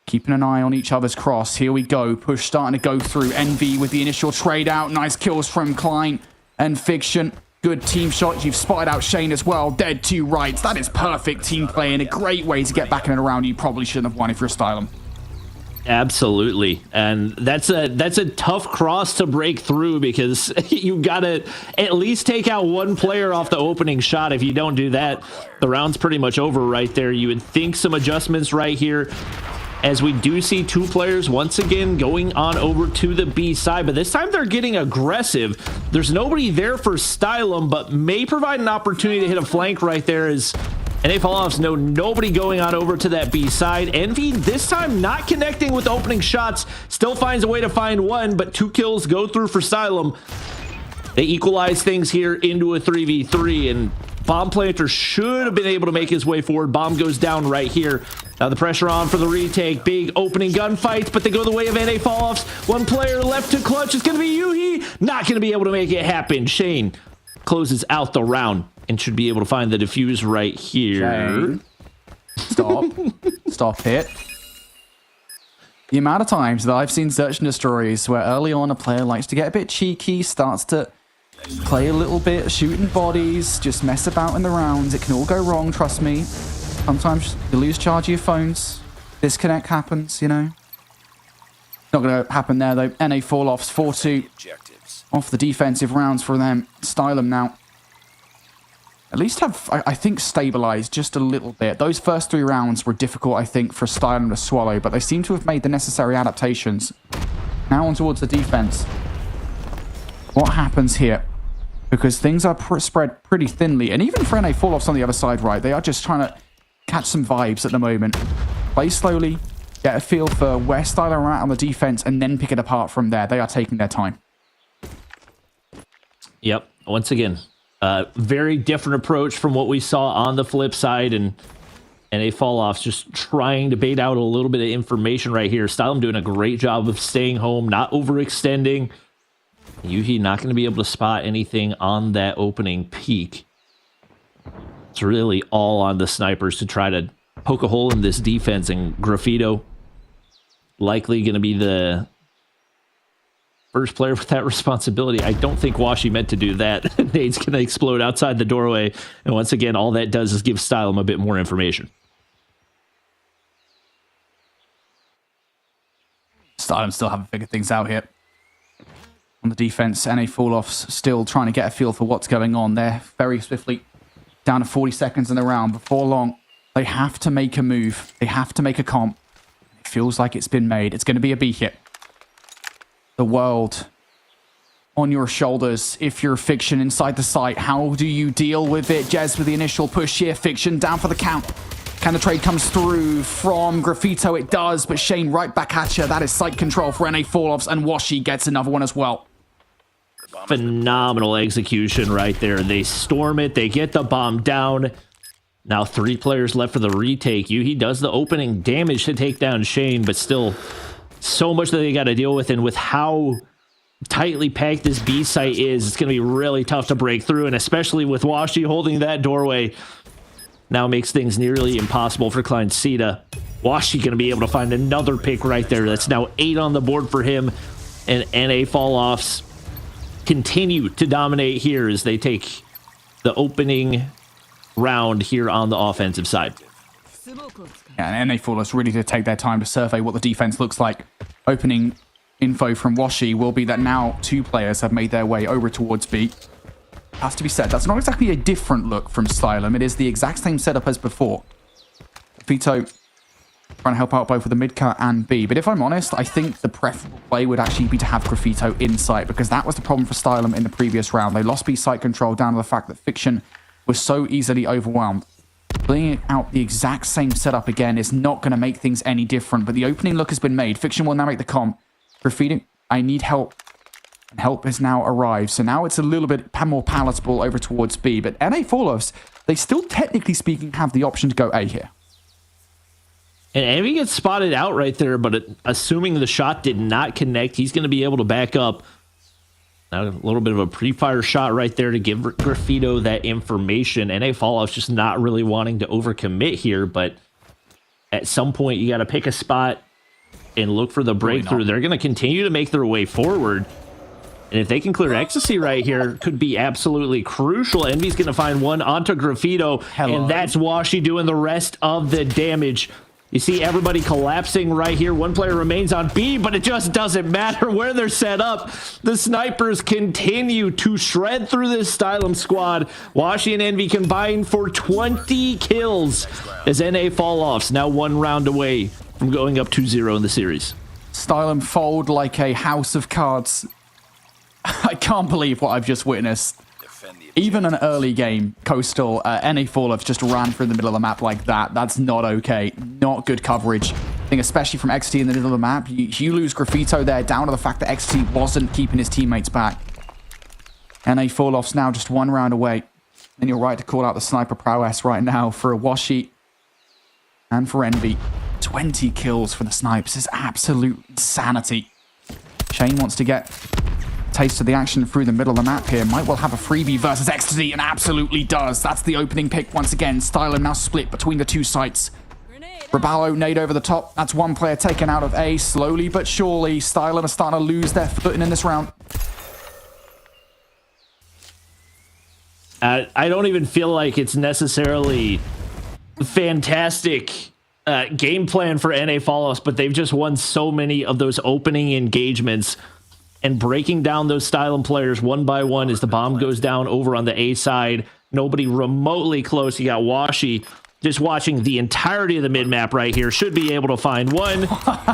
keeping an eye on each other's cross. Here we go. Push starting to go through. Envy with the initial trade out. Nice kills from Klein and Fiction. Good team shots. You've spotted out Shane as well. Dead 2 rights. That is perfect team play and a great way to get back in and around. You probably shouldn't have won if you're Stylum. Absolutely. And that's a tough cross to break through because you got to at least take out one player off the opening shot. If you don't do that, the round's pretty much over right there. You would think some adjustments right here, as we do see 2 players once again going on over to the B side, but this time they're getting aggressive. There's nobody there for Stylum, but may provide an opportunity to hit a flank right there as NA Falloffs know nobody going on over to that B side. Envy this time not connecting with opening shots, still finds a way to find one, but 2 kills go through for Stylum. They equalize things here into a 3v3, and Bomb Planter should have been able to make his way forward. Bomb goes down right here. Now the pressure on for the retake. Big opening gunfights, but they go the way of NA Falloffs. 1 player left to clutch. It's going to be Yuhi. Not going to be able to make it happen. Shane closes out the round and should be able to find the defuse right here. Shane. Stop. Stop it. The amount of times that I've seen search and destroys where early on a player likes to get a bit cheeky, starts to play a little bit, shooting bodies, just mess about in the rounds. It can all go wrong, trust me. Sometimes you lose charge of your phones. Disconnect happens, you know. Not going to happen there, though. NA Falloffs 4-2 off the defensive rounds for them. Stylum now. At least have, I think, stabilized just a little bit. Those first 3 rounds were difficult, I think, for Stylum to swallow, but they seem to have made the necessary adaptations. Now on towards the defense. What happens here? Because things are spread pretty thinly, and even for NA Falloffs on the other side, right, they are just trying to catch some vibes at the moment. Play slowly, get a feel for where Stylum are at on the defense, and then pick it apart from there. They are taking their time. Yep. Once again, very different approach from what we saw on the flip side, and NA Falloffs just trying to bait out a little bit of information right here. Stylum doing a great job of staying home, not overextending. Yuhi not going to be able to spot anything on that opening peak. It's really all on the snipers to try to poke a hole in this defense, and Graffito likely going to be the first player with that responsibility. I don't think Washi meant to do that. Nade's going to explode outside the doorway, and once again, all that does is give Stylem a bit more information. Stylem still haven't figured things out here. On the defense, NA Falloffs still trying to get a feel for what's going on. They're very swiftly down to 40 seconds in the round. Before long, they have to make a move. They have to make a comp. It feels like it's been made. It's going to be a B hit. The world on your shoulders if you're Fiction inside the site. How do you deal with it? Jez with the initial push here. Fiction down for the count. Can the trade comes through from Graffito? It does, but Shane right back at you. That is site control for NA Falloffs, and Washi gets another one as well. Phenomenal execution right there. They storm it. They get the bomb down. Now 3 players left for the retake. He does the opening damage to take down Shane, but still so much that they got to deal with. And with how tightly packed this B site is, it's going to be really tough to break through. And especially with Washi holding that doorway, now makes things nearly impossible for Klein Sita. Washi going to be able to find another pick right there. That's now 8 on the board for him. And NA Falloffs continue to dominate here as they take the opening round here on the offensive side. Yeah, and NA Falloffs really did take their time to survey what the defense looks like. Opening info from Washi will be that now 2 players have made their way over towards B. Has to be said, that's not exactly a different look from Stylem. It is the exact same setup as before. Vito trying to help out both with the mid-cut and B. But if I'm honest, I think the preferable play would actually be to have Graffito in sight, because that was the problem for Stylem in the previous round. They lost B site control down to the fact that Fiction was so easily overwhelmed. Bringing out the exact same setup again is not going to make things any different, but the opening look has been made. Fiction will now make the comp. Graffito, I need help. And help has now arrived. So now it's a little bit more palatable over towards B. But NA Falloffs, they still, technically speaking, have the option to go A here. And Envy gets spotted out right there, but assuming the shot did not connect, he's going to be able to back up. Now, a little bit of a pre-fire shot right there to give Graffito that information. NA Falloffs just not really wanting to overcommit here, but at some point you got to pick a spot and look for the breakthrough. They're going to continue to make their way forward. And if they can clear Ecstasy right here, could be absolutely crucial. Envy's going to find one onto Graffito, and that's Washi doing the rest of the damage. You see everybody collapsing right here. One player remains on B, but it just doesn't matter where they're set up. The snipers continue to shred through this Stylem squad. Washi and Envy combine for 20 kills as NA Falloffs now 1 round away from going up 2-0 in the series. Stylem fold like a house of cards. I can't believe what I've just witnessed. Even an early game, Coastal, NA Falloffs just ran through the middle of the map like that. That's not okay. Not good coverage. I think especially from XT in the middle of the map, you lose Graffito there, down to the fact that XT wasn't keeping his teammates back. NA Falloffs now just 1 round away. And you're right to call out the sniper prowess right now for Washi and for Envy. 20 kills for the snipes is absolute insanity. Shane wants to get taste of the action through the middle of the map here. Might well have a freebie versus Ecstasy, and absolutely does. That's the opening pick once again. Stylem now split between the 2 sites. Raballo nade over the top. That's 1 player taken out of A. Slowly but surely, Stylem are starting to lose their footing in this round. I don't even feel like it's necessarily fantastic game plan for NA Falloffs, but they've just won so many of those opening engagements and breaking down those Stylem players one by one as the bomb goes down over on the A side. Nobody remotely close. You got Washi just watching the entirety of the mid-map right here. Should be able to find one.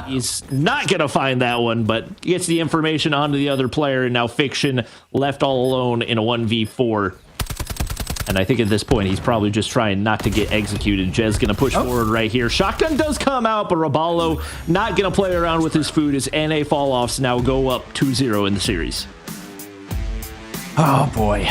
He's not going to find that one, but gets the information onto the other player, and now Fiction left all alone in a 1v4. And I think at this point, he's probably just trying not to get executed. Jez going to push forward right here. Shotgun does come out, but Raballo not going to play around with his food as NA Falloffs now go up 2-0 in the series. Oh boy.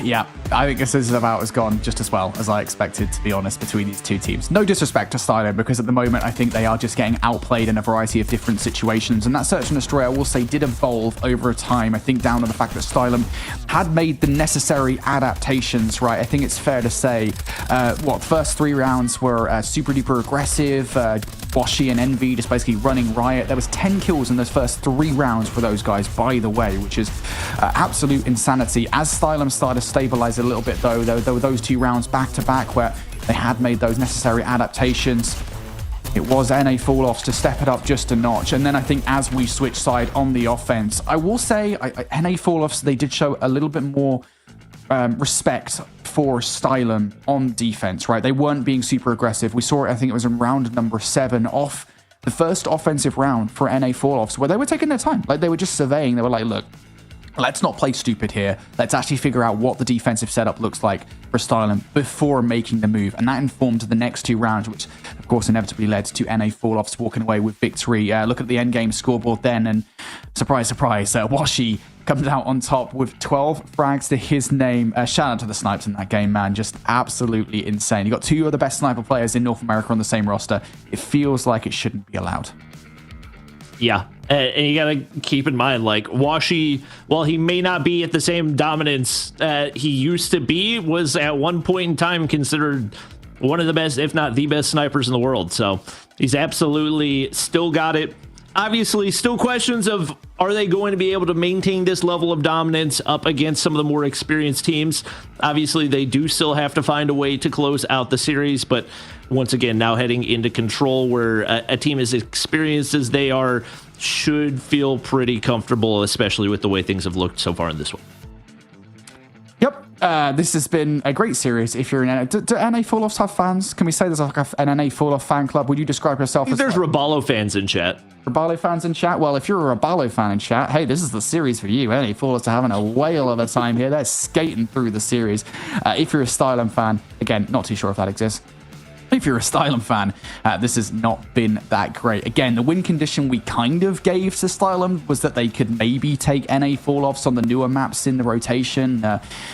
Yeah, I think this is about as gone just as well as I expected, to be honest, between these two teams. No disrespect to Stylo, because at the moment I think they are just getting outplayed in a variety of different situations, and that Search and Destroy, I will say, did evolve over time. I think down to the fact that Stylum had made the necessary adaptations, right? I think it's fair to say, first 3 rounds were super duper aggressive, Washi and Envy just basically running riot. There was 10 kills in those first 3 rounds for those guys, by the way, which is absolute insanity. As Stylum started to stabilize a little bit, though, there were those 2 rounds back-to-back where they had made those necessary adaptations. It was NA Falloffs to step it up just a notch. And then I think as we switch side on the offense, I will say NA Falloffs, they did show a little bit more respect for Stylum on defense, right? They weren't being super aggressive. We saw it, I think it was in round number 7 off the first offensive round for NA Falloffs, where they were taking their time. Like, they were just surveying. They were like, look, let's not play stupid here. Let's actually figure out what the defensive setup looks like for Stylum before making the move. And that informed the next 2 rounds, which, of course, inevitably led to NA Falloffs walking away with victory. Look at the endgame scoreboard then, and surprise, surprise, Washi comes out on top with 12 frags to his name. Shout out to the snipes in that game, man. Just absolutely insane. You got 2 of the best sniper players in North America on the same roster. It feels like it shouldn't be allowed. Yeah. And you got to keep in mind, like, Washi, while he may not be at the same dominance he used to be, was at one point in time considered one of the best, if not the best snipers in the world. So he's absolutely still got it. Obviously, still questions of, are they going to be able to maintain this level of dominance up against some of the more experienced teams? Obviously, they do still have to find a way to close out the series, but once again, now heading into Control, where a team as experienced as they are should feel pretty comfortable, especially with the way things have looked so far in this one. Yep, this has been a great series. If you're in NA, do NA Falloffs have fans? Can we say there's like an NA Falloff fan club? Would you describe yourself as... There's Robalo fans in chat. Robalo fans in chat? Well, if you're a Robalo fan in chat, hey, this is the series for you. NA Falloffs are having a whale of a time here. They're skating through the series. If you're a Stylum fan, again, not too sure if that exists. If you're a Stylum fan, this has not been that great. Again, the win condition we kind of gave to Stylum was that they could maybe take NA Falloffs on the newer maps in the rotation,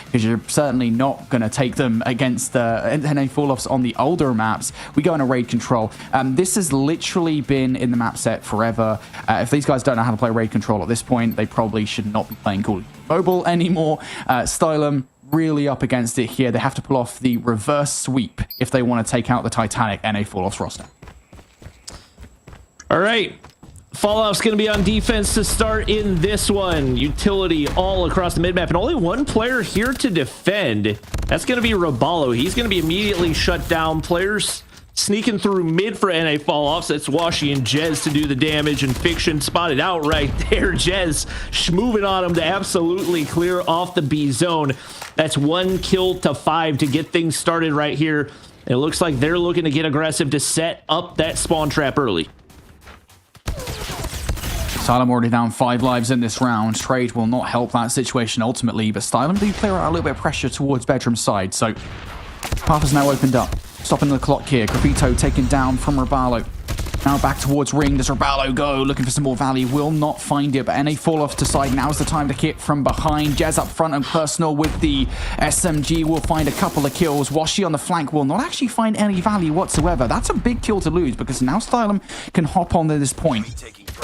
because you're certainly not going to take them against NA Falloffs on the older maps. We go in a raid control. This has literally been in the map set forever. If these guys don't know how to play raid control at this point, they probably should not be playing Call of Duty Mobile anymore. Stylum really up against it here. They have to pull off the reverse sweep if they want to take out the Titanic NA Falloffs roster. All right. Fallout's going to be on defense to start in this one. Utility all across the mid-map, and only one player here to defend. That's going to be Robalo. He's going to be immediately shut down. Players sneaking through mid for NA Falloffs. That's Washi and Jez to do the damage, and Fiction spotted out right there. Jez moving on him to absolutely clear off the B zone. That's 1 kill to 5 to get things started right here. It looks like they're looking to get aggressive to set up that spawn trap early. Stylum already down 5 lives in this round. Trade will not help that situation ultimately, but Stylum do clear out a little bit of pressure towards bedroom side, so path has now opened up. Stopping the clock here. Graffito taken down from Robalo. Now back towards ring. Does Robalo go? Looking for some more value. Will not find it, but NA Falloffs decide now's the time to hit from behind. Jez up front and personal with the SMG will find a couple of kills. Washi on the flank will not actually find any value whatsoever. That's a big kill to lose, because now Stylum can hop on to this point.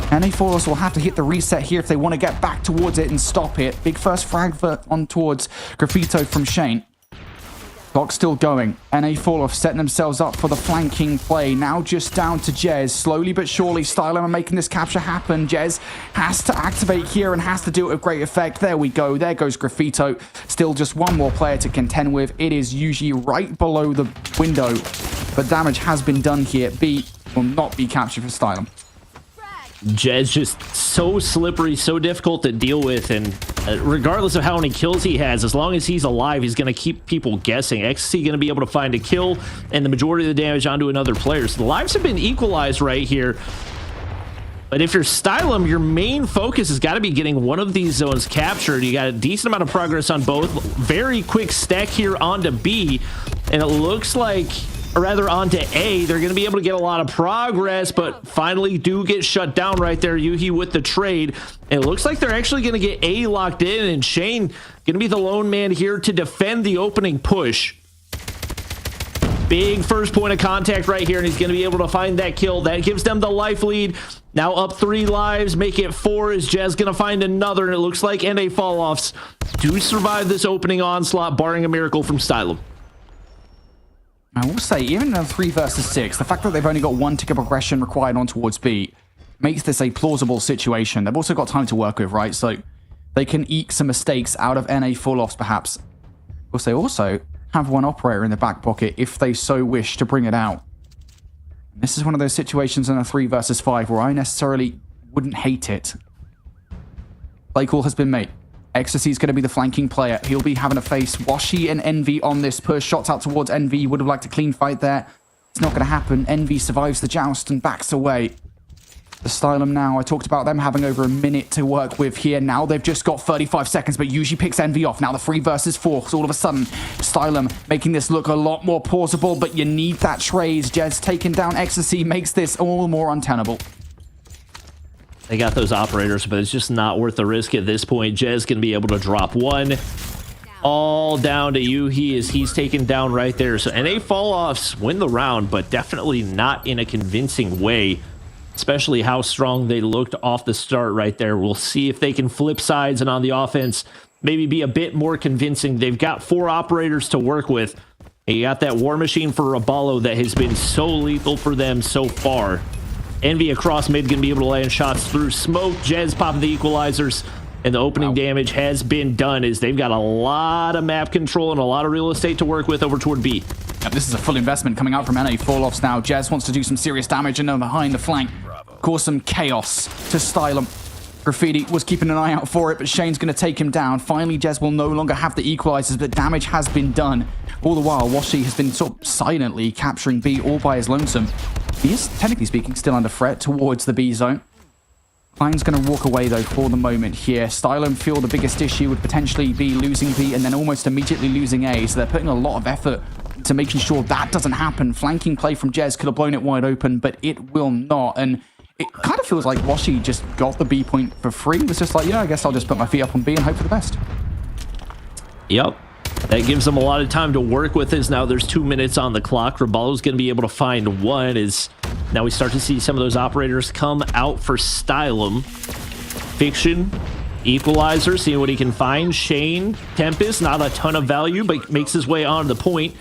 NA Falloffs will have to hit the reset here if they want to get back towards it and stop it. Big first frag on towards Graffito from Shane. Clock still going. NA Falloffs setting themselves up for the flanking play. Now just down to Jez. Slowly but surely, Stylum are making this capture happen. Jez has to activate here and has to do it with great effect. There we go. There goes Graffito. Still just one more player to contend with. It is usually right below the window, but damage has been done here. B will not be captured for Stylum. Jez just so slippery, so difficult to deal with, and regardless of how many kills he has, as long as he's alive, he's going to keep people guessing. XC going to be able to find a kill and the majority of the damage onto another player. So the lives have been equalized right here. But if you're Stylum, your main focus has got to be getting one of these zones captured. You got a decent amount of progress on both. Very quick stack here onto B, and it looks like, or rather onto A, they're going to be able to get a lot of progress, but finally do get shut down right there. Yuhi with the trade. It looks like they're actually going to get A locked in, and Shane Going to be the lone man here to defend the opening push. Big first point of contact right here, and he's going to be able to find that kill. That gives them the life lead. Now up 3 lives, make it 4 as Jez going to find another, and it looks like NA Falloffs do survive this opening onslaught, barring a miracle from Stylum. I will say, even in a 3 versus 6, the fact that they've only got 1 tick of progression required on towards B makes this a plausible situation. They've also got time to work with, right? So they can eke some mistakes out of NA Falloffs, perhaps. Of course, they also have 1 operator in the back pocket if they so wish to bring it out. And this is one of those situations in a 3 versus 5 where I necessarily wouldn't hate it. Play call has been made. Ecstasy's going to be the flanking player. He'll be having to face Washi and Envy on this push. Shots out towards Envy. Would have liked a clean fight there. It's not going to happen. Envy survives the joust and backs away. The Stylum now, I talked about them having over a minute to work with here. Now they've just got 35 seconds, but usually picks Envy off. Now the 3 versus 4, so all of a sudden, Stylum making this look a lot more plausible, but you need that trade. Jez taking down Ecstasy makes this all more untenable. They got those operators, but it's just not worth the risk at this point. Jez going to be able to drop 1. All down to Yuhi as he's taken down right there. So NA Falloffs win the round, but definitely not in a convincing way. Especially how strong they looked off the start right there. We'll see if they can flip sides and on the offense maybe be a bit more convincing. They've got 4 operators to work with. And you got that War Machine for Raballo that has been so lethal for them so far. Envy across mid going to be able to land shots through smoke. Jez popping the equalizers. And the opening damage has been done as they've got a lot of map control and a lot of real estate to work with over toward B. Yep, this is a full investment coming out from NA Falloffs now. Jez wants to do some serious damage and behind the flank. Cause some chaos to Stylum. Graffiti was keeping an eye out for it, but Shane's going to take him down. Finally, Jez will no longer have the equalizers, but damage has been done. All the while, Washi has been sort of silently capturing B all by his lonesome. He is, technically speaking, still under threat towards the B zone. Klein's going to walk away, though, for the moment here. Stylum feel the biggest issue would potentially be losing B and then almost immediately losing A, so they're putting a lot of effort to making sure that doesn't happen. Flanking play from Jez could have blown it wide open, but it will not, and it kind of feels like Washi just got the B point for free. It was just like, yeah, I guess I'll just put my feet up on B and hope for the best. Yep. That gives them a lot of time to work with as now there's 2 minutes on the clock. Raballo's going to be able to find 1 as now we start to see some of those operators come out for Stylum. Fiction, Equalizer, seeing what he can find. Shane, Tempest, not a ton of value, but makes his way on the point.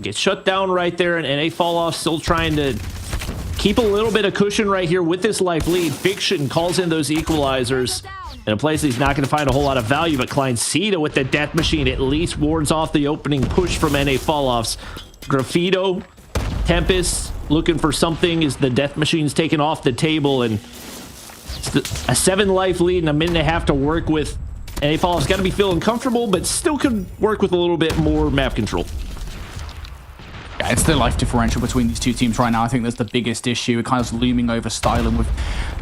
Gets shut down right there, and NA Falloff still trying to keep a little bit of cushion right here with this life lead. Fiction calls in those equalizers in a place he's not going to find a whole lot of value, but Kleinsida with the death machine at least wards off the opening push from NA Falloffs. Graffito, Tempest looking for something as the death machine's taken off the table, and a 7 life lead and a minute and a half to work with. NA Falloffs got to be feeling comfortable, but still could work with a little bit more map control. Yeah, it's the life differential between these two teams right now. I think that's the biggest issue. It kind of looming over Stylum with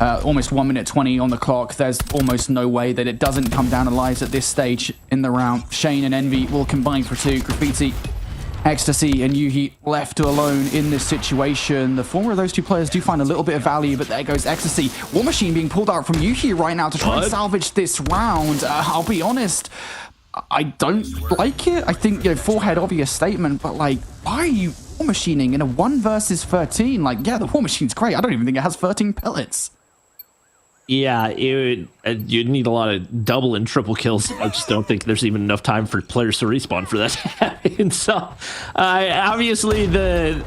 almost 1 minute 20 on the clock. There's almost no way that it doesn't come down to lives at this stage in the round. Shane and Envy will combine for 2. Graffiti, Ecstasy, and Yuhi left alone in this situation. The former of those 2 players do find a little bit of value, but there goes Ecstasy. War Machine being pulled out from Yuhi right now to try and salvage this round. I'll be honest, I don't like it. I think, you know, forehead obvious statement, but like, why are you War Machining in a 1 versus 13? Like, yeah, the War Machine's great. I don't even think it has 13 pellets. Yeah, you'd need a lot of double and triple kills. I just don't think there's even enough time for players to respawn for that to happen. So, obviously, the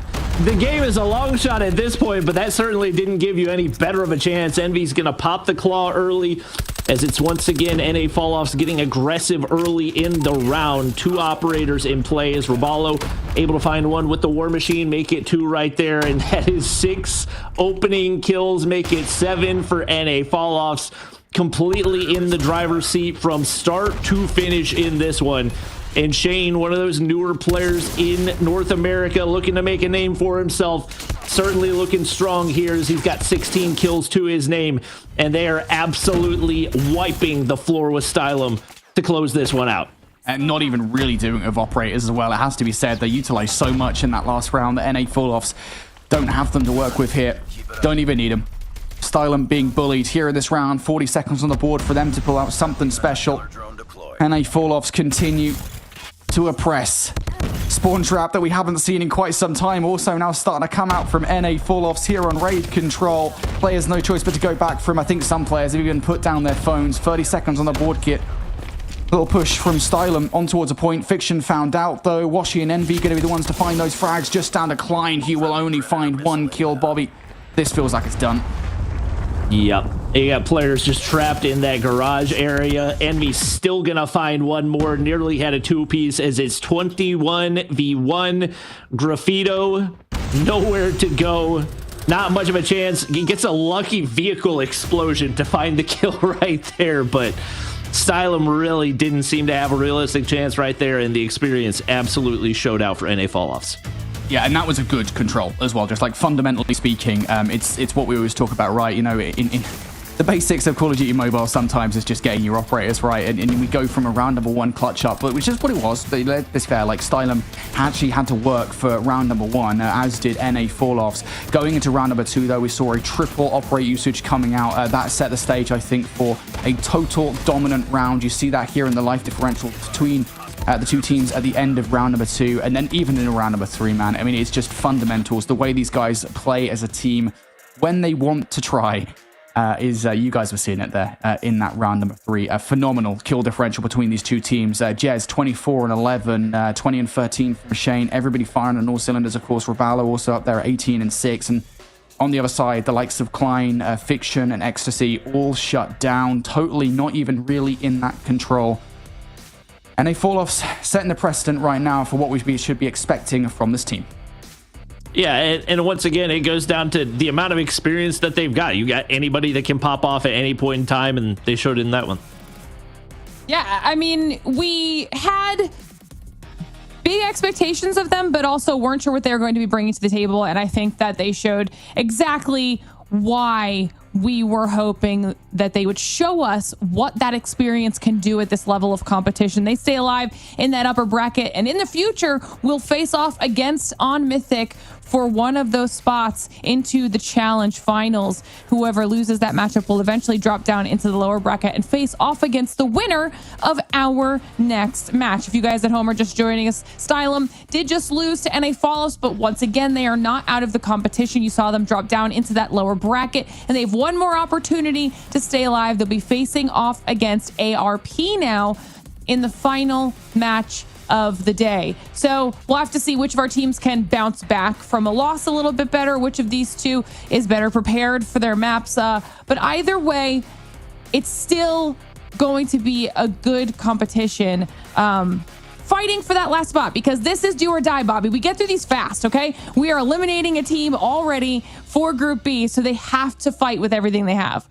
game is a long shot at this point, but that certainly didn't give you any better of a chance. Envy's going to pop the claw early, as it's once again NA Falloffs getting aggressive early in the round. 2 operators in play as Raballo able to find 1 with the War Machine, make it 2 right there, and that is 6 opening kills, make it 7 for NA Falloffs. Completely in the driver's seat from start to finish in this one. And Shane, one of those newer players in North America, looking to make a name for himself. Certainly looking strong here as he's got 16 kills to his name. And they are absolutely wiping the floor with Stylum to close this one out. And not even really doing it with operators as well. It has to be said, they utilized so much in that last round that NA Falloffs don't have them to work with here. Don't even need them. Stylum being bullied here in this round. 40 seconds on the board for them to pull out something special. NA Falloffs continue to oppress. Spawn trap that we haven't seen in quite some time also now starting to come out from NA Falloffs here on raid control. Players no choice but to go back from, I think some players have even put down their phones. 30 seconds on the board kit. Little push from Stylum on towards a point. Fiction found out though. Washi and Envy going to be the ones to find those frags. Just down to Klein. He will only find one kill. Bobby, this feels like it's done. Yep. You got players just trapped in that garage area. Envy's still gonna find one more. Nearly had a two-piece as it's 21v1. Graffito, nowhere to go. Not much of a chance. He gets a lucky vehicle explosion to find the kill right there, but Stylum really didn't seem to have a realistic chance right there, and the experience absolutely showed out for NA Falloffs. Yeah, and that was a good control as well. Just like fundamentally speaking, it's what we always talk about, right? You know, in the basics of Call of Duty Mobile sometimes is just getting your operators right, and we go from a round number one clutch up, which is what it was. It's fair. Like Stylum actually had to work for round number one, as did NA Falloffs. Going into round number two, though, we saw a triple operate usage coming out. That set the stage, I think, for a total dominant round. You see that here in the life differential between the two teams at the end of round number two, and then even in round number three, man. I mean, it's just fundamentals. The way these guys play as a team when they want to try is you guys were seeing it there in that round number three. A phenomenal kill differential between these two teams. Jez 24 and 11, 20 and 13 from Shane. Everybody firing on all cylinders, of course. Ravallo also up there at 18 and 6. And on the other side, the likes of Klein, Fiction, and Ecstasy all shut down. Totally not even really in that control. NA Falloffs setting the precedent right now for what we should be expecting from this team. Yeah, and once again, it goes down to the amount of experience that they've got. You got anybody that can pop off at any point in time, and they showed it in that one. Yeah, I mean, we had big expectations of them, but also weren't sure what they were going to be bringing to the table. And I think that they showed exactly why we were hoping that they would show us what that experience can do at this level of competition. They stay alive in that upper bracket, and in the future, we'll face off against on Mythic for one of those spots into the challenge finals. Whoever loses that matchup will eventually drop down into the lower bracket and face off against the winner of our next match. If you guys at home are just joining us, Stylum did just lose to NA Falloffs, but once again, they are not out of the competition. You saw them drop down into that lower bracket, and they have one more opportunity to stay alive. They'll be facing off against ARP now in the final match of the day. So we'll have to see which of our teams can bounce back from a loss a little bit better, which of these two is better prepared for their maps. But either way, it's still going to be a good competition. Fighting for that last spot, because this is do or die, Bobby. We get through these fast, okay? We are eliminating a team already for Group B, so they have to fight with everything they have.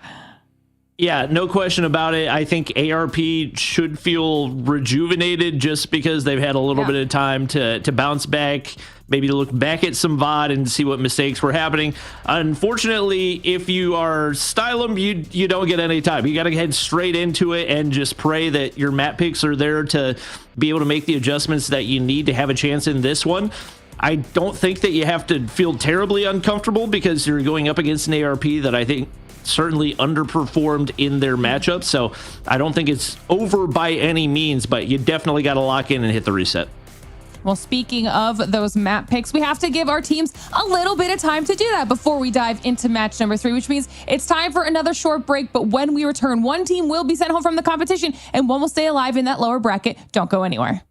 Yeah, no question about it. I think ARP should feel rejuvenated just because they've had a little bit of time to bounce back, maybe to look back at some VOD and see what mistakes were happening. Unfortunately, if you are Stylum, you don't get any time. You got to head straight into it and just pray that your map picks are there to be able to make the adjustments that you need to have a chance in this one. I don't think that you have to feel terribly uncomfortable because you're going up against an ARP that I think certainly underperformed in their matchup. So I don't think it's over by any means, but you definitely got to lock in and hit the reset. Well, speaking of those map picks, we have to give our teams a little bit of time to do that before we dive into match number 3, which means it's time for another short break. But when we return, one team will be sent home from the competition and one will stay alive in that lower bracket. Don't go anywhere.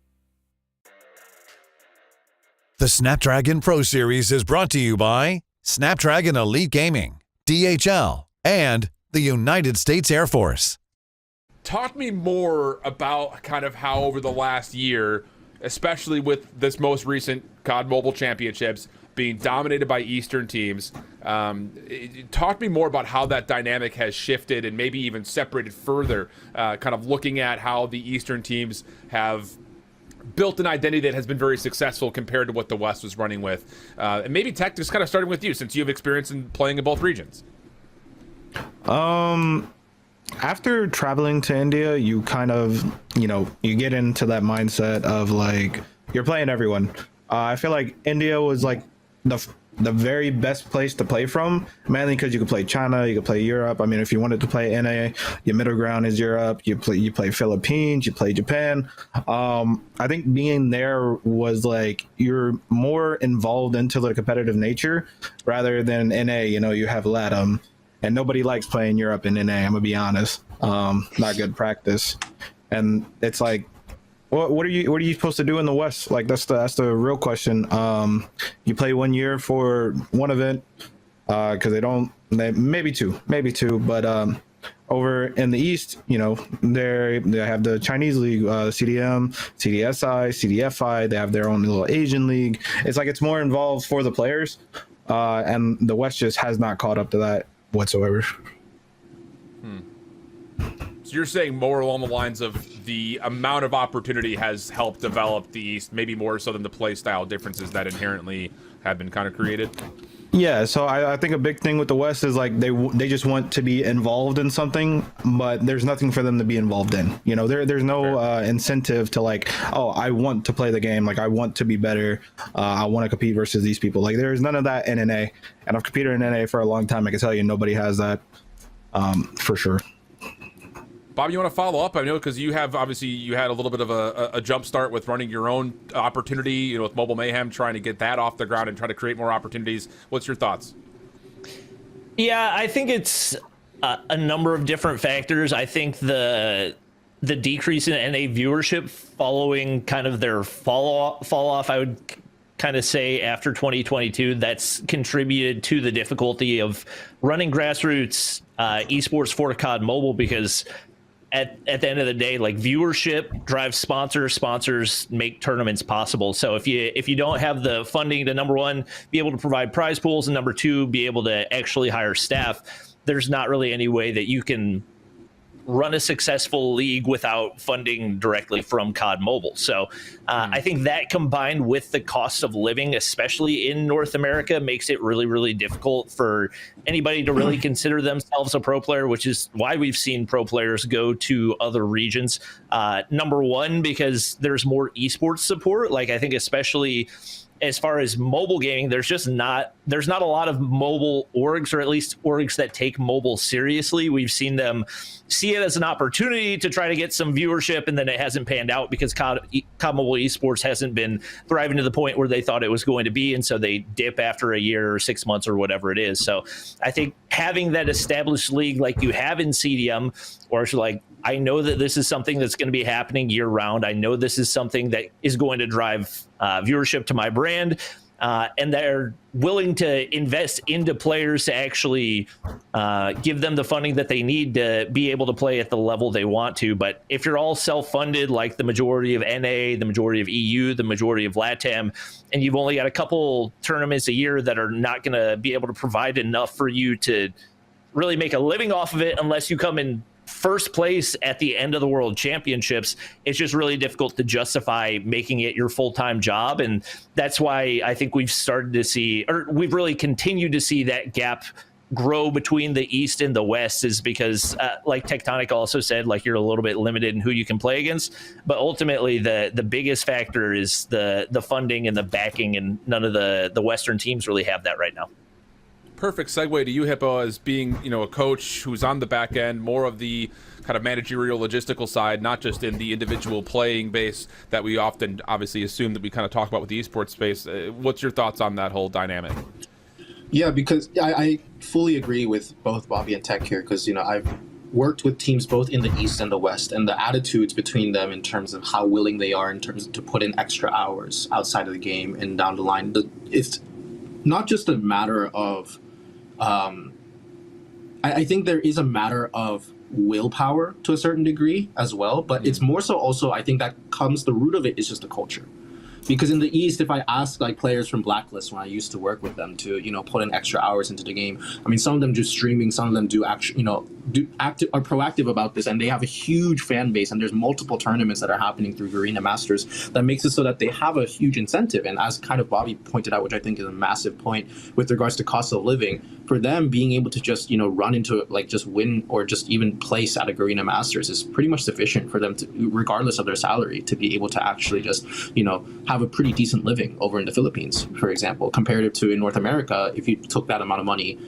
The Snapdragon Pro Series is brought to you by Snapdragon Elite Gaming, DHL, and the United States Air Force. Talk me more about kind of how over the last year, especially with this most recent COD Mobile Championships being dominated by Eastern teams, talk me more about how that dynamic has shifted and maybe even separated further, kind of looking at how the Eastern teams have built an identity that has been very successful compared to what the West was running with. And maybe Tech, just kind of starting with you, since you have experience in playing in both regions. After traveling to India, you kind of, you get into that mindset of like, you're playing everyone. I feel like India was like the very best place to play from, mainly because you could play China, you could play Europe. I mean, if you wanted to play NA, your middle ground is Europe. You play Philippines, you play Japan. I think being there was like you're more involved into the competitive nature rather than NA. You know, you have LATAM, and nobody likes playing Europe in NA. I'm gonna be honest, not good practice, and it's like. What are you supposed to do in the West? Like that's the real question. You play 1 year for one event because they maybe two, but over in the East, you know, they have the Chinese league, CDM, CDSI, CDFI. They have their own little Asian league. It's like it's more involved for the players, and the West just has not caught up to that whatsoever. So you're saying more along the lines of the amount of opportunity has helped develop the East, maybe more so than the play style differences that inherently have been kind of created? Yeah, so I think a big thing with the West is like they just want to be involved in something, but there's nothing for them to be involved in. You know, there's no incentive to like, oh, I want to play the game, like I want to be better, I want to compete versus these people. Like there's none of that in NA, and I've competed in NA for a long time. I can tell you nobody has that, for sure. Bob, you want to follow up? I know because you had a little bit of a jump start with running your own opportunity, you know, with Mobile Mayhem, trying to get that off the ground and try to create more opportunities. What's your thoughts? Yeah, I think it's a number of different factors. I think the decrease in NA viewership following kind of their fall off, I would kind of say after 2022, that's contributed to the difficulty of running grassroots esports for COD Mobile, because at the end of the day, like viewership drives sponsors make tournaments possible. So if you don't have the funding to, number one, be able to provide prize pools, and number two, be able to actually hire staff, there's not really any way that you can run a successful league without funding directly from COD Mobile. So I think that combined with the cost of living, especially in North America, makes it really, really difficult for anybody to really consider themselves a pro player, which is why we've seen pro players go to other regions. Number one, because there's more esports support. Like I think especially as far as mobile gaming, there's not a lot of mobile orgs, or at least orgs that take mobile seriously. We've seen them see it as an opportunity to try to get some viewership, and then it hasn't panned out because COD Mobile Esports hasn't been thriving to the point where they thought it was going to be, and so they dip after a year or 6 months or whatever it is. So I think having that established league like you have in CDM, or like, I know that this is something that's going to be happening year round. I know this is something that is going to drive viewership to my brand, and they're willing to invest into players to actually give them the funding that they need to be able to play at the level they want to. But if you're all self-funded, like the majority of NA, the majority of EU, the majority of LATAM, and you've only got a couple tournaments a year that are not going to be able to provide enough for you to really make a living off of it unless you come in first place at the end of the World Championships, it's just really difficult to justify making it your full-time job. And that's why I think we've started to see, or we've really continued to see, that gap grow between the East and the West, is because like Tectonic also said, like you're a little bit limited in who you can play against, but ultimately the biggest factor is the funding and the backing, and none of the Western teams really have that right now. Perfect segue to you, Hippo, as being, you know, a coach who's on the back end, more of the kind of managerial logistical side, not just in the individual playing base that we often obviously assume that we kind of talk about with the esports space. What's your thoughts on that whole dynamic? Yeah, because I fully agree with both Bobby and Tech here, because, you know, I've worked with teams both in the East and the West, and the attitudes between them in terms of how willing they are in terms of to put in extra hours outside of the game and down the line. It's not just a matter of I think there is a matter of willpower to a certain degree as well, but it's more so also, I think that the root of it is just a culture. Because in the East, if I ask like players from Blacklist when I used to work with them to, you know, put in extra hours into the game, I mean, some of them do streaming, some of them do actually, you know, are proactive about this, and they have a huge fan base, and there's multiple tournaments that are happening through Garena Masters that makes it so that they have a huge incentive. And as kind of Bobby pointed out, which I think is a massive point with regards to cost of living, for them being able to just run into like just win or just even place at a Garena Masters is pretty much sufficient for them to, regardless of their salary, to be able to actually just have a pretty decent living over in the Philippines, for example, comparative to in North America. If you took that amount of money,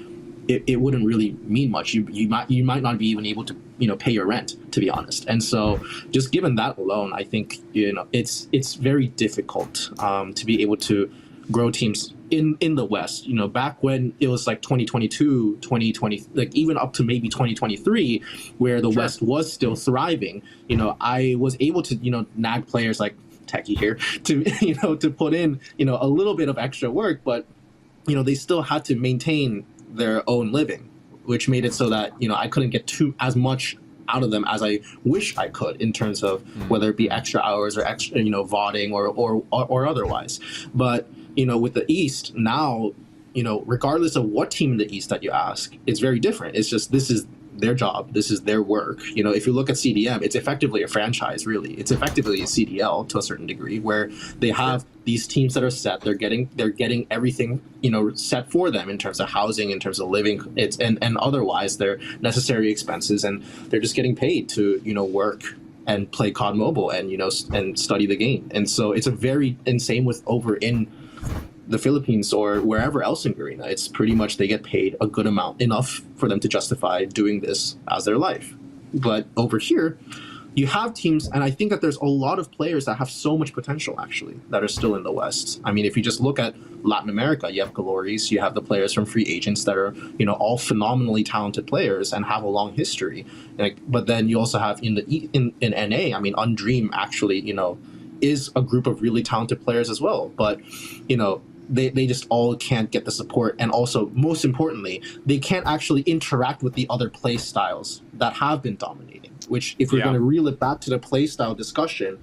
it wouldn't really mean much. You might not be even able to pay your rent, to be honest. And so just given that alone, I think it's very difficult to be able to grow teams in the West. Back when it was like 2022, 2020, like even up to maybe 2023, where the West was still thriving. I was able to nag players like Techie here to put in a little bit of extra work, but they still had to maintain their own living, which made it so that I couldn't get as much out of them as I wish I could in terms of whether it be extra hours or extra VODing or otherwise. But with the East now, regardless of what team in the East that you ask, it's very different. It's just this is their job, this is their work. If you look at CDM, it's effectively a franchise, really. It's effectively a CDL to a certain degree, where they have these teams that are set. They're getting everything set for them in terms of housing, in terms of living, and otherwise their necessary expenses, and they're just getting paid to work and play COD Mobile and and study the game. And so it's and same with over in the Philippines or wherever else in Garena. It's pretty much they get paid a good amount, enough for them to justify doing this as their life. But over here, you have teams, and I think that there's a lot of players that have so much potential, actually, that are still in the West. I mean, if you just look at Latin America, you have Glories, you have the players from free agents that are, all phenomenally talented players and have a long history. But then you also have in NA, I mean, Undream actually, is a group of really talented players as well. But, they just all can't get the support. And also, most importantly, they can't actually interact with the other play styles that have been dominating, which if we're going to reel it back to the play style discussion,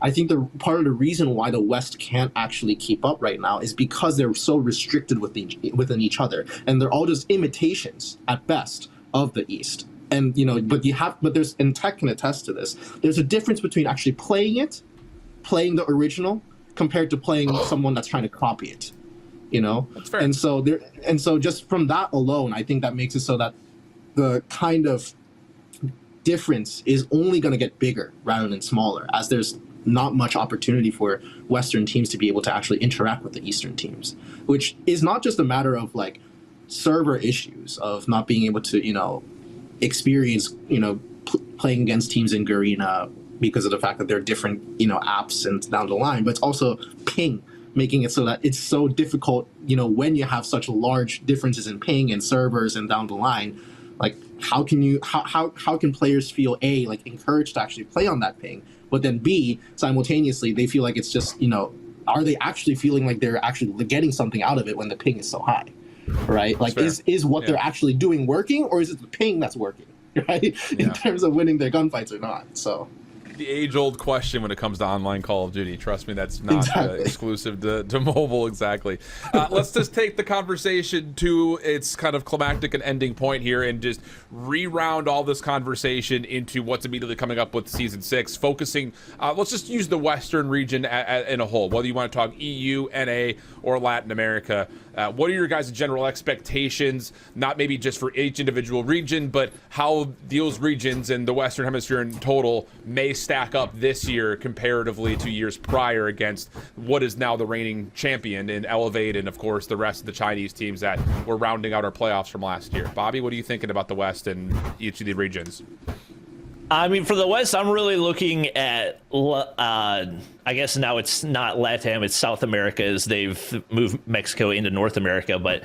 I think the part of the reason why the West can't actually keep up right now is because they're so restricted within each other. And they're all just imitations at best of the East. And, but there's, and Tech can attest to this, there's a difference between actually playing the original, compared to playing someone that's trying to copy it, That's fair. And so just from that alone, I think that makes it so that the kind of difference is only going to get bigger rather than smaller, as there's not much opportunity for Western teams to be able to actually interact with the Eastern teams, which is not just a matter of like server issues of not being able to, experience, playing against teams in Garena because of the fact that they're different, apps and down the line, but it's also ping, making it so that it's so difficult, when you have such large differences in ping and servers and down the line, like how can players feel like encouraged to actually play on that ping, but then B, simultaneously they feel like it's just, are they actually feeling like they're actually getting something out of it when the ping is so high, right? Like is what they're actually doing working, or is it the ping that's working, right? In terms of winning their gunfights or not. So the age-old question when it comes to online Call of Duty. Trust me, that's not exclusive to mobile. Exactly. Let's just take the conversation to its kind of climactic and ending point here, and just reround all this conversation into what's immediately coming up with Season 6, focusing, let's just use the Western region in a whole, whether you want to talk EU, NA, or Latin America. What are your guys' general expectations, not maybe just for each individual region, but how those regions in the Western Hemisphere in total may stack up this year comparatively to years prior against what is now the reigning champion in Elevate, and of course the rest of the Chinese teams that were rounding out our playoffs from last year. Bobby, what are you thinking about the West and each of the regions? I mean, for the West, I'm really looking at, I guess now it's not LATAM, it's South America, as they've moved Mexico into North America. But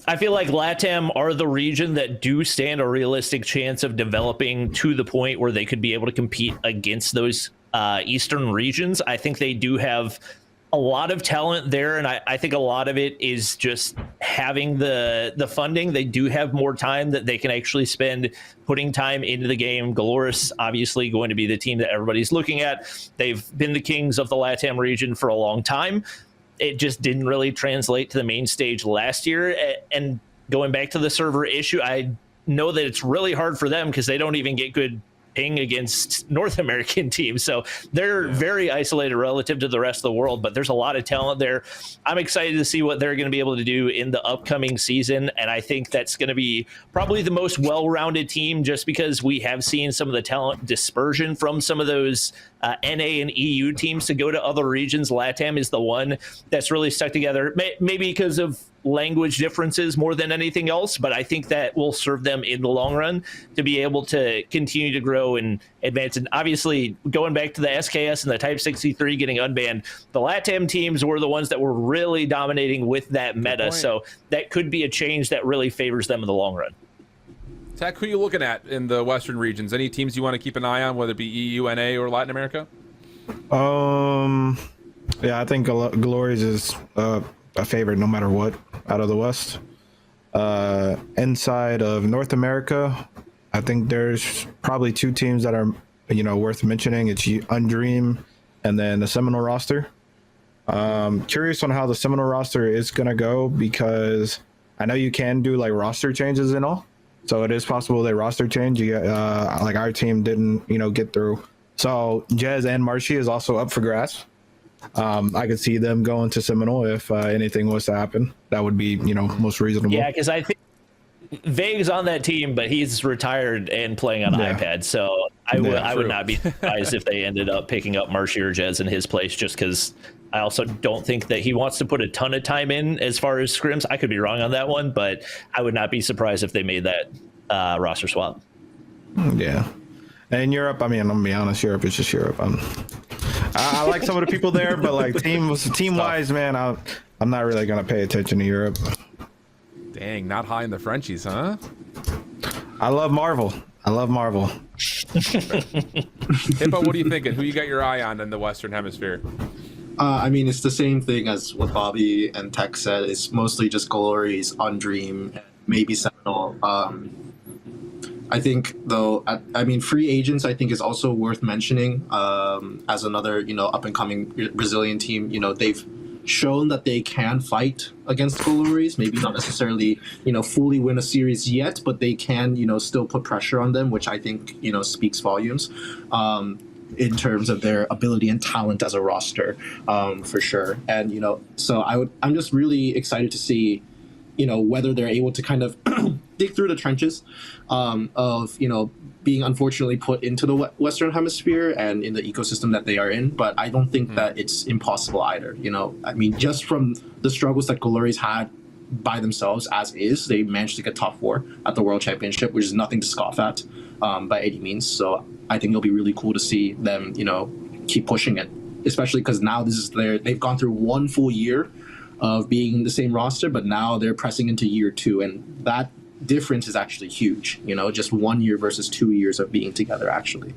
I feel like LATAM are the region that do stand a realistic chance of developing to the point where they could be able to compete against those Eastern regions. I think they do have a lot of talent there, and I think a lot of it is just having the funding. They do have more time that they can actually spend putting time into the game. Galoris obviously going to be the team that everybody's looking at. They've been the kings of the LATAM region for a long time. It just didn't really translate to the main stage last year. And going back to the server issue, I know that it's really hard for them because they don't even get good ping against North American teams. So they're very isolated relative to the rest of the world, but there's a lot of talent there. I'm excited to see what they're going to be able to do in the upcoming season. And I think that's going to be probably the most well-rounded team, just because we have seen some of the talent dispersion from some of those NA and EU teams to go to other regions. LATAM is the one that's really stuck together, maybe because of language differences more than anything else, but I think that will serve them in the long run to be able to continue to grow and advance. And obviously, going back to the SKS and the Type 63 getting unbanned, the LATAM teams were the ones that were really dominating with that meta, so that could be a change that really favors them in the long run. Tech, who are you looking at in the Western regions? Any teams you want to keep an eye on, whether it be EU, NA, or Latin America? Yeah, I think Glories is a favorite no matter what out of the West. Inside of North America, I think there's probably two teams that are, worth mentioning. It's Undream and then the Seminole roster. Curious on how the Seminole roster is going to go, because I know you can do like roster changes and all. So it is possible they roster change. Like our team didn't, get through. So Jez and Marshy is also up for grabs. I could see them going to Seminole if anything was to happen. That would be, most reasonable. Yeah, because I think Vague's on that team, but he's retired and playing on iPad. So I would not be surprised if they ended up picking up Marshy or Jez in his place, just because I also don't think that he wants to put a ton of time in as far as scrims. I could be wrong on that one, but I would not be surprised if they made that roster swap. Yeah. And Europe, I'm going to be honest, Europe is just Europe. I like some of the people there, but like team-wise, man, I'm not really going to pay attention to Europe. Dang, not high in the Frenchies, huh? I love Marvel. Hippo, what are you thinking? Who you got your eye on in the Western Hemisphere? It's the same thing as what Bobby and Tech said. It's mostly just Glories, Undream, maybe Seminole. I think, though, free agents, I think, is also worth mentioning as another, up-and-coming Brazilian team. They've shown that they can fight against Glories, maybe not necessarily, fully win a series yet, but they can, still put pressure on them, which I think, speaks volumes in terms of their ability and talent as a roster, for sure. And, so I'm just really excited to see, whether they're able to kind of dig through the trenches of, being unfortunately put into the Western Hemisphere and in the ecosystem that they are in. But I don't think that it's impossible either. Just from the struggles that Glories had by themselves as is, they managed to get top 4 at the World Championship, which is nothing to scoff at by any means. So I think it'll be really cool to see them, keep pushing it, especially because now they've gone through 1 full year of being the same roster, but now they're pressing into year 2, and that difference is actually huge. Just 1 year versus 2 years of being together, actually.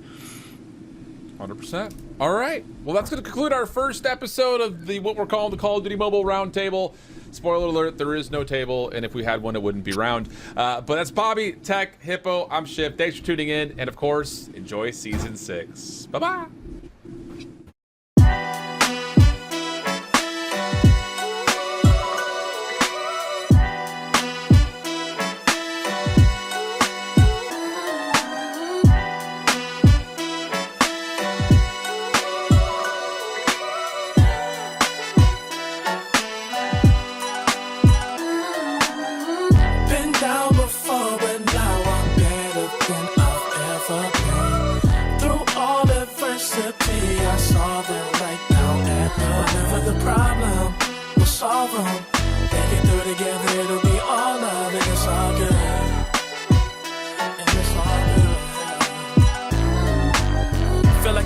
100%. All right. Well, that's going to conclude our first episode of what we're calling the Call of Duty Mobile Roundtable. Spoiler alert, there is no table, and if we had one, it wouldn't be round. But that's Bobby, Tech, Hippo. I'm Shiv. Thanks for tuning in, and of course, enjoy Season 6. Bye-bye.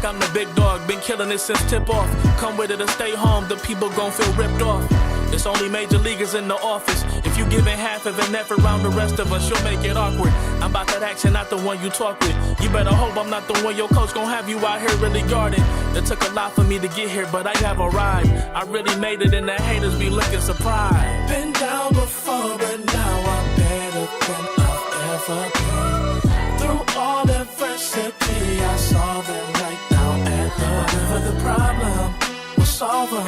I'm the big dog, been killing it since tip-off. Come with it or stay home, the people gon' feel ripped off. It's only major leaguers in the office. If you giving half of an effort around the rest of us, you'll make it awkward. I'm about that action, not the one you talk with. You better hope I'm not the one your coach gon' have you out here really guarding. It took a lot for me to get here, but I have arrived. I really made it, and the haters be looking surprised. Been down before, but now I'm better than I've ever been. Through all adversity, I saw them right down at the whatever the problem, we'll solve them.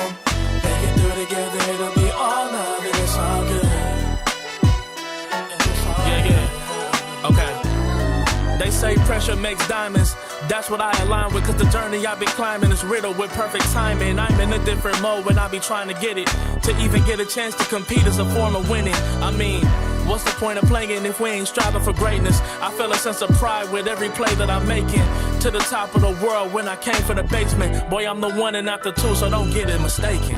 Make it through together, it'll be all love, and it's all good. And it's all good. say pressure makes diamonds. That's what I align with, cause the journey I've been climbing is riddled with perfect timing. I'm in a different mode when I be trying to get it. To even get a chance to compete is a form of winning. I mean, what's the point of playing if we ain't striving for greatness? I feel a sense of pride with every play that I'm making. To the top of the world when I came from the basement. Boy, I'm the one and not the two, so don't get it mistaken.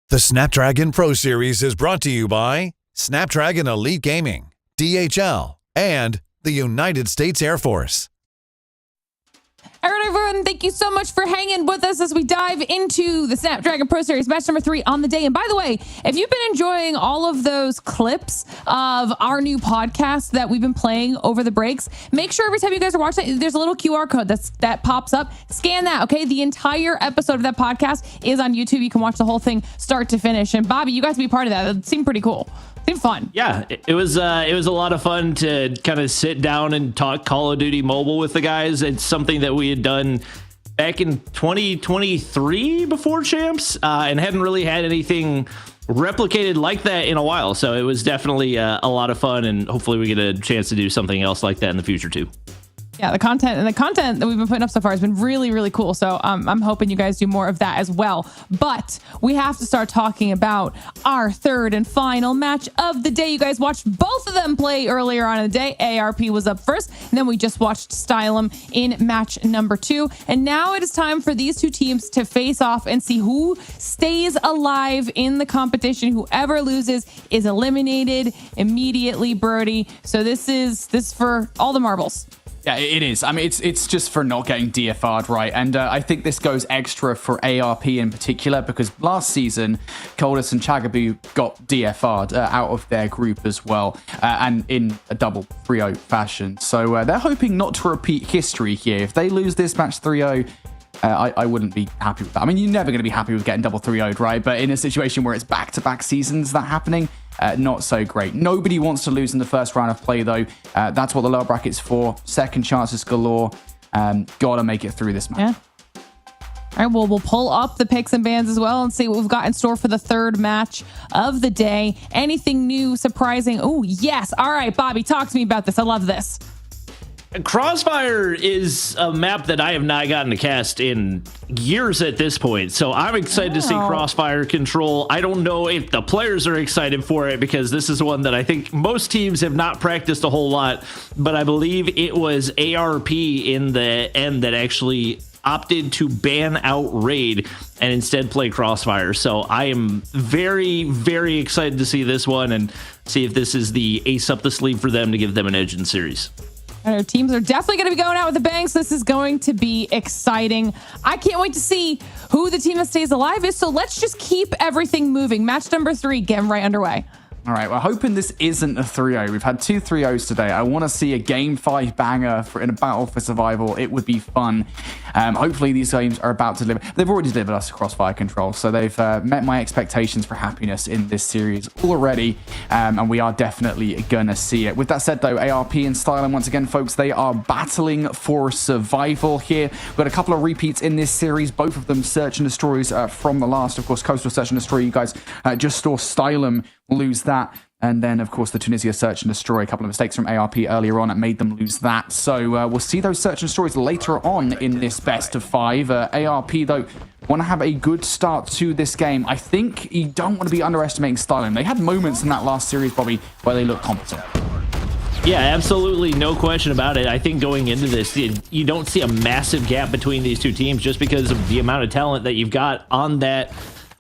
The Snapdragon Pro Series is brought to you by Snapdragon Elite Gaming, DHL, and the United States Air Force. All right, everyone, thank you so much for hanging with us as we dive into the Snapdragon Pro Series match number 3 on the day. And by the way, if you've been enjoying all of those clips of our new podcast that we've been playing over the breaks, make sure every time you guys are watching, there's a little QR code that pops up. Scan that, okay? The entire episode of that podcast is on YouTube. You can watch the whole thing start to finish. And Bobby, you got to be part of that. It seemed pretty cool. Fun. Yeah, it was a lot of fun to kind of sit down and talk Call of Duty Mobile with the guys. It's something that we had done back in 2023 before Champs, and hadn't really had anything replicated like that in a while. So it was definitely a lot of fun, and hopefully we get a chance to do something else like that in the future too. Yeah, the content that we've been putting up so far has been really, really cool. So I'm hoping you guys do more of that as well. But we have to start talking about our third and final match of the day. You guys watched both of them play earlier on in the day. ARP was up first, and then we just watched Stylum in match number 2. And now it is time for these two teams to face off and see who stays alive in the competition. Whoever loses is eliminated immediately, Brody. So this is for all the marbles. Yeah, it is. I mean, it's just for not getting DFR'd, right? And I think this goes extra for ARP in particular because last season, Coldus and Chagaboo got DFR'd out of their group as well, and in a double 3-0 fashion. So they're hoping not to repeat history here. If they lose this match 3-0, I wouldn't be happy with that. I mean, you're never going to be happy with getting double 3-0'd, right? But in a situation where it's back-to-back seasons that happening, not so great. Nobody wants to lose in the first round of play, though. That's what the lower bracket's for. Second chances galore. Gotta make it through this match. Yeah. All right, well, we'll pull up the picks and bans as well and see what we've got in store for the third match of the day. Anything new, surprising? Oh, yes. All right, Bobby, talk to me about this. I love this. Crossfire is a map that I have not gotten to cast in years at this point, so I'm excited to see Crossfire control. I don't know if the players are excited for it because this is one that I think most teams have not practiced a whole lot, but I believe it was ARP in the end that actually opted to ban out Raid and instead play Crossfire. So I am very, very excited to see this one and see if this is the ace up the sleeve for them to give them an edge in the series. Our teams are definitely going to be going out with a bang, so this is going to be exciting. I can't wait to see who the team that stays alive is, so let's just keep everything moving. Match number 3, getting right underway. All right, we're hoping this isn't a 3-0. We've had 2 3-0s today. I want to see a Game 5 banger in a battle for survival. It would be fun. Hopefully these games are about to deliver. They've already delivered us Crossfire control, so they've met my expectations for happiness in this series already, and we are definitely going to see it. With that said, though, ARP and Stylum, once again, folks, they are battling for survival here. We've got a couple of repeats in this series, both of them Search and Destroys from the last. Of course, Coastal Search and Destroy, you guys just saw Stylum lose that. And then, of course, the Tunisia Search and Destroy, a couple of mistakes from ARP earlier on that made them lose that. So we'll see those Search and Destroys later on in this best of 5. ARP, though, want to have a good start to this game. I think you don't want to be underestimating Stylum. They had moments in that last series, Bobby, where they looked competent. Yeah, absolutely. No question about it. I think going into this, you don't see a massive gap between these two teams just because of the amount of talent that you've got on that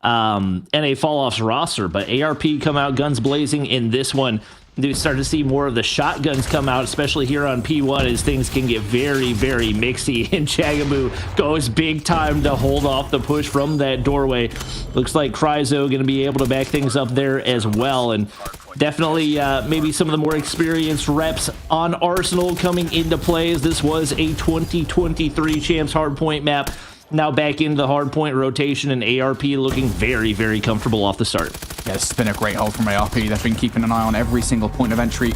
NA Fall-Offs roster. But ARP come out guns blazing in this one. You start to see more of the shotguns come out, especially here on P1 as things can get very, very mixy. And Chagaboo goes big time to hold off the push from that doorway. Looks like Cryzo going to be able to back things up there as well. And definitely maybe some of the more experienced reps on Arsenal coming into play as this was a 2023 Champs Hardpoint map. Now back into the hardpoint rotation, and ARP looking very, very comfortable off the start. Yeah, it's been a great hold from ARP. They've been keeping an eye on every single point of entry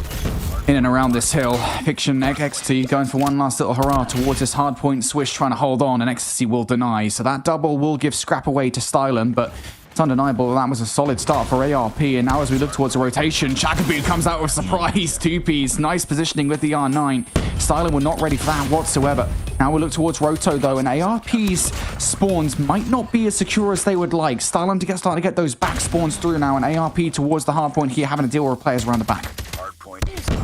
in and around this hill. Fiction XT going for one last little hurrah towards this hardpoint. Swish trying to hold on, and Ecstasy will deny. So that double will give scrap away to Stylum, but it's undeniable that was a solid start for ARP. And now as we look towards a rotation, Chagaboo comes out with surprise 2Ps. Nice positioning with the R9. Stylum were not ready for that whatsoever. Now we look towards Roto, though, and ARP's spawns might not be as secure as they would like. Stylum starting to get those back spawns through now, and ARP towards the hard point here, having to deal with players around the back.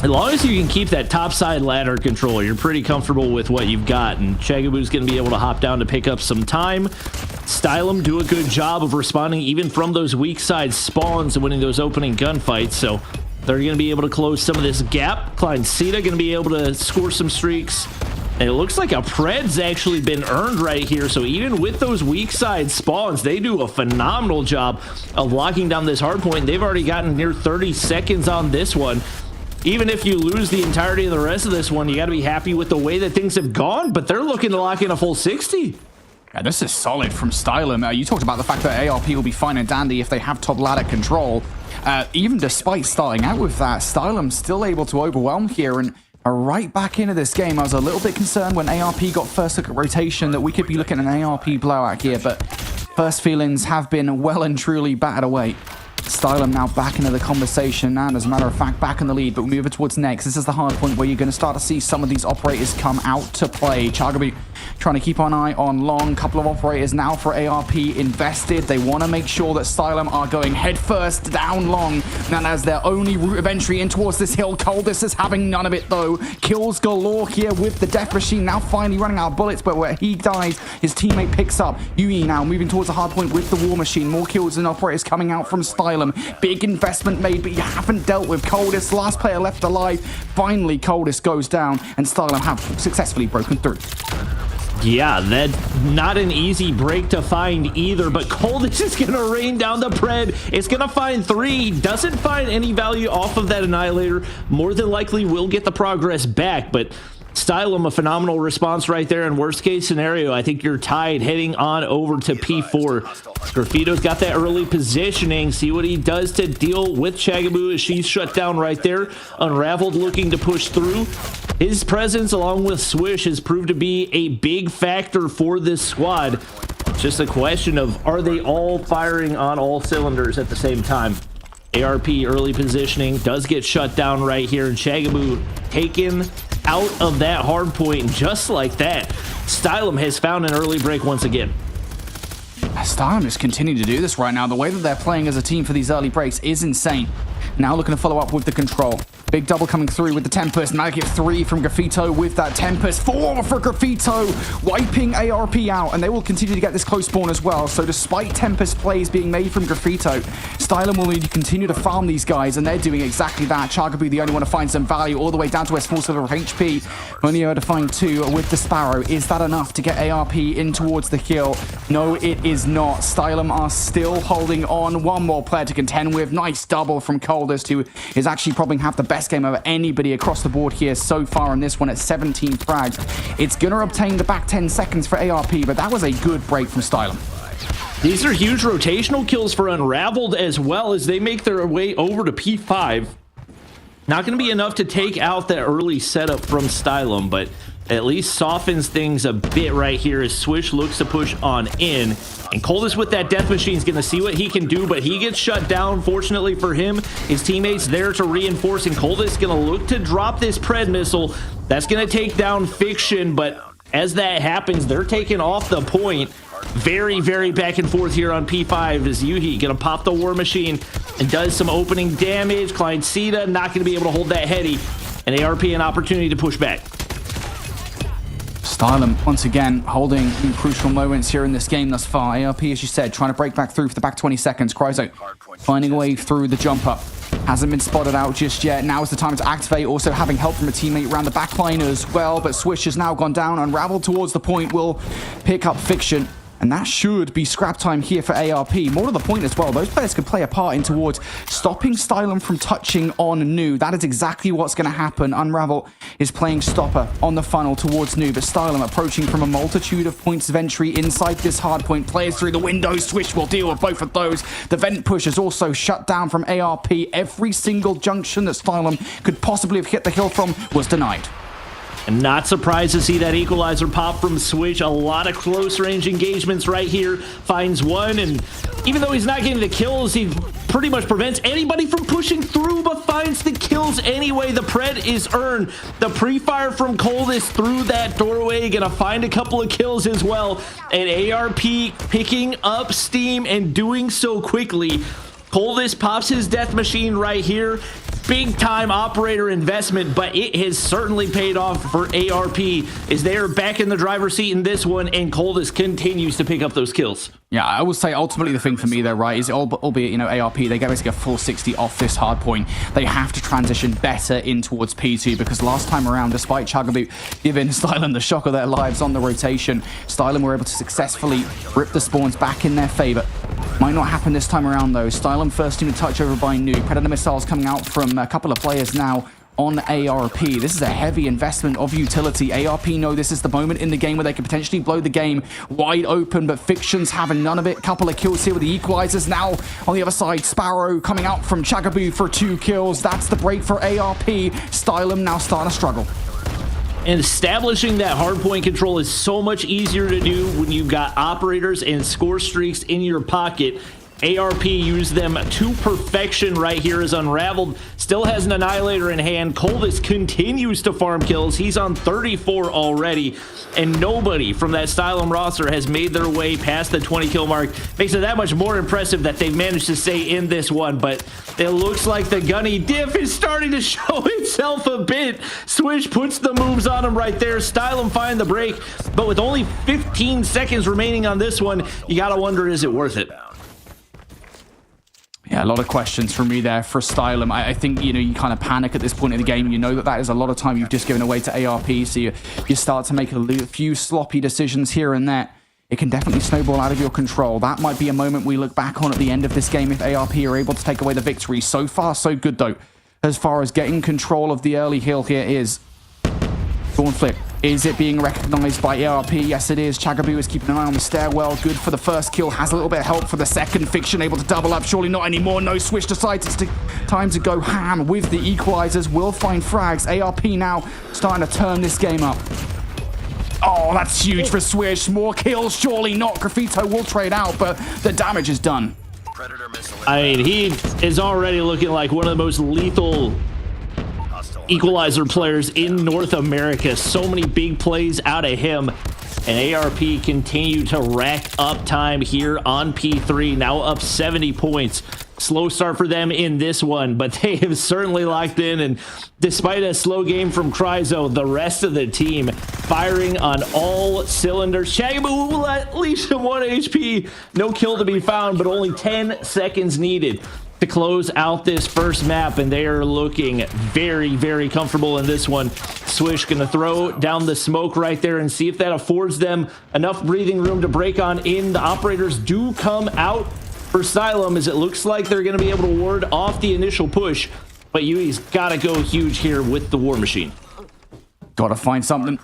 As long as you can keep that top side ladder control, you're pretty comfortable with what you've got, and Chagaboo's going to be able to hop down to pick up some time. Stylum do a good job of responding even from those weak side spawns and winning those opening gunfights, so they're going to be able to close some of this gap. Kleinsita going to be able to score some streaks. And it looks like a Pred's actually been earned right here. So even with those weak side spawns, they do a phenomenal job of locking down this hard point. They've already gotten near 30 seconds on this one. Even if you lose the entirety of the rest of this one, you got to be happy with the way that things have gone. But they're looking to lock in a full 60. Yeah, this is solid from Stylum. You talked about the fact that ARP will be fine and dandy if they have top ladder control. Even despite starting out with that, Stylum's still able to overwhelm here and are right back into this game. I was a little bit concerned when ARP got first look at rotation that we could be looking at an ARP blowout here, but first feelings have been well and truly battered away. Stylum now back into the conversation, and as a matter of fact, back in the lead, but we move it towards next. This is the hard point where you're going to start to see some of these operators come out to play. Chagabu trying to keep an eye on long. Couple of operators now for ARP invested. They want to make sure that Stylum are going headfirst down long, and as their only route of entry in towards this hill. Coldest is having none of it though. Kills galore here with the Death Machine, now finally running out of bullets, but where he dies, his teammate picks up. Yui now moving towards the hard point with the War Machine. More kills and operators coming out from Stylum. Big investment made, but you haven't dealt with Coldest. Last player left alive. Finally, Coldest goes down, and Stylum have successfully broken through. Yeah, that's not an easy break to find either, but Coldest is going to rain down the Pred. It's going to find 3. Doesn't find any value off of that Annihilator. More than likely will get the progress back, but Stylum, a phenomenal response right there. In worst case scenario, I think you're tied heading on over to P4. Graffito's got that early positioning. See what he does to deal with Chagabu as she's shut down right there. Unraveled looking to push through. His presence along with Swish has proved to be a big factor for this squad. It's just a question of, are they all firing on all cylinders at the same time? ARP early positioning does get shut down right here, and Chagabu taken out of that hard point just like that. Stylum has found an early break once again. Stylum is continuing to do this right now. The way that they're playing as a team for these early breaks is insane. Now looking to follow up with the control. Big double coming through with the Tempest. Now get 3 from Graffito with that Tempest. 4 for Graffito, wiping ARP out, and they will continue to get this close spawn as well. So despite Tempest plays being made from Graffito, Stylum will need to continue to farm these guys, and they're doing exactly that. Chagabu, the only one to find some value, all the way down to his full silver of HP. Only able to find 2 with the Sparrow. Is that enough to get ARP in towards the kill? No, it is not. Stylum are still holding on. One more player to contend with. Nice double from Coldest, who is actually probably have the best game over anybody across the board here so far on this one at 17 frags. It's going to obtain the back 10 seconds for ARP, but that was a good break from Stylum. These are huge rotational kills for Unraveled as well as they make their way over to P5. Not going to be enough to take out that early setup from Stylum, but at least softens things a bit right here as Swish looks to push on in. And Coldest with that Death Machine is going to see what he can do, but he gets shut down. Fortunately for him, his teammates there to reinforce, and Coldest is going to look to drop this Pred missile. That's going to take down Fiction, but as that happens, they're taking off the point. Very, very back and forth here on P5 as Yuhi going to pop the War Machine and does some opening damage. Klein Sita not going to be able to hold that heady, and ARP an opportunity to push back. Stylum, once again, holding in crucial moments here in this game thus far. ARP, as you said, trying to break back through for the back 20 seconds. Cryzo finding a way through the jump up. Hasn't been spotted out just yet. Now is the time to activate. Also having help from a teammate around the back line as well. But Swish has now gone down. Unraveled towards the point will pick up Fiction. And that should be scrap time here for ARP. More to the point as well, those players could play a part in towards stopping Stylum from touching on Nu. That is exactly what's going to happen. Unravel is playing stopper on the funnel towards Nu, but Stylum approaching from a multitude of points of entry inside this hard point. Players through the windows. Swish will deal with both of those. The vent push is also shut down from ARP. Every single junction that Stylum could possibly have hit the hill from was denied. And not surprised to see that equalizer pop from Swish. A lot of close range engagements right here. Finds one, and even though he's not getting the kills, he pretty much prevents anybody from pushing through, but finds the kills anyway. The Pred is earned. The pre-fire from Coldest through that doorway. Gonna find a couple of kills as well. And ARP picking up steam and doing so quickly. Coldest pops his Death Machine right here. Big time operator investment, but it has certainly paid off for ARP as they are back in the driver's seat in this one, and Coldest continues to pick up those kills. Yeah, I would say ultimately the thing for me though, right, is albeit, you know, ARP, they get basically a full 60 off this hard point. They have to transition better in towards P2 because last time around, despite Chagaboot giving Stylum the shock of their lives on the rotation, Stylum were able to successfully rip the spawns back in their favor. Might not happen this time around though. Stylum first team to touch over by Nu. Predator missiles coming out from a couple of players now on ARP. This is a heavy investment of utility. ARP know this is the moment in the game where they could potentially blow the game wide open, but Fiction's having none of it. Couple of kills here with the equalizers. Now on the other side, Sparrow coming out from Chagaboot for 2 kills. That's the break for ARP. Stylum now starting to struggle. And establishing that hardpoint control is so much easier to do when you've got operators and score streaks in your pocket. ARP used them to perfection right here as Unraveled still has an Annihilator in hand. Coldest continues to farm kills. He's on 34 already, and nobody from that Stylum roster has made their way past the 20 kill mark. Makes it that much more impressive that they've managed to stay in this one, but it looks like the gunny diff is starting to show itself a bit. Swish puts the moves on him right there. Stylum find the break, but with only 15 seconds remaining on this one, you gotta wonder, is it worth it? Yeah, a lot of questions from me there for Stylum. I think, you kind of panic at this point in the game. You know that is a lot of time you've just given away to ARP, so you start to make a few sloppy decisions here and there. It can definitely snowball out of your control. That might be a moment we look back on at the end of this game if ARP are able to take away the victory. So far, so good, though. As far as getting control of the early hill here is... Dawn Flip. Is it being recognized by ARP? Yes, it is. Chagaboo is keeping an eye on the stairwell. Good for the first kill. Has a little bit of help for the second. Fiction able to double up. Surely not anymore. No Swish decides it's time to go ham with the equalizers. Will find frags. ARP now starting to turn this game up. Oh, that's huge for Swish. More kills. Surely not. Graffito will trade out, but the damage is done. I mean, he is already looking like one of the most lethal equalizer players in North America. So many big plays out of him, and ARP continue to rack up time here on P3, now up 70 points. Slow start for them in this one, but they have certainly locked in, and despite a slow game from Cryzo, the rest of the team firing on all cylinders. Chagaboo will at least have 1 HP. No kill to be found, but only 10 seconds needed to close out this first map, and they are looking very, very comfortable in this one. Swish gonna throw down the smoke right there and see if that affords them enough breathing room to break on in. The operators do come out for Stylum, as it looks like they're gonna be able to ward off the initial push, but Yui's gotta go huge here with the War Machine. Gotta find something.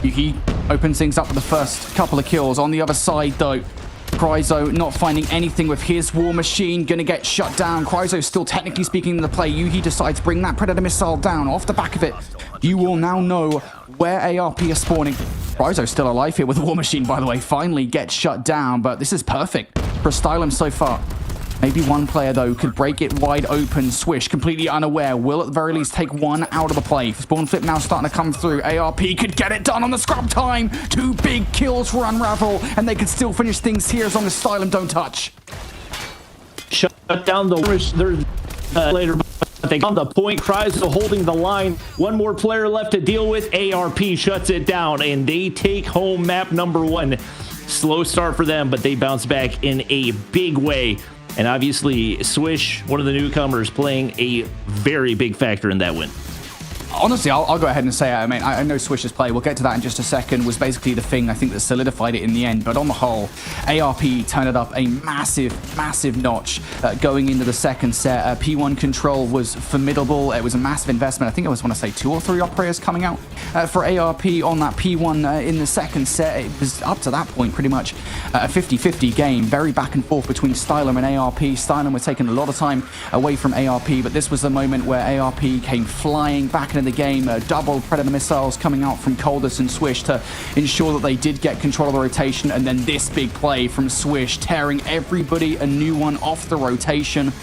Yuki opens things up with the first couple of kills. On the other side, though, Cryzo not finding anything with his War Machine, gonna get shut down. Cryzo still technically speaking in the play. Yuhi decides to bring that Predator missile down. Off the back of it, you will now know where ARP is spawning. Cryzo still alive here with the War Machine, by the way. Finally gets shut down, but this is perfect for Stylum so far. Maybe one player, though, could break it wide open. Swish, completely unaware, will at the very least take one out of the play. Spawn Flip now starting to come through. ARP could get it done on the scrub time. 2 big kills for Unravel, and they could still finish things here as long as Stylum don't touch. Shut down the later, but they on the point. Cryzo holding the line. One more player left to deal with. ARP shuts it down, and they take home map number 1. Slow start for them, but they bounce back in a big way. And obviously, Swish, one of the newcomers, playing a very big factor in that win. Honestly, I'll go ahead and say it. I mean, I know Swish's play, we'll get to that in just a second, was basically the thing I think that solidified it in the end. But on the whole, ARP turned it up a massive, massive notch going into the second set. P1 control was formidable. It was a massive investment. I think I want to say 2 or 3 operators coming out for ARP on that P1 in the second set. It was up to that point pretty much a 50-50 game. Very back and forth between Stylum and ARP. Stylum was taking a lot of time away from ARP, but this was the moment where ARP came flying back into the game. Double Predator missiles coming out from Coldest and Swish to ensure that they did get control of the rotation, and then this big play from Swish, tearing everybody a new one off the rotation.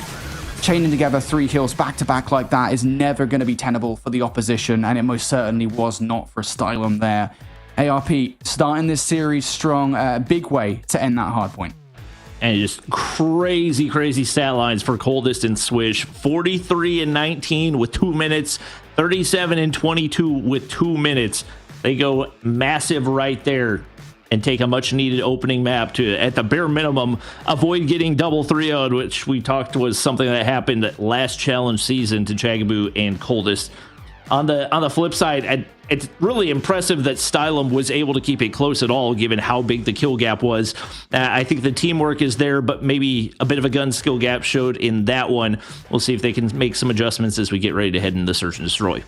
Chaining together 3 kills back to back like that is never going to be tenable for the opposition, and it most certainly was not for Stylum there. ARP starting this series strong, big way to end that hard point. And just crazy, crazy stat lines for Coldest and Swish. 43 and 19 with 2 minutes. 37 and 22 with 2 minutes. They go massive right there and take a much needed opening map to, at the bare minimum, avoid getting double 3-0'd, which we talked was something that happened last challenge season to Chagaboo and Coldest. On the flip side, it's really impressive that Stylum was able to keep it close at all, given how big the kill gap was. I think the teamwork is there, but maybe a bit of a gun skill gap showed in that one. We'll see if they can make some adjustments as we get ready to head into the Search and Destroy.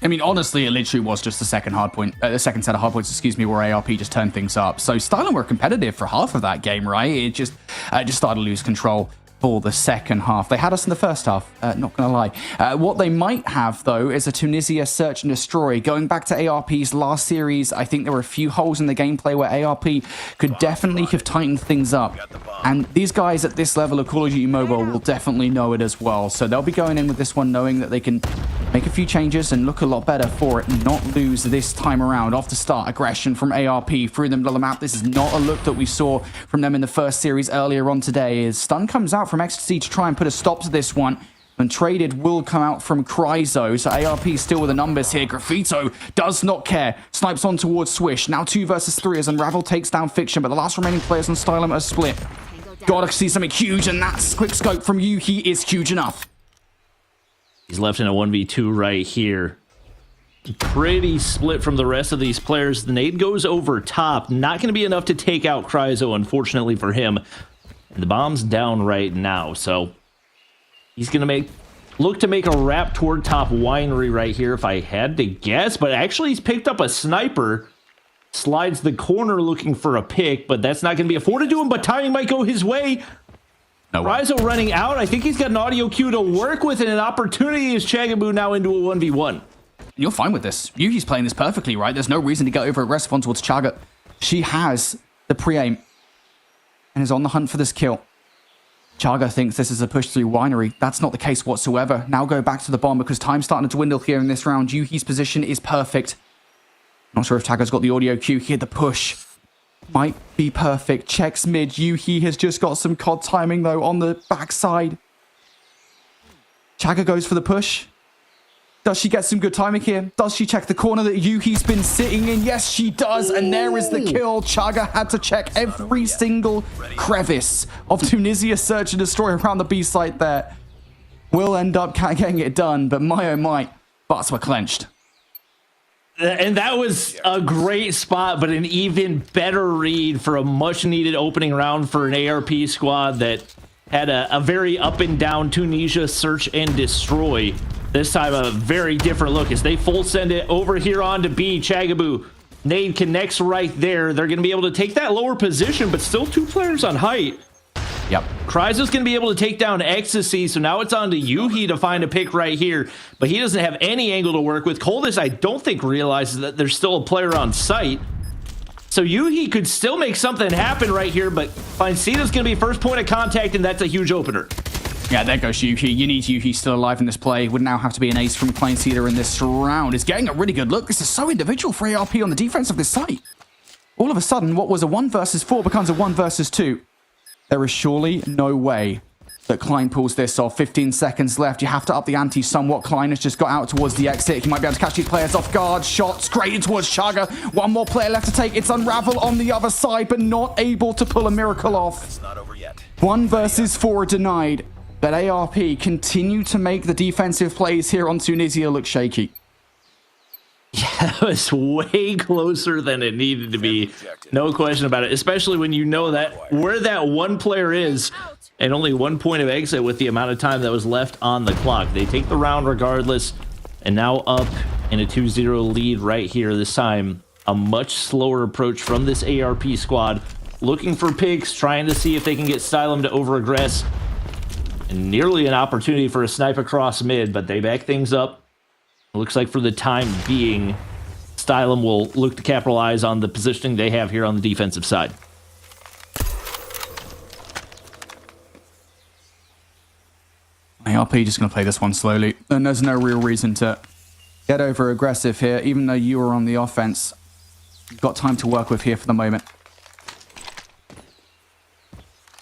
I mean, honestly, it literally was just the second second set of hard points, where ARP just turned things up. So Stylum were competitive for half of that game, right? It just started to lose control for the second half. They had us in the first half, not gonna lie. What they might have, though, is a Tunisia search and destroy. Going back to ARP's last series, I think there were a few holes in the gameplay where ARP could definitely have tightened things up. And these guys at this level of Call of Duty Mobile will definitely know it as well. So they'll be going in with this one knowing that they can make a few changes and look a lot better for it and not lose this time around. Off to start, aggression from ARP through the middle of the map. This is not a look that we saw from them in the first series earlier on today. As stun comes out from Ecstasy to try and put a stop to this one. And traded will come out from Cryzo. So ARP still with the numbers here. Graffito does not care. Snipes on towards Swish. Now 2 versus 3 as Unravel takes down Fiction. But the last remaining players on Stylum are split. Gotta see something huge. And that's quick scope from Yuhi is huge enough. He's left in a 1v2 right here. Pretty split from the rest of these players. The nade goes over top. Not going to be enough to take out Cryzo, unfortunately for him. And the bomb's down right now. So he's going to look to make a wrap toward top winery right here, if I had to guess. But actually, he's picked up a sniper. Slides the corner looking for a pick, but that's not going to be afforded to him. But timing might go his way. Cryzo running out. I think he's got an audio cue to work with, and an opportunity is Chagaboo now into a 1v1. You're fine with this. Yuhi's playing this perfectly, right? There's no reason to get over aggressive on towards Chaga. She has the pre-aim and is on the hunt for this kill. Chaga thinks this is a push through winery. That's not the case whatsoever. Now go back to the bomb because time's starting to dwindle here in this round. Yuhi's position is perfect. Not sure if Chaga's got the audio cue here. The push might be perfect. Checks mid. Yuhi has just got some COD timing, though, on the backside. Chaga goes for the push. Does she get some good timing here? Does she check the corner that Yuhi's been sitting in? Yes, she does. And there is the kill. Chaga had to check every single crevice of Tunisia search and destroy around the B site there. Will end up getting it done, but my oh my, butts were clenched. And that was a great spot, but an even better read for a much-needed opening round for an ARP squad that had a very up-and-down Tunisia search and destroy. This time, a very different look as they full send it over here onto B. Chagaboo. Nade connects right there. They're going to be able to take that lower position, but still 2 players on height. Yep. Cryzo's going to be able to take down Ecstasy, so now it's on to Yuhi to find a pick right here, but he doesn't have any angle to work with. Coldest, I don't think, realizes that there's still a player on site. So Yuhi could still make something happen right here, but Finecita's going to be first point of contact, and that's a huge opener. Yeah, there goes Yuhi. You need Yuhi still alive in this play. Would now have to be an ace from Finecita in this round. Is getting a really good look. This is so individual for ARP on the defense of this site. All of a sudden, what was a 1 versus 4 becomes a 1 versus 2. There is surely no way that Klein pulls this off. 15 seconds left. You have to up the ante somewhat. Klein has just got out towards the exit. He might be able to catch these players off guard. Shots straight towards Chaga. One more player left to take. It's Unravel on the other side, but not able to pull a miracle off. It's not over yet. 1 versus 4 denied. But ARP continue to make the defensive plays here on Tunisia look shaky. Yeah, that was way closer than it needed to be. No question about it, especially when you know that where that one player is and only 1 point of exit with the amount of time that was left on the clock. They take the round regardless, and now up in a 2-0 lead right here. This time, a much slower approach from this ARP squad, looking for picks, trying to see if they can get Stylum to over-aggress. And nearly an opportunity for a snipe across mid, but they back things up. Looks like for the time being, Stylum will look to capitalize on the positioning they have here on the defensive side. ARP just going to play this one slowly, and there's no real reason to get over aggressive here, even though you are on the offense. You've got time to work with here for the moment.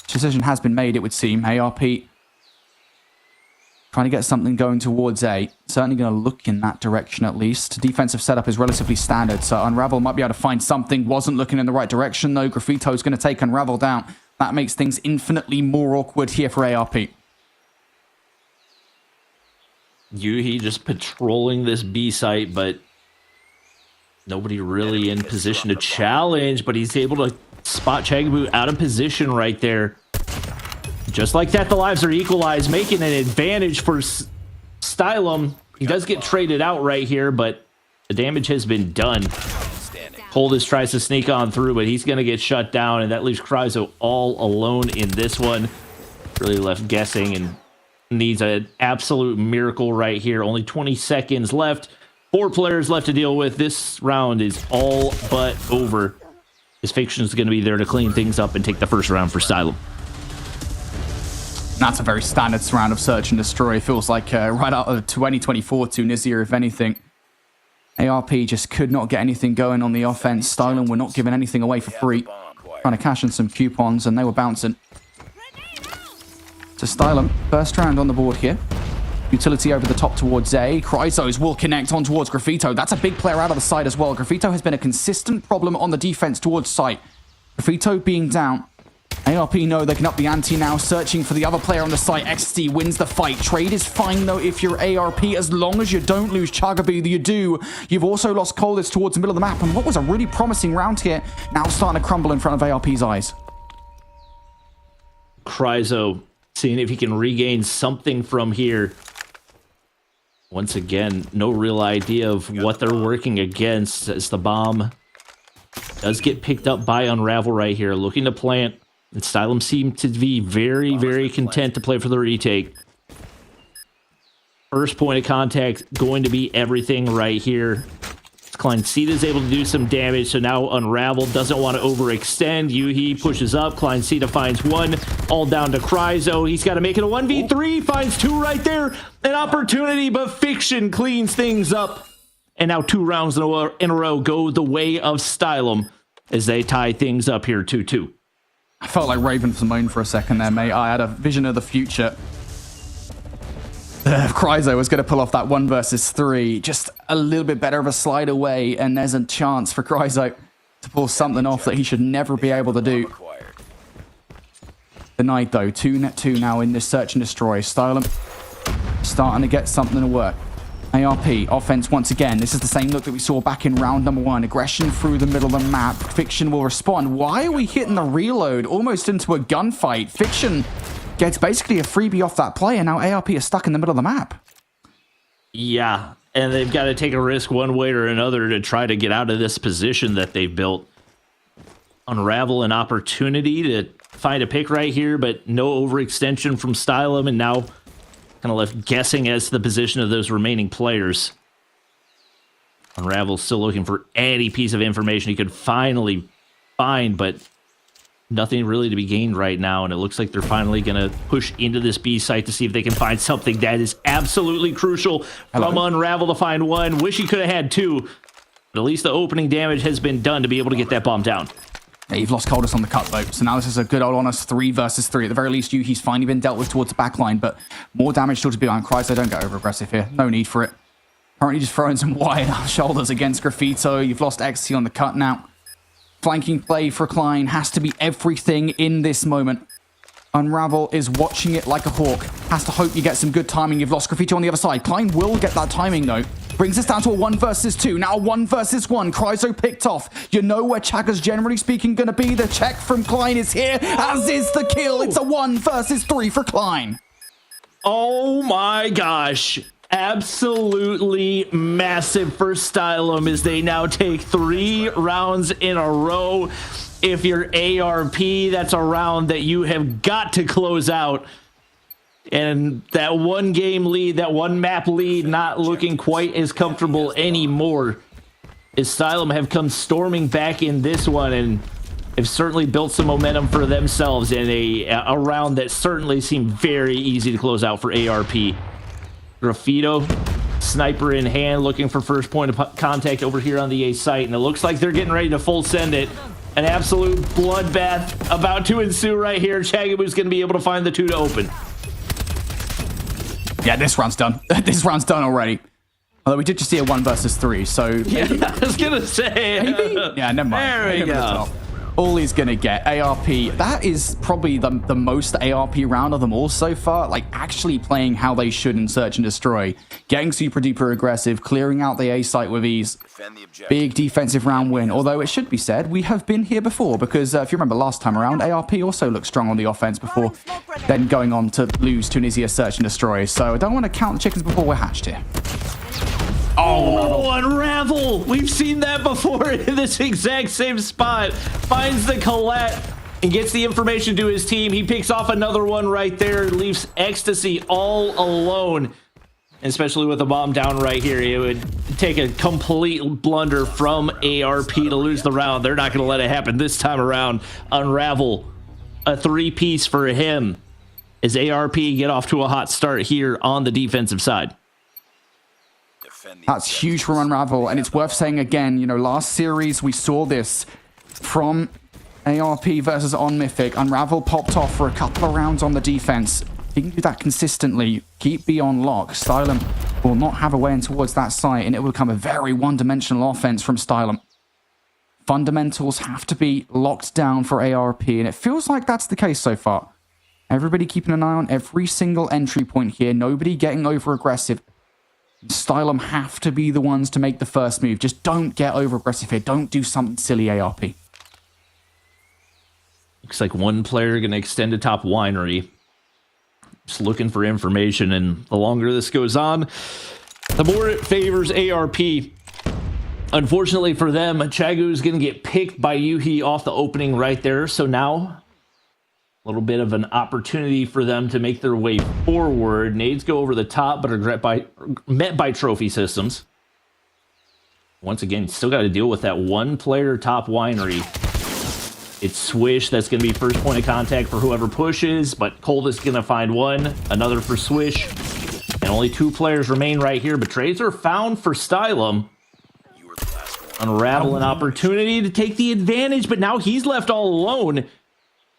Decision has been made, it would seem. ARP trying to get something going towards A. Certainly going to look in that direction at least. Defensive setup is relatively standard, so Unravel might be able to find something. Wasn't looking in the right direction, though. Graffito's going to take Unravel down. That makes things infinitely more awkward here for ARP. Yuhi just patrolling this B site, but nobody really in position to challenge, but he's able to spot Chagaboo out of position right there. Just like that, the lives are equalized, making an advantage for Stylum. He does get traded out right here, but the damage has been done. Coldest tries to sneak on through, but he's going to get shut down, and that leaves Cryzo all alone in this one. Really left guessing and needs an absolute miracle right here. Only 20 seconds left. 4 players left to deal with. This round is all but over. His Fiction is going to be there to clean things up and take the first round for Stylum. That's a very standard round of search and destroy. Feels like right out of 2024 Tunisia, if anything. ARP just could not get anything going on the offense. Stylum were not giving anything away for free. Trying to cash in some coupons, and they were bouncing. So Stylum, first round on the board here. Utility over the top towards A. Chrysos will connect on towards Graffito. That's a big player out of the side as well. Graffito has been a consistent problem on the defense towards site. Graffito being down. ARP know they can up the ante now, searching for the other player on the site. XT wins the fight. Trade is fine, though, if you're ARP, as long as you don't lose Chagaby. You do. You've also lost Coldest towards the middle of the map, and what was a really promising round here, now starting to crumble in front of ARP's eyes. Chryso seeing if he can regain something from here. Once again, no real idea of what they're working against, as the bomb does get picked up by Unravel right here, looking to plant. And Stylum seemed to be very, very content to play for the retake. First point of contact going to be everything right here. Kleinseed is able to do some damage, so now Unravel doesn't want to overextend. Yuhi pushes up. Kleinseed finds one, all down to Chryso. He's got to make it a 1v3, finds 2 right there. An opportunity, but Fiction cleans things up. And now 2 rounds in a row go the way of Stylum as they tie things up here 2-2. I felt like Raven Simone for a second there, mate. I had a vision of the future. Chryso was going to pull off that 1 versus 3. Just a little bit better of a slide away, and there's a chance for Chryso to pull something off that he should never be able to do. Denied, though. 2-2 now in this search and destroy. Stylum starting to get something to work. ARP, offense once again. This is the same look that we saw back in round number 1. Aggression through the middle of the map. Fiction will respond. Why are we hitting the reload almost into a gunfight? Fiction gets basically a freebie off that play, and now ARP is stuck in the middle of the map. Yeah, and they've got to take a risk one way or another to try to get out of this position that they've built. Unravel an opportunity to find a pick right here, but no overextension from Stylum, and now kind of left guessing as to the position of those remaining players. Unravel's still looking for any piece of information he could finally find, but nothing really to be gained right now, and it looks like they're finally going to push into this B site to see if they can find something that is absolutely crucial from Unravel to find 1. Wish he could have had 2, but at least the opening damage has been done to be able to get that bomb down. Yeah, you've lost Coldest on the cut, though, so now this is a good old honest 3 versus 3. At the very least, he's finally been dealt with towards the back line, but more damage still to be on. Chryso, don't get over-aggressive here. No need for it. Currently just throwing some wide shoulders against Graffito. You've lost XT on the cut now. Flanking play for Klein has to be everything in this moment. Unravel is watching it like a hawk. Has to hope you get some good timing. You've lost Graffito on the other side. Klein will get that timing, though. Brings us down to a 1 versus 2. Now 1 versus 1. Chryso picked off. You know where Chaga's generally speaking going to be. The check from Klein is here, as is the kill. It's a 1 versus 3 for Klein. Oh my gosh. Absolutely massive for Stylum as they now take 3 rounds in a row. If you're ARP, that's a round that you have got to close out. And that 1 game lead, that 1 map lead, not looking quite as comfortable anymore. As Stylum have come storming back in this one and have certainly built some momentum for themselves in a round that certainly seemed very easy to close out for ARP. Graffito, sniper in hand, looking for first point of contact over here on the A site, and it looks like they're getting ready to full send it. An absolute bloodbath about to ensue right here. Chagabu's going to be able to find the 2 to open. Yeah, this round's done. This round's done already. Although we did just see a 1 versus 3, so... Yeah, I was going to say... Maybe? Yeah, never mind. There we go. All he's going to get, ARP. That is probably the most ARP round of them all so far. Like, actually playing how they should in Search and Destroy. Getting super duper aggressive, clearing out the A site with ease. Big defensive round win. Although it should be said, we have been here before. Because if you remember last time around, ARP also looked strong on the offense before then going on to lose Tunisia Search and Destroy. So I don't want to count the chickens before we're hatched here. Oh, Unravel! We've seen that before in this exact same spot. Finds the Colette. and gets the information to his team. He picks off another one right there, leaves Ecstasy all alone. Especially with a bomb down right here, it would take a complete blunder from ARP to lose the round. They're not going to let it happen this time around. Unravel, a 3-piece for him as ARP get off to a hot start here on the defensive side. That's huge from Unravel, and it's worth saying again, you know, last series we saw this from ARP versus on Mythic. Unravel popped off for a couple of rounds on the defense. He can do that consistently, keep B on lock. Stylum will not have a way in towards that site, and it will become a very one-dimensional offense from Stylum. Fundamentals have to be locked down for ARP, and it feels like that's the case so far. Everybody keeping an eye on every single entry point here, nobody getting over-aggressive. Stylum have to be the ones to make the first move. Just don't get over-aggressive here. Don't do something silly, ARP. Looks like one player going to extend to top winery. Just looking for information, and the longer this goes on, the more it favors ARP. Unfortunately for them, Chagu is going to get picked by Yuhi off the opening right there, so now a little bit of an opportunity for them to make their way forward. Nades go over the top, but are met by trophy systems. Once again, still got to deal with that one-player top winery. It's Swish that's going to be first point of contact for whoever pushes, but Cold is going to find one, another for Swish, and only 2 players remain right here, but trades are found for Stylum. Unravel an opportunity to take the advantage, but now he's left all alone,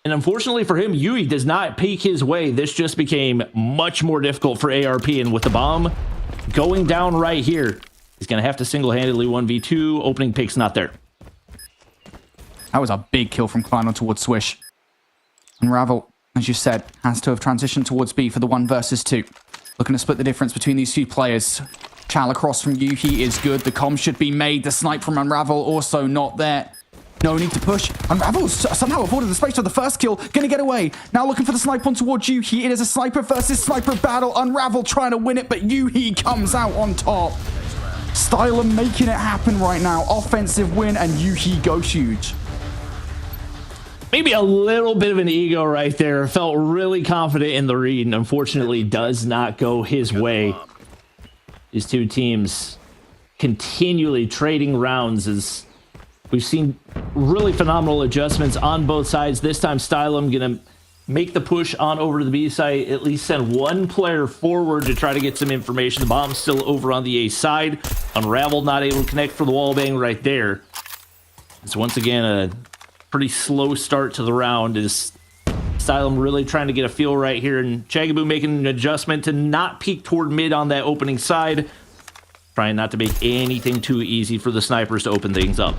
and unfortunately for him, Yui does not peek his way. This just became much more difficult for ARP, and with the bomb going down right here, he's going to have to single-handedly 1v2. Opening pick's not there. That was a big kill from Kleiner towards Swish. Unravel, as you said, has to have transitioned towards B for the 1 versus 2. Looking to split the difference between these 2 players. Chal across from Yuhi is good. The comm should be made. The snipe from Unravel also not there. No need to push. Unravel somehow afforded the space for the first kill. Gonna get away. Now looking for the snipe on towards Yuhi. It is a sniper versus sniper battle. Unravel trying to win it, but Yuhi comes out on top. Stylum making it happen right now. Offensive win, and Yuhi goes huge. Maybe a little bit of an ego right there. Felt really confident in the read, and unfortunately does not go his way. These 2 teams continually trading rounds as we've seen really phenomenal adjustments on both sides. This time, Stylum going to make the push on over to the B side, at least send 1 player forward to try to get some information. The bomb's still over on the A side. Unravel not able to connect for the wall bang right there. It's once again a pretty slow start to the round as Stylum really trying to get a feel right here, and Chagaboo making an adjustment to not peek toward mid on that opening side, trying not to make anything too easy for the snipers to open things up.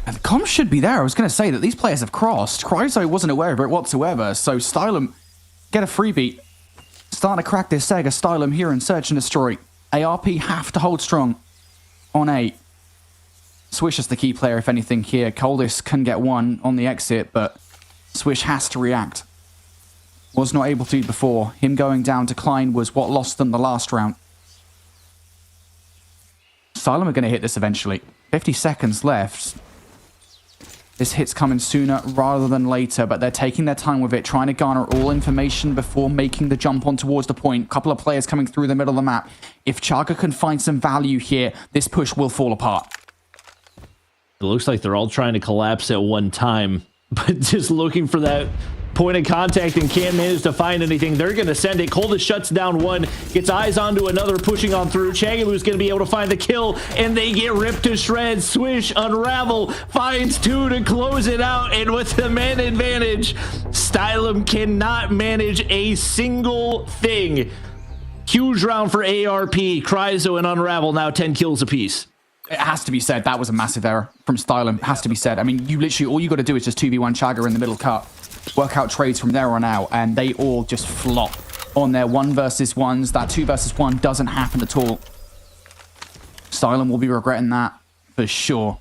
And the comms should be there. I was going to say that these players have crossed. Cryzo wasn't aware of it whatsoever, so Stylum get a freebie. Starting to crack this Sega. Stylum here in Search and Destroy. ARP have to hold strong on A. Swish is the key player, if anything, here. Coldest can get 1 on the exit, but Swish has to react. Was not able to before. Him going down to Klein was what lost them the last round. Stylum are going to hit this eventually. 50 seconds left. This hit's coming sooner rather than later, but they're taking their time with it, trying to garner all information before making the jump on towards the point. Couple of players coming through the middle of the map. If Chaga can find some value here, this push will fall apart. It looks like they're all trying to collapse at one time, but just looking for that point of contact and can't manage to find anything. They're going to send it. Coldest shuts down 1, gets eyes onto another, pushing on through. Chagaboo's going to be able to find the kill, and they get ripped to shreds. Swish, Unravel, finds 2 to close it out, and with the man advantage, Stylum cannot manage a single thing. Huge round for ARP, Cryzo, and Unravel, now 10 kills apiece. It has to be said, that was a massive error from Stylum. It has to be said. I mean, you literally, all you got to do is just 2v1 Chagger in the middle cut. Work out trades from there on out, and they all just flop on their 1 versus 1s. That 2 versus 1 doesn't happen at all. Stylum will be regretting that for sure,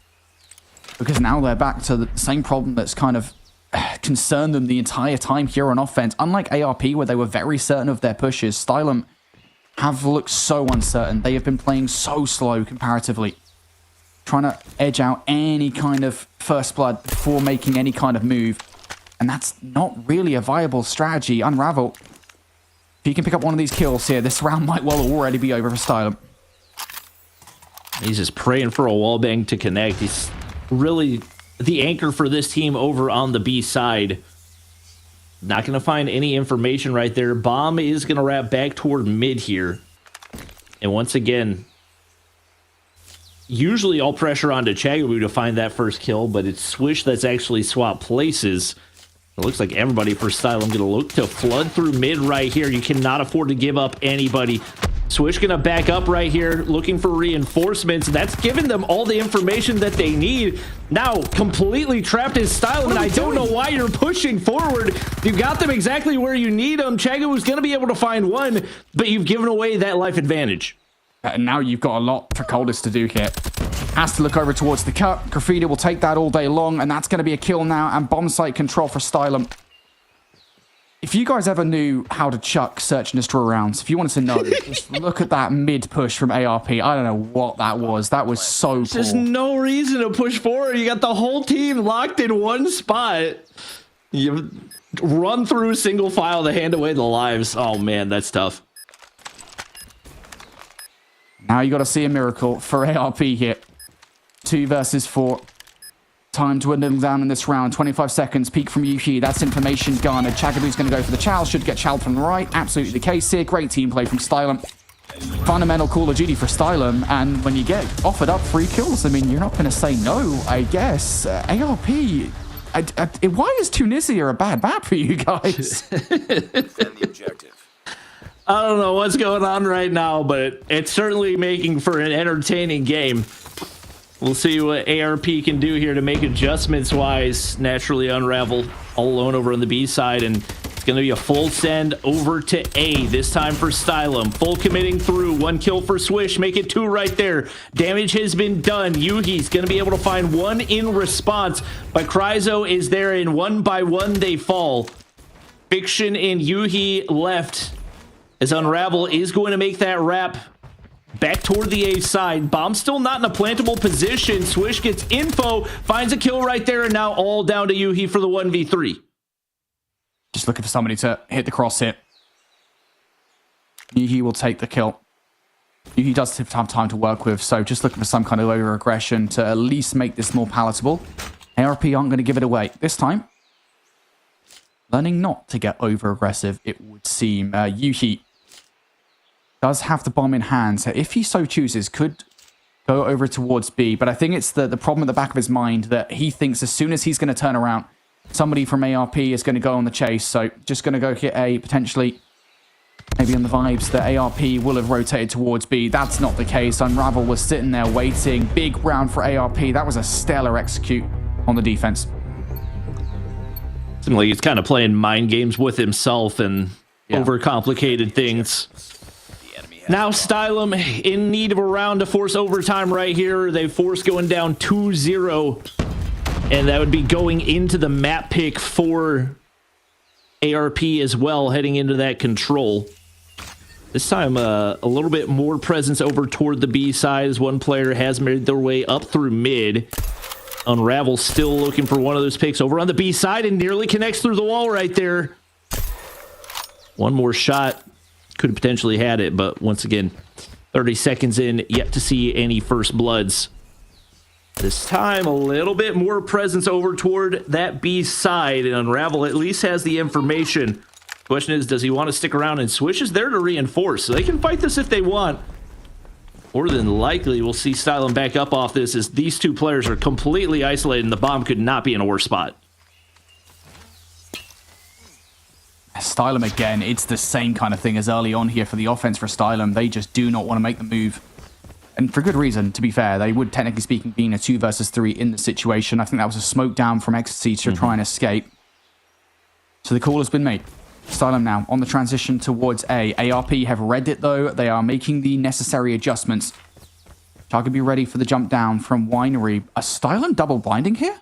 because now they're back to the same problem that's kind of concerned them the entire time here on offense. Unlike ARP, where they were very certain of their pushes, Stylum have looked so uncertain. They have been playing so slow comparatively, trying to edge out any kind of first blood before making any kind of move. And that's not really a viable strategy. Unravel, if he can pick up one of these kills here, this round might well already be over for Stylum. He's just praying for a wallbang to connect. He's really the anchor for this team over on the B side. Not going to find any information right there. Bomb is going to wrap back toward mid here. And once again, usually all pressure onto Chagabu to find that first kill, but it's Swish that's actually swapped places. It looks like everybody for Style. I'm going to look to flood through mid right here. You cannot afford to give up anybody. Swish going to back up right here, looking for reinforcements. That's giving them all the information that they need. Now, completely trapped in Style, and I don't know why you're pushing forward. You've got them exactly where you need them. Chagabu's going to be able to find one, but you've given away that life advantage. And now you've got a lot for Coldest to do here. Has to look over towards the cut. Graffiti will take that all day long, and that's going to be a kill now, and bomb site control for Stylum. If you guys ever knew how to chuck search and destroy rounds, if you wanted to know, just look at that mid push from ARP. I don't know what that was. That was so cool. There's no reason to push forward. You got the whole team locked in one spot. You run through single file to hand away the lives. Oh, man, that's tough. Now you got to see a miracle for ARP here. 2 versus 4. Time to dwindle down in this round. 25 seconds. Peek from Yuhi. That's information garnered. Chagabu's going to go for the chow. Should get chowed from the right. Absolutely the case here. Great team play from Stylum. Fundamental Call of Duty for Stylum. And when you get offered up 3 kills, I mean, you're not going to say no, I guess. ARP, why is Tunisia a bad map for you guys? the objective. I don't know what's going on right now, but it's certainly making for an entertaining game. We'll see what ARP can do here to make adjustments-wise. Naturally, Unravel all alone over on the B side, and it's going to be a full send over to A, this time for Stylum. Full committing through. 1 kill for Swish. Make it 2 right there. Damage has been done. Yuhi's going to be able to find 1 in response, but Kryzo is there, and 1 by 1 they fall. Fiction and Yuhi left, as Unravel is going to make that wrap back toward the A side. Bomb still not in a plantable position. Swish gets info, finds a kill right there, and now all down to Yuhi for the 1v3. Just looking for somebody to hit the cross hit. Yuhi will take the kill. Yuhi does have time to work with, so just looking for some kind of over-aggression to at least make this more palatable. ARP aren't going to give it away. This time, learning not to get over-aggressive, it would seem. Yuhi does have the bomb in hand, so if he so chooses, could go over towards B. But I think it's the problem at the back of his mind that he thinks as soon as he's going to turn around, somebody from ARP is going to go on the chase. So just going to go hit A, potentially, maybe on the vibes that ARP will have rotated towards B. That's not the case. Unravel was sitting there waiting. Big round for ARP. That was a stellar execute on the defense. Seems like he's kind of playing mind games with himself and overcomplicated things. Now Stylum in need of a round to force overtime right here. They force going down 2-0. And that would be going into the map pick for ARP as well, heading into that control. This time a little bit more presence over toward the B side as one player has made their way up through mid. Unravel still looking for one of those picks over on the B side and nearly connects through the wall right there. One more shot. Could have potentially had it, but once again, 30 seconds in, yet to see any first bloods. This time, a little bit more presence over toward that B side, and Unravel at least has the information. Question is, does he want to stick around? And Swish is there to reinforce, so they can fight this if they want. More than likely, we'll see Stylum back up off this, as these 2 players are completely isolated, and the bomb could not be in a worse spot. Stylum again, it's the same kind of thing as early on here for the offense for Stylum. They just do not want to make the move. And for good reason, to be fair. They would, technically speaking, be in a 2 versus 3 in the situation. I think that was a smoke down from Ecstasy to try and escape. So the call has been made. Stylum now on the transition towards A. ARP have read it, though. They are making the necessary adjustments. Target be ready for the jump down from Winery. A Stylum double blinding here?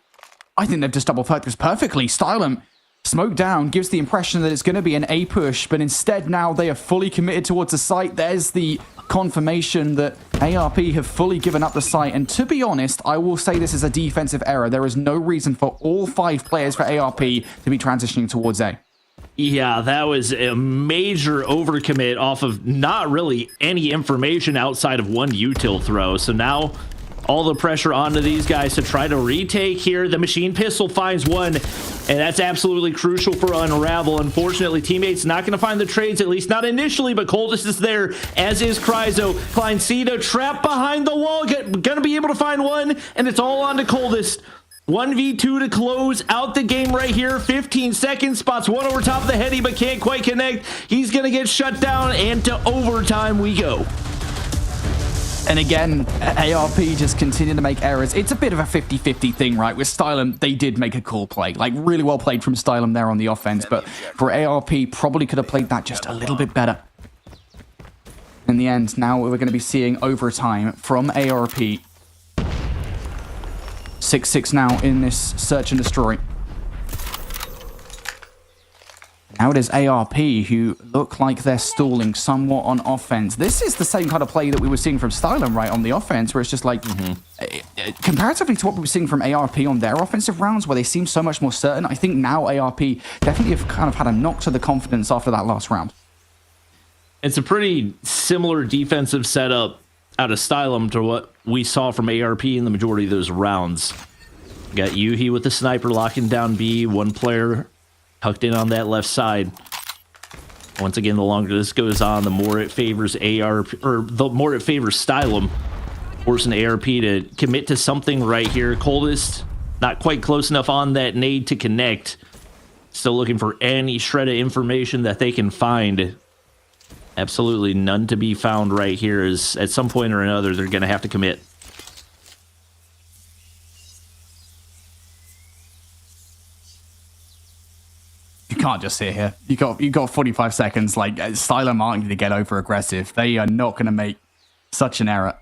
I think they've just double focused perfectly. Stylum smoke down gives the impression that it's going to be an A push, but instead now they are fully committed towards the site. There's the confirmation that ARP have fully given up the site. And to be honest, I will say this is a defensive error. There is no reason for all 5 players for ARP to be transitioning towards A. Yeah, that was a major overcommit off of not really any information outside of one util throw. So now all the pressure onto these guys to try to retake here. The machine pistol finds one, and that's absolutely crucial for Unravel. Unfortunately, teammates not going to find the trades, at least not initially, but Coldest is there, as is Cryzo. Kleincita trapped behind the wall, going to be able to find one, and it's all on to Coldest. 1v2 to close out the game right here. 15 seconds, spots one over top of the heady, but can't quite connect. He's going to get shut down, and to overtime we go. And again, ARP just continue to make errors. It's a bit of a 50-50 thing, right? With Stylum, they did make a cool play. Like, really well played from Stylum there on the offense. But for ARP, probably could have played that just a little bit better. In the end, now we're going to be seeing overtime from ARP. 6-6 now in this search and destroy. Now it is ARP who look like they're stalling somewhat on offense. This is the same kind of play that we were seeing from Stylum, right, on the offense, where it's just like, comparatively to what we were seeing from ARP on their offensive rounds, where they seem so much more certain, I think now ARP definitely have kind of had a knock to the confidence after that last round. It's a pretty similar defensive setup out of Stylum to what we saw from ARP in the majority of those rounds. Got Yuhi with the sniper locking down B, one player tucked in on that left side. Once again, the longer this goes on, the more it favors ARP, or the more it favors Stylum, forcing ARP to commit to something right here. Coldest, not quite close enough on that nade to connect. Still looking for any shred of information that they can find. Absolutely none to be found right here, as at some point or another they're going to have to commit. You can't just sit here. You got 45 seconds. Like, Stylum aren't going to get over aggressive. They are not going to make such an error.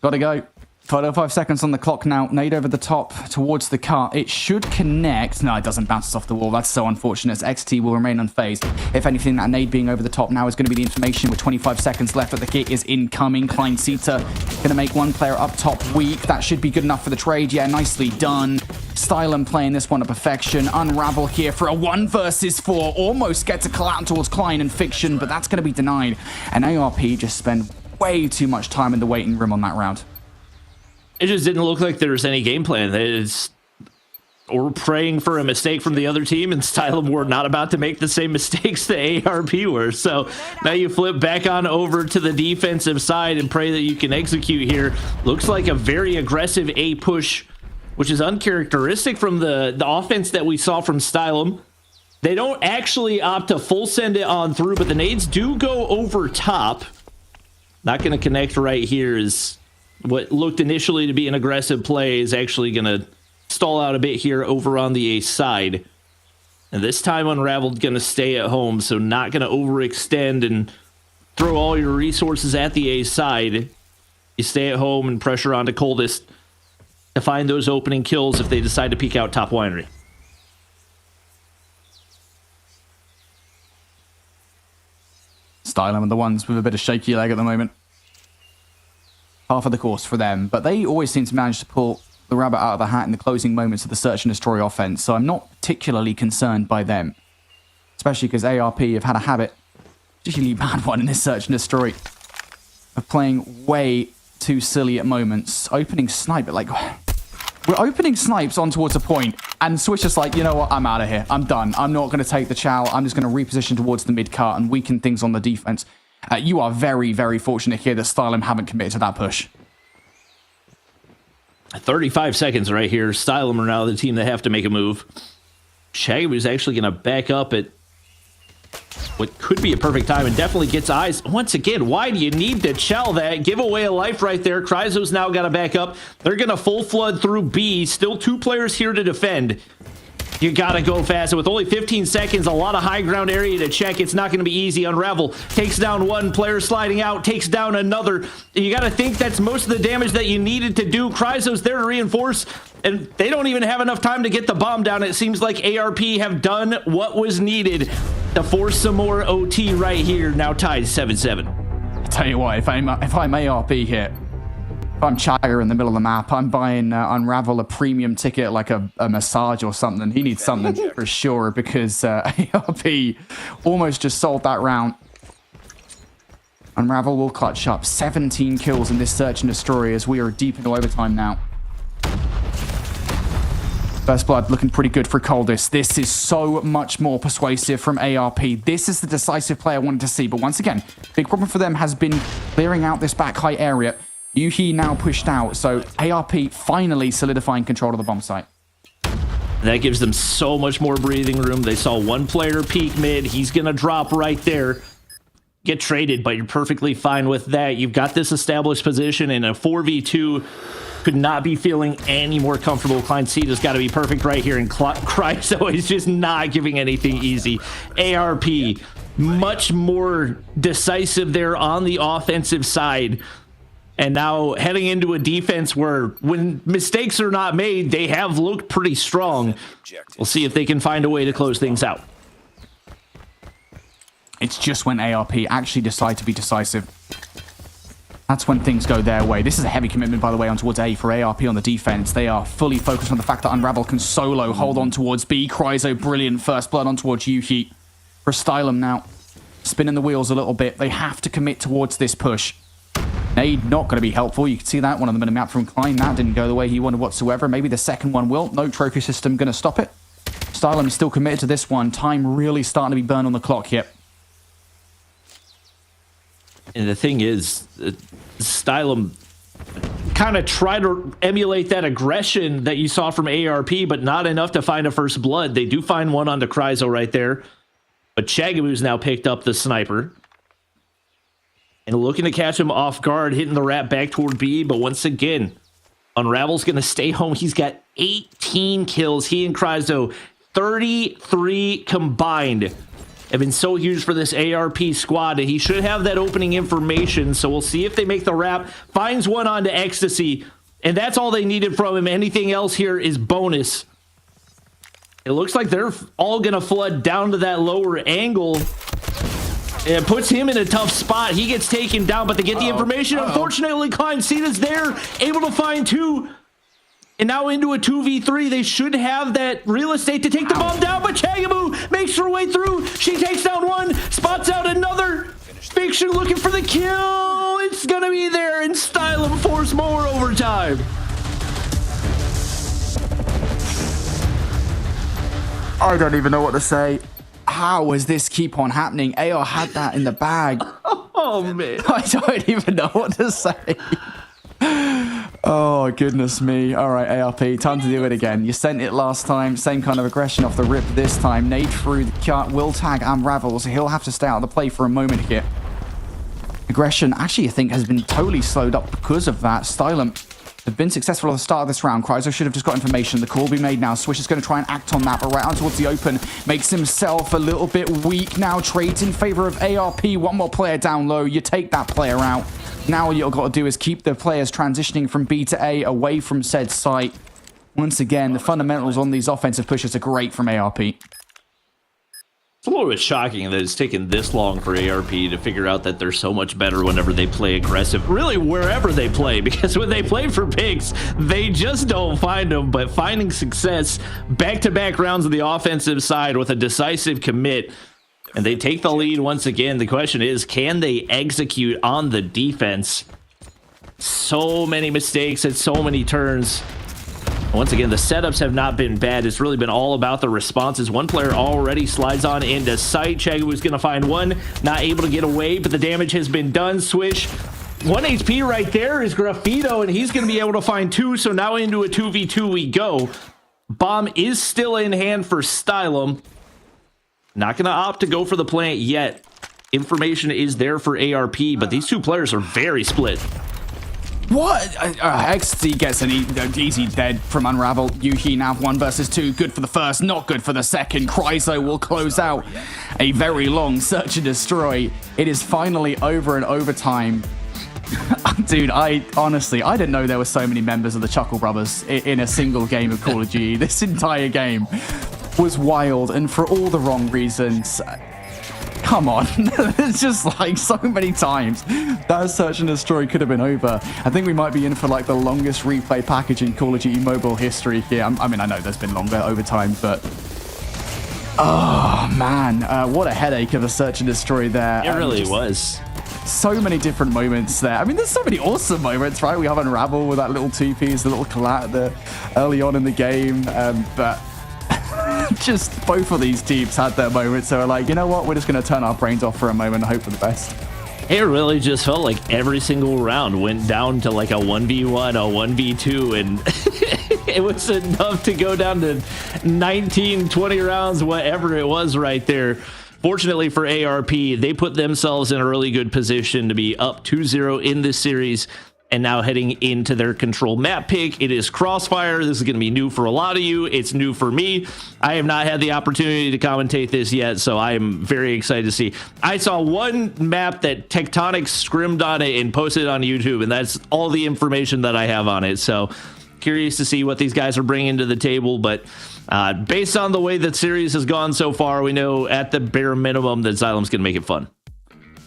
Gotta go. 5 seconds on the clock now. Nade over the top towards the car. It should connect. No, it doesn't. Bounces off the wall. That's so unfortunate. XT will remain unfazed. If anything, that nade being over the top now is going to be the information with 25 seconds left. But the kit is incoming. Kleincita going to make one player up top weak. That should be good enough for the trade. Yeah, nicely done. Stylum playing this one to perfection. Unravel here for a 1 versus 4. Almost gets a call out towards Klein and Fiction, but that's going to be denied. And ARP just spend way too much time in the waiting room on that round. It just didn't look like there was any game plan. Or praying for a mistake from the other team, and Stylum were not about to make the same mistakes that ARP were. So now you flip back on over to the defensive side and pray that you can execute here. Looks like a very aggressive A push, which is uncharacteristic from the offense that we saw from Stylum. They don't actually opt to full send it on through, but the nades do go over top. Not going to connect right here. Is what looked initially to be an aggressive play is actually going to stall out a bit here over on the A side. And this time Unraveled going to stay at home, so not going to overextend and throw all your resources at the A side. You stay at home and pressure onto Coldest to find those opening kills if they decide to peek out top winery. Stylum are the ones with a bit of shaky leg at the moment. Half of the course for them, but they always seem to manage to pull the rabbit out of the hat in the closing moments of the search and destroy offense, so I'm not particularly concerned by them. Especially because ARP have had a habit, particularly bad one in this search and destroy, of playing way too silly at moments. Opening snipe, like, we're opening snipes on towards a point, and Swish is like, you know what, I'm out of here. I'm done. I'm not going to take the chow. I'm just going to reposition towards the mid-cart and weaken things on the defense. You are very, very fortunate here that Stylum haven't committed to that push. 35 seconds right here. Stylum are now the team that have to make a move. Shaggy was actually going to back up at what could be a perfect time and definitely gets eyes. Once again, why do you need to chow that? Give away a life right there. Cryzo's now got to back up. They're going to full flood through B. Still 2 players here to defend. You gotta go fast. And with only 15 seconds, a lot of high ground area to check. It's not going to be easy. Unravel takes down one player, sliding out, takes down another. You got to think that's most of the damage that you needed to do. Cryzo's there to reinforce, and they don't even have enough time to get the bomb down. It seems like ARP have done what was needed to force some more OT right here. Now tied 7-7. Tell you what, if I'm ARP here, if I'm Chagger in the middle of the map, I'm buying Unravel a premium ticket like a massage or something. He needs something for sure because ARP almost just sold that round. Unravel will clutch up 17 kills in this search and destroy as we are deep into overtime now. First blood looking pretty good for Coldest. This is so much more persuasive from ARP. This is the decisive play I wanted to see. But once again, big problem for them has been clearing out this back high area. Yuhi now pushed out, so ARP finally solidifying control of the bomb site. That gives them so much more breathing room. They saw one player peek mid. He's going to drop right there. Get traded, but you're perfectly fine with that. You've got this established position in a 4v2. Could not be feeling any more comfortable. Kleinseeda's got to be perfect right here, and Chryso is just not giving anything easy. ARP, much more decisive there on the offensive side. And now heading into a defense where when mistakes are not made, they have looked pretty strong. We'll see if they can find a way to close things out. It's just when ARP actually decide to be decisive. That's when things go their way. This is a heavy commitment, by the way, on towards A for ARP on the defense. They are fully focused on the fact that Unravel can solo hold on towards B. Chryso, brilliant first blood on towards Yuhi. For Stylum now, spinning the wheels a little bit. They have to commit towards this push. Nade not going to be helpful. You can see that one on the minimap from Klein. That didn't go the way he wanted whatsoever. Maybe the second one will. No trophy system going to stop it. Stylum is still committed to this one. Time really starting to be burned on the clock here. And the thing is, Stylum kind of tried to emulate that aggression that you saw from ARP, but not enough to find a first blood. They do find one onto Chryso right there. But Chagabu's now picked up the sniper. And looking to catch him off guard, hitting the rat back toward B. But once again, Unravel's going to stay home. He's got 18 kills. He and Chryso, 33 combined, have been so huge for this ARP squad. He should have that opening information. So we'll see if they make the wrap. Finds one onto Ecstasy. And that's all they needed from him. Anything else here is bonus. It looks like they're all going to flood down to that lower angle. It puts him in a tough spot. He gets taken down, but they get the information. Unfortunately, Kleinseeda's there, able to find two. And now into a 2v3. They should have that real estate to take the bomb down, but Chagabu makes her way through. She takes down one, spots out another. Fiction looking for the kill. It's going to be there, and Stylum force more overtime. I don't even know what to say. How does this keep on happening? AR had that in the bag. Oh, man. I don't even know what to say. Oh, goodness me. All right, ARP, time to do it again. You sent it last time. Same kind of aggression off the rip this time. Nade through the cut. Will tag Unravel, so he'll have to stay out of the play for a moment here. Aggression, actually, I think, has been totally slowed up because of that. Stylum have been successful at the start of this round. Chryso should have just got information. The call will be made now. Swish is going to try and act on that, but right on towards the open. Makes himself a little bit weak now. Trades in favor of ARP. One more player down low. You take that player out. Now all you've got to do is keep the players transitioning from B to A away from said site. Once again, the fundamentals on these offensive pushes are great from ARP. It's a little bit shocking that it's taken this long for ARP to figure out that they're so much better whenever they play aggressive. Really, wherever they play, because when they play for picks, they just don't find them. But finding success back-to-back rounds of the offensive side with a decisive commit, and they take the lead once again. The question is, can they execute on the defense? So many mistakes at so many turns. Once again, the setups have not been bad. It's really been all about the responses. One player already slides on into sight. Chagabu's going to find one. Not able to get away, but the damage has been done. Swish. 1 HP right there is Graffito, and he's going to be able to find two. So now into a 2v2 we go. Bomb is still in hand for Stylum. Not going to opt to go for the plant yet. Information is there for ARP, but these two players are very split. What? XT gets an easy dead from Unravel. Yuhi now 1 versus 2. Good for the first, not good for the second. Chryso will close out a very long search and destroy. It is finally over in overtime. Dude, I didn't know there were so many members of the Chuckle Brothers in a single game of Call of Duty. This entire game was wild, and for all the wrong reasons. come on. It's just like so many times that search and destroy could have been over. I think we might be in for like the longest replay package in Call of Duty Mobile history here. I mean, I know there's been longer over time, but oh man, what a headache of a search and destroy there. It really was. So many different moments there. I mean, there's so many awesome moments, right? We have Unravel with that little two-piece, the little collat early on in the game, but just both of these teams had their moments. So we're like, you know what? We're just going to turn our brains off for a moment and hope for the best. It really just felt like every single round went down to like a 1v1, a 1v2, and it was enough to go down to 19, 20 rounds, whatever it was right there. Fortunately for ARP, they put themselves in a really good position to be up 2-0 in this series, and now heading into their control map pick. It is Crossfire. This is going to be new for a lot of you. It's new for me. I have not had the opportunity to commentate this yet, so I am very excited to see. I saw one map that Tectonic scrimmed on it and posted it on YouTube, and that's all the information that I have on it. So curious to see what these guys are bringing to the table, but based on the way that series has gone so far, we know at the bare minimum that Xylem's going to make it fun.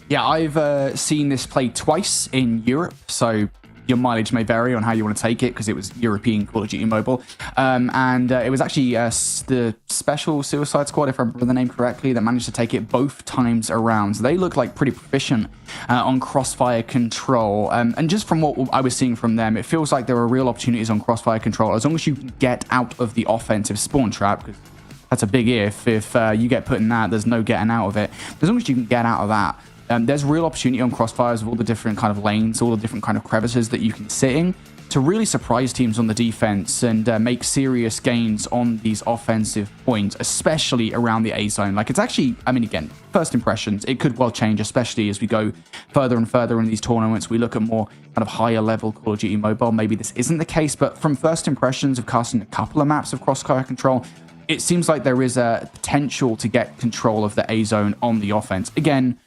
Yeah, I've seen this played twice in Europe, so your mileage may vary on how you want to take it because it was European Call of Duty Mobile. And it was actually the Special Suicide Squad, if I remember the name correctly, that managed to take it both times around. So they look like pretty proficient on crossfire control. And just from what I was seeing from them, it feels like there are real opportunities on crossfire control. As long as you can get out of the offensive spawn trap, because that's a big if. If you get put in that, there's no getting out of it. As long as you can get out of that, there's real opportunity on crossfires of all the different kind of lanes, all the different kind of crevices that you can sit in to really surprise teams on the defense and make serious gains on these offensive points, especially around the A zone. Like, it's actually, I mean, again, first impressions, it could well change, especially as we go further and further in these tournaments. We look at more kind of higher level Call of Duty Mobile. Maybe this isn't the case, but from first impressions of casting a couple of maps of crossfire control, it seems like there is a potential to get control of the A zone on the offense. Again,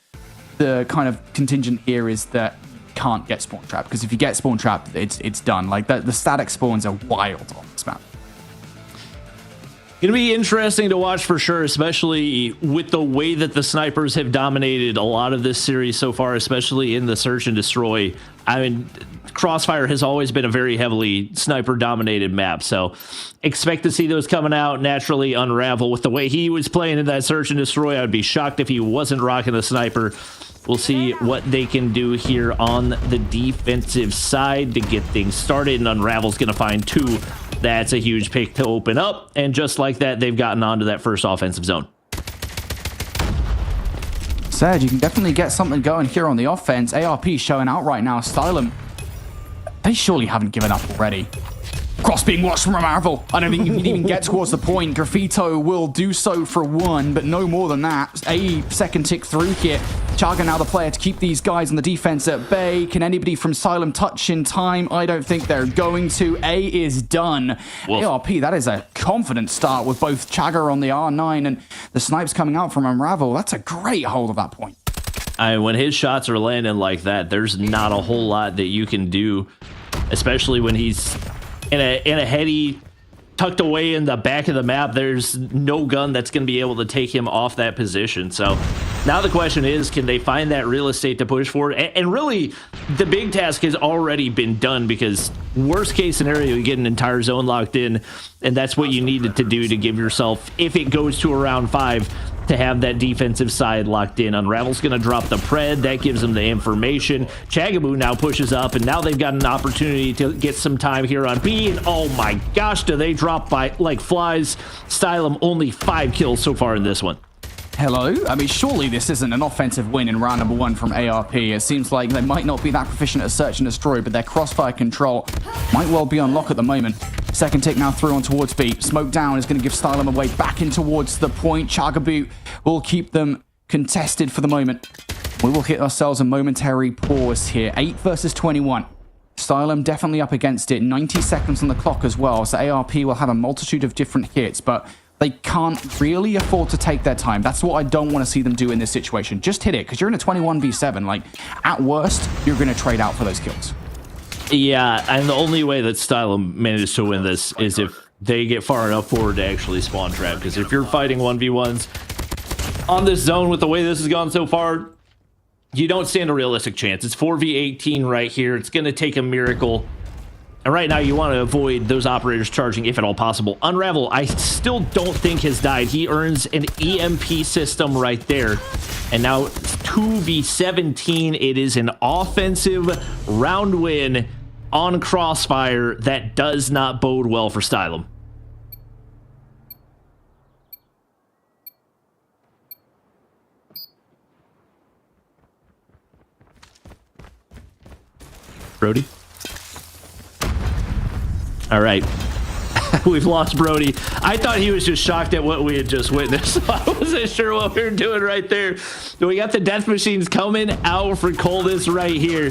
the kind of contingent here is that you can't get spawn trapped, because if you get spawn trapped, it's done. Like, the static spawns are wild on this map. Going to be interesting to watch for sure, especially with the way that the snipers have dominated a lot of this series so far, especially in the search and destroy. I mean, Crossfire has always been a very heavily sniper dominated map, so expect to see those coming out. Naturally, Unravel, with the way he was playing in that search and destroy, I would be shocked if he wasn't rocking a sniper. We'll see what they can do here on the defensive side to get things started, and Unravel's going to find two. That's a huge pick to open up, and just like that, they've gotten onto that first offensive zone. Serge, you can definitely get something going here on the offense. ARP showing out right now. Stylem, they surely haven't given up already. Cross being watched from Unravel. I don't think you can even get towards the point. Graffito will do so for one, but no more than that. A second tick through here. Chaga now the player to keep these guys on the defense at bay. Can anybody from Xylem touch in time? I don't think they're going to. A is done. Wolf. ARP, that is a confident start with both Chaga on the R9 and the snipes coming out from Unravel. That's a great hold of that point. When his shots are landing like that, there's not a whole lot that you can do, especially when he's in a heady, tucked away in the back of the map. There's no gun that's going to be able to take him off that position. So now the question is, can they find that real estate to push forward? And really, the big task has already been done, because worst case scenario, you get an entire zone locked in, and that's what you needed to do to give yourself, if it goes to around 5, to have that defensive side locked in. Unravel's going to drop the pred. That gives them the information. Chagaboo now pushes up, and now they've got an opportunity to get some time here on B. And oh my gosh, do they drop by like flies. Stylem only 5 kills so far in this one. Hello? I mean, surely this isn't an offensive win in round number 1 from ARP. It seems like they might not be that proficient at search and destroy, but their crossfire control might well be on lock at the moment. Second tick now through on towards B. Smoke down is going to give Stylem away back in towards the point. Chagaboot will keep them contested for the moment. We will hit ourselves a momentary pause here. 8 versus 21. Stylem definitely up against it. 90 seconds on the clock as well, so ARP will have a multitude of different hits, but they can't really afford to take their time. That's what I don't want to see them do in this situation. Just hit it, because you're in a 21v7. Like, at worst, you're going to trade out for those kills. Yeah, and the only way that Stylem manages to win this is if they get far enough forward to actually spawn trap. Because if you're fighting 1v1s, on this zone with the way this has gone so far, you don't stand a realistic chance. It's 4v18 right here. It's going to take a miracle. And right now, you want to avoid those operators charging if at all possible. Unravel, I still don't think has died. He earns an EMP system right there. And now 2v17. It is an offensive round win on Crossfire. That does not bode well for Stylum. Brody? All right. We've lost Brody. I thought he was just shocked at what we had just witnessed. I wasn't sure what we were doing right there. We got the death machines coming out for Coldest right here.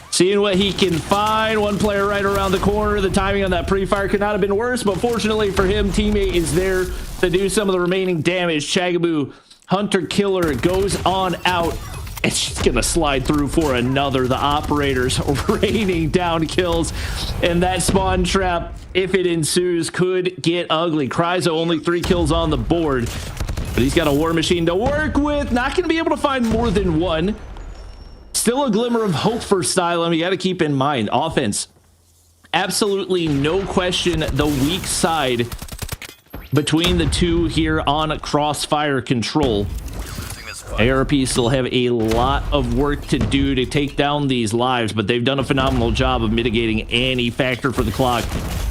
Seeing what he can find. One player right around the corner. The timing on that pre-fire could not have been worse, but fortunately for him, teammate is there to do some of the remaining damage. Chagaboo, Hunter Killer goes on out. And she's going to slide through for another. The operators raining down kills. And that spawn trap, if it ensues, could get ugly. Kryzo only 3 kills on the board. But he's got a war machine to work with. Not going to be able to find more than one. Still a glimmer of hope for Stylum. You got to keep in mind, offense. Absolutely no question the weak side between the two here on Crossfire control. ARP still have a lot of work to do to take down these lives, but they've done a phenomenal job of mitigating any factor for the clock.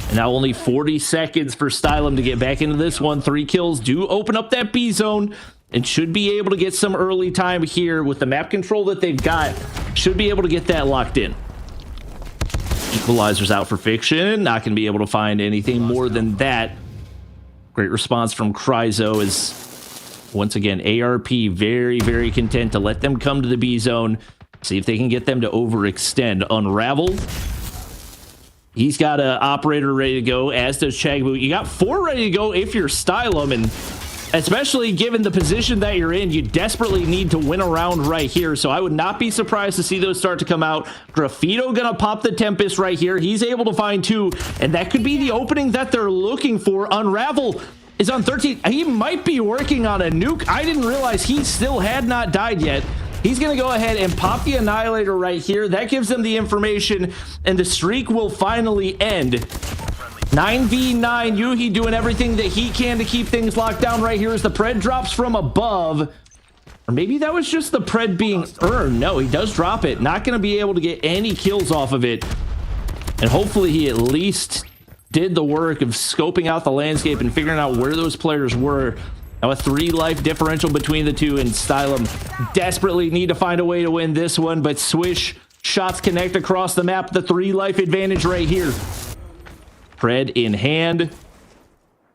And now only 40 seconds for Stylum to get back into this one. 3 kills do open up that B zone and should be able to get some early time here with the map control that they've got. Should be able to get that locked in. Equalizer's out for Fiction. Not going to be able to find anything more than that. Great response from Kryzo is... Once again, ARP very, very content to let them come to the B zone. See if they can get them to overextend. Unravel. He's got an operator ready to go, as does Chagaboo. You got 4 ready to go if you're Stylum, and especially given the position that you're in, you desperately need to win a round right here. So I would not be surprised to see those start to come out. Graffito gonna pop the Tempest right here. He's able to find 2, and that could be the opening that they're looking for. Unravel is on 13. He might be working on a nuke. I didn't realize he still had not died yet. He's going to go ahead and pop the Annihilator right here. That gives them the information, and the streak will finally end. 9v9. Yuhi doing everything that he can to keep things locked down right here as the Pred drops from above. Or maybe that was just the Pred being earned. No, he does drop it. Not going to be able to get any kills off of it. And hopefully he at least did the work of scoping out the landscape and figuring out where those players were. Now a 3 life differential between the two, and Stylum desperately need to find a way to win this one, but Swish shots connect across the map. The 3 life advantage right here. Pred in hand.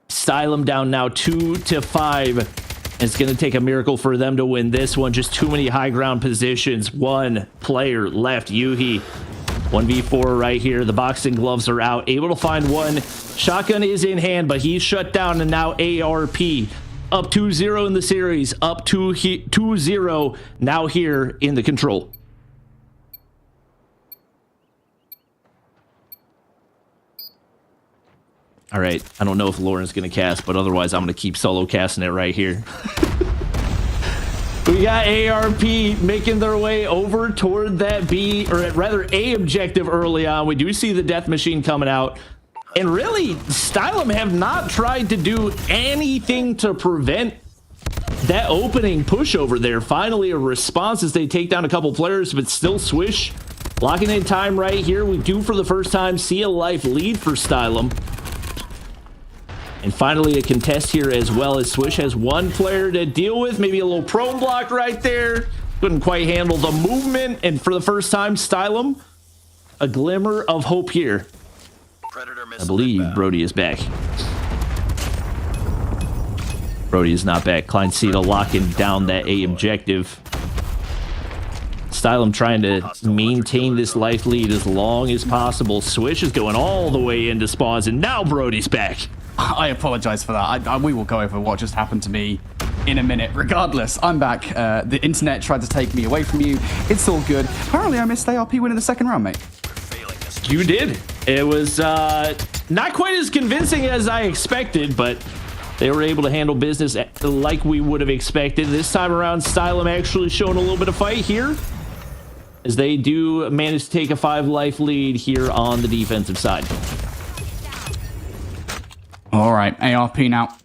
Stylum down now 2-5. It's going to take a miracle for them to win this one. Just too many high ground positions. 1 player left. Yuhi 1v4 right here. The boxing gloves are out. Able to find 1. Shotgun is in hand, but he's shut down. And now ARP up 2-0 in the series. Up 2-0 now here in the control. All right. I don't know if Lauren's going to cast, but otherwise I'm going to keep solo casting it right here. We got ARP making their way over toward that B, or rather A objective early on. We do see the death machine coming out. And really, Stylum have not tried to do anything to prevent that opening push over there. Finally, a response as they take down a couple players, but still Swish locking in time right here. We do, for the first time, see a life lead for Stylum. And finally, a contest here as well, as Swish has 1 player to deal with. Maybe a little prone block right there. Couldn't quite handle the movement. And for the first time, Stylum, a glimmer of hope here. I believe Brody is back. Brody is not back. Kleinsida locking down that A objective. Stylum trying to maintain this life lead as long as possible. Swish is going all the way into spawns, and now Brody's back. I apologize for that. We will go over what just happened to me in a minute. Regardless, I'm back. The internet tried to take me away from you. It's all good. Apparently, I missed ARP winning the second round, mate. You did. It was not quite as convincing as I expected, but they were able to handle business like we would have expected. This time around, Stylum actually showing a little bit of fight here, as they do manage to take a 5-life lead here on the defensive side. All right, ARP now.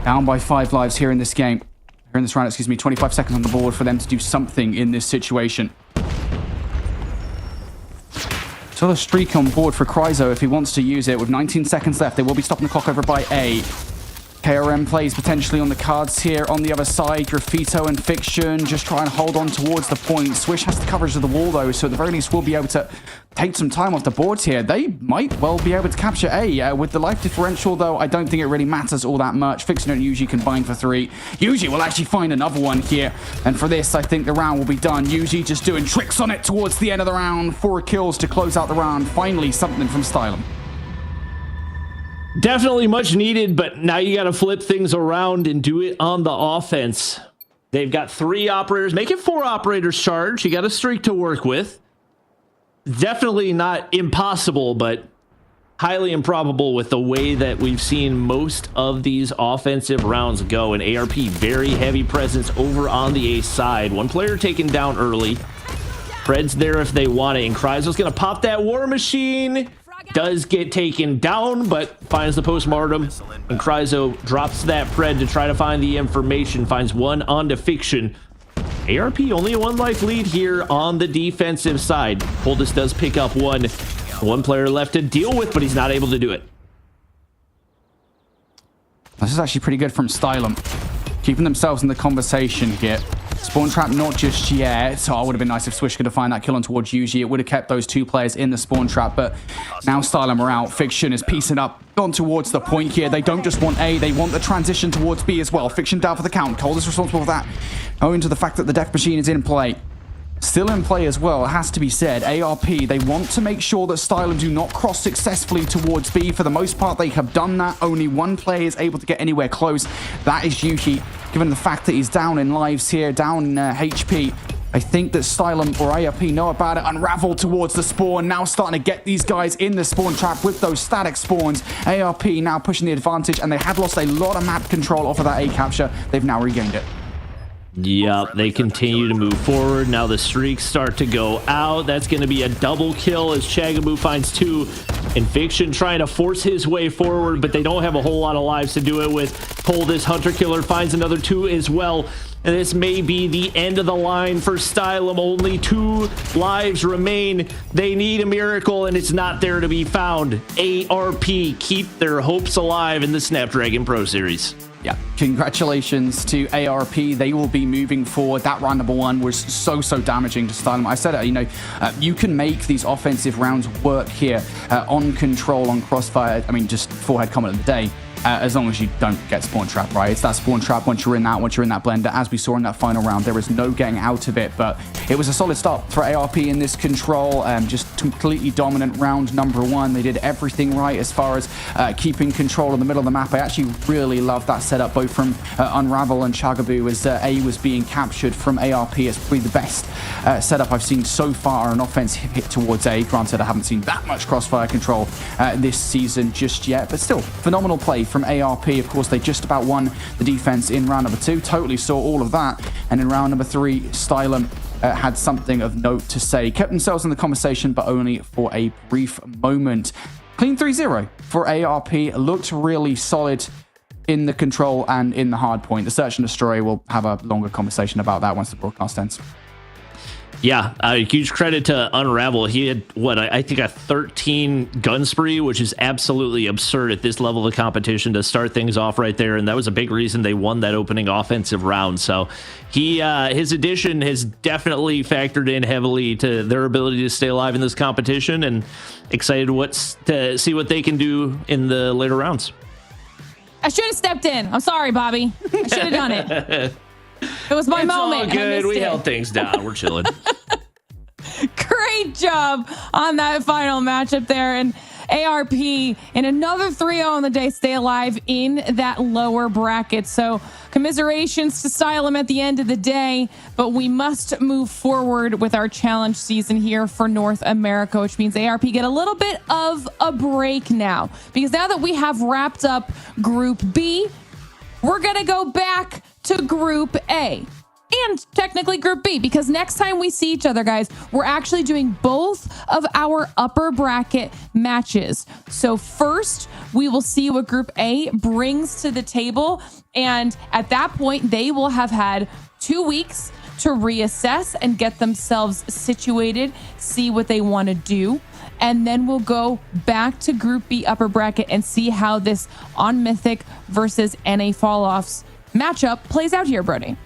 Down by 5 lives here in this game. Here in this round, 25 seconds on the board for them to do something in this situation. Still a streak on board for Kryzo if he wants to use it. With 19 seconds left, they will be stopping the clock over by A. KRM plays potentially on the cards here. On the other side, Graffito and Fiction just try and hold on towards the point. Swish has the coverage of the wall, though, so at the very least we'll be able to take some time off the boards here. They might well be able to capture A. With the life differential, though, I don't think it really matters all that much. Fiction and Yuji combine for 3. Yuji will actually find another one here. And for this, I think the round will be done. Yuji just doing tricks on it towards the end of the round. 4 kills to close out the round. Finally, something from Stylum. Definitely much needed, but now you got to flip things around and do it on the offense. They've got 3 operators. Make it 4 operators charge. You got a streak to work with. Definitely not impossible, but highly improbable with the way that we've seen most of these offensive rounds go. And ARP, very heavy presence over on the A side. 1 player taken down early. Fred's there if they want it, and Kryzo's going to pop that War Machine. Does get taken down, but finds the postmortem, and Kryzo drops that Fred to try to find the information. Finds 1 onto Fiction. ARP only a 1-life lead here on the defensive side. Coldest does pick up 1 player left to deal with, but he's not able to do it. This is actually pretty good from Stylum, keeping themselves in the conversation here. Spawn trap not just yet, so it would have been nice if Swish could have found that kill on towards Yuji. It would have kept those 2 players in the spawn trap, but now Stylum are out. Fiction is piecing up, gone towards the point here. They don't just want A, they want the transition towards B as well. Fiction down for the count. Cold is responsible for that, owing to the fact that the Death Machine is in play. Still in play as well, it has to be said. ARP, they want to make sure that Stylum do not cross successfully towards B. For the most part, they have done that. Only 1 player is able to get anywhere close. That is Yuki. Given the fact that he's down in lives here, down in HP, I think that Stylum or ARP know about it. Unravel towards the spawn. Now starting to get these guys in the spawn trap with those static spawns. ARP now pushing the advantage, and they had lost a lot of map control off of that A capture. They've now regained it. Yep, they continue to move forward. Now the streaks start to go out. That's going to be a double kill as Chagamu finds 2. And Fiction trying to force his way forward, but they don't have a whole lot of lives to do it with. Coldest Hunter Killer finds another 2 as well. And this may be the end of the line for Stylum. Only 2 lives remain. They need a miracle, and it's not there to be found. ARP keep their hopes alive in the Snapdragon Pro Series. Yeah, congratulations to ARP. They will be moving forward. That round number 1 was so damaging to Stylum. I said it, you can make these offensive rounds work here on control, on crossfire. I mean, just forehead comment of the day. As long as you don't get spawn trap, right? It's that spawn trap once you're in that blender. As we saw in that final round, there is no getting out of it, but it was a solid start for ARP in this control. Just completely dominant round number 1. They did everything right as far as keeping control in the middle of the map. I actually really love that setup, both from Unravel and Chagabu, as A was being captured from ARP. It's probably the best setup I've seen so far on offense hit towards A. Granted, I haven't seen that much crossfire control this season just yet, but still, phenomenal play from ARP. Of course, they just about won the defense in round number 2. Totally saw all of that. And in round number 3, Stylum had something of note to say. Kept themselves in the conversation, but only for a brief moment. Clean 3-0 for ARP. Looked really solid in the control and in the hard point. The search and destroy, we'll have a longer conversation about that once the broadcast ends. Yeah, huge credit to Unravel. He had, I think a 13 gun spree, which is absolutely absurd at this level of competition to start things off right there. And that was a big reason they won that opening offensive round. So his addition has definitely factored in heavily to their ability to stay alive in this competition, and excited to see what they can do in the later rounds. I should have stepped in. I'm sorry, Bobby. I should have done it. It was my moment. All good. We held things down. We're chilling. Great job on that final matchup there. And ARP in another 3-0 on the day, stay alive in that lower bracket. So commiserations to Stylum at the end of the day, but we must move forward with our challenge season here for North America, which means ARP get a little bit of a break now, because now that we have wrapped up Group B, we're going to go back to Group A. And technically Group B, because next time we see each other, guys, we're actually doing both of our upper bracket matches. So first, we will see what Group A brings to the table. And at that point, they will have had 2 weeks to reassess and get themselves situated, see what they want to do. And then we'll go back to Group B upper bracket and see how this On Mythic versus NA Falloffs matchup plays out here, Brody.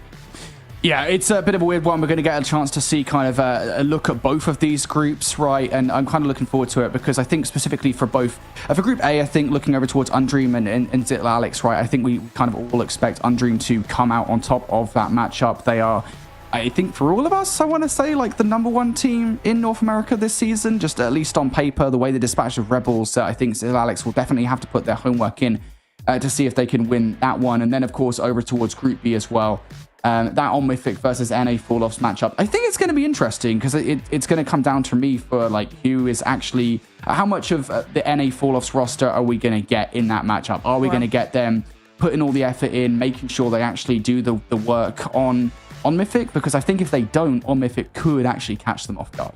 Yeah, it's a bit of a weird one. We're going to get a chance to see kind of a look at both of these groups, right? And I'm kind of looking forward to it because I think specifically for both, for Group A, I think looking over towards Undream and Zitl Alex, right? I think we kind of all expect Undream to come out on top of that matchup. They are, I think for all of us, I want to say like the #1 team in North America this season, just at least on paper, the way they dispatched of Rebels. I think Zitl Alex will definitely have to put their homework in to see if they can win that one. And then, of course, over towards Group B as well. That On Mythic versus NA Falloffs matchup, I think it's going to be interesting because it's going to come down to me for like who is actually, how much of the NA Falloffs roster are we going to get in that matchup? Are we going to get them putting all the effort in, making sure they actually do the work on Mythic? Because I think if they don't, On Mythic could actually catch them off guard.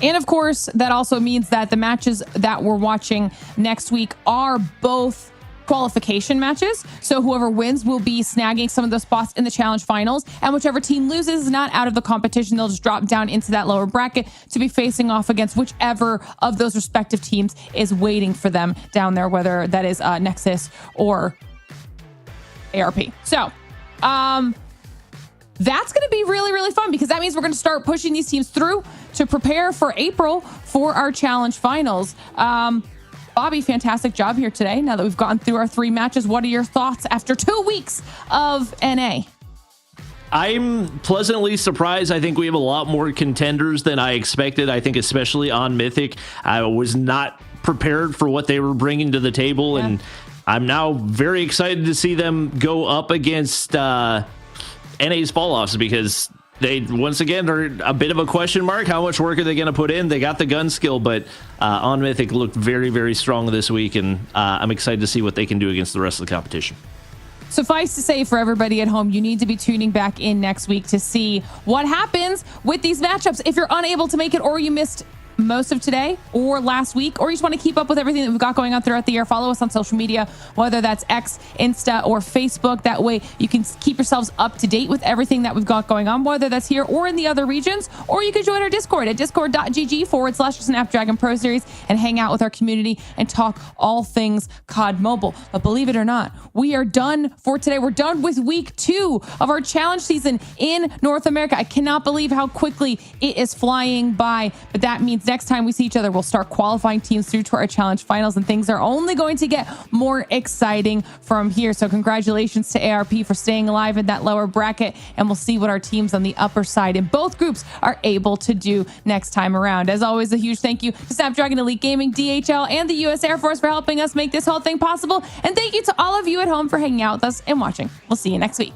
And of course, that also means that the matches that we're watching next week are both qualification matches. So whoever wins will be snagging some of those spots in the challenge finals, and whichever team loses is not out of the competition. They'll just drop down into that lower bracket to be facing off against whichever of those respective teams is waiting for them down there, whether that is Nexus or ARP. So that's going to be really, really fun because that means we're going to start pushing these teams through to prepare for April for our challenge finals. Bobby, fantastic job here today. Now that we've gotten through our 3 matches, what are your thoughts after 2 weeks of NA? I'm pleasantly surprised. I think we have a lot more contenders than I expected. I think especially on Mythic, I was not prepared for what they were bringing to the table. Yeah. And I'm now very excited to see them go up against NA's Falloffs because they, once again, are a bit of a question mark. How much work are they going to put in? They got the gun skill, but On Mythic looked very, very strong this week, and I'm excited to see what they can do against the rest of the competition. Suffice to say, for everybody at home, you need to be tuning back in next week to see what happens with these matchups. If you're unable to make it or you missed most of today or last week, or you just want to keep up with everything that we've got going on throughout the year, follow us on social media, whether that's X, Insta, or Facebook. That way you can keep yourselves up to date with everything that we've got going on, whether that's here or in the other regions, or you can join our Discord at discord.gg/Snapdragon Pro Series and hang out with our community and talk all things COD Mobile. But believe it or not, we are done for today. We're done with week 2 of our challenge season in North America. I cannot believe how quickly it is flying by, but that means next time we see each other, we'll start qualifying teams through to our challenge finals, and things are only going to get more exciting from here. So congratulations to ARP for staying alive in that lower bracket, and we'll see what our teams on the upper side in both groups are able to do next time around. As always, a huge thank you to Snapdragon Elite Gaming, DHL, and the U.S. Air Force for helping us make this whole thing possible. And thank you to all of you at home for hanging out with us and watching. We'll see you next week.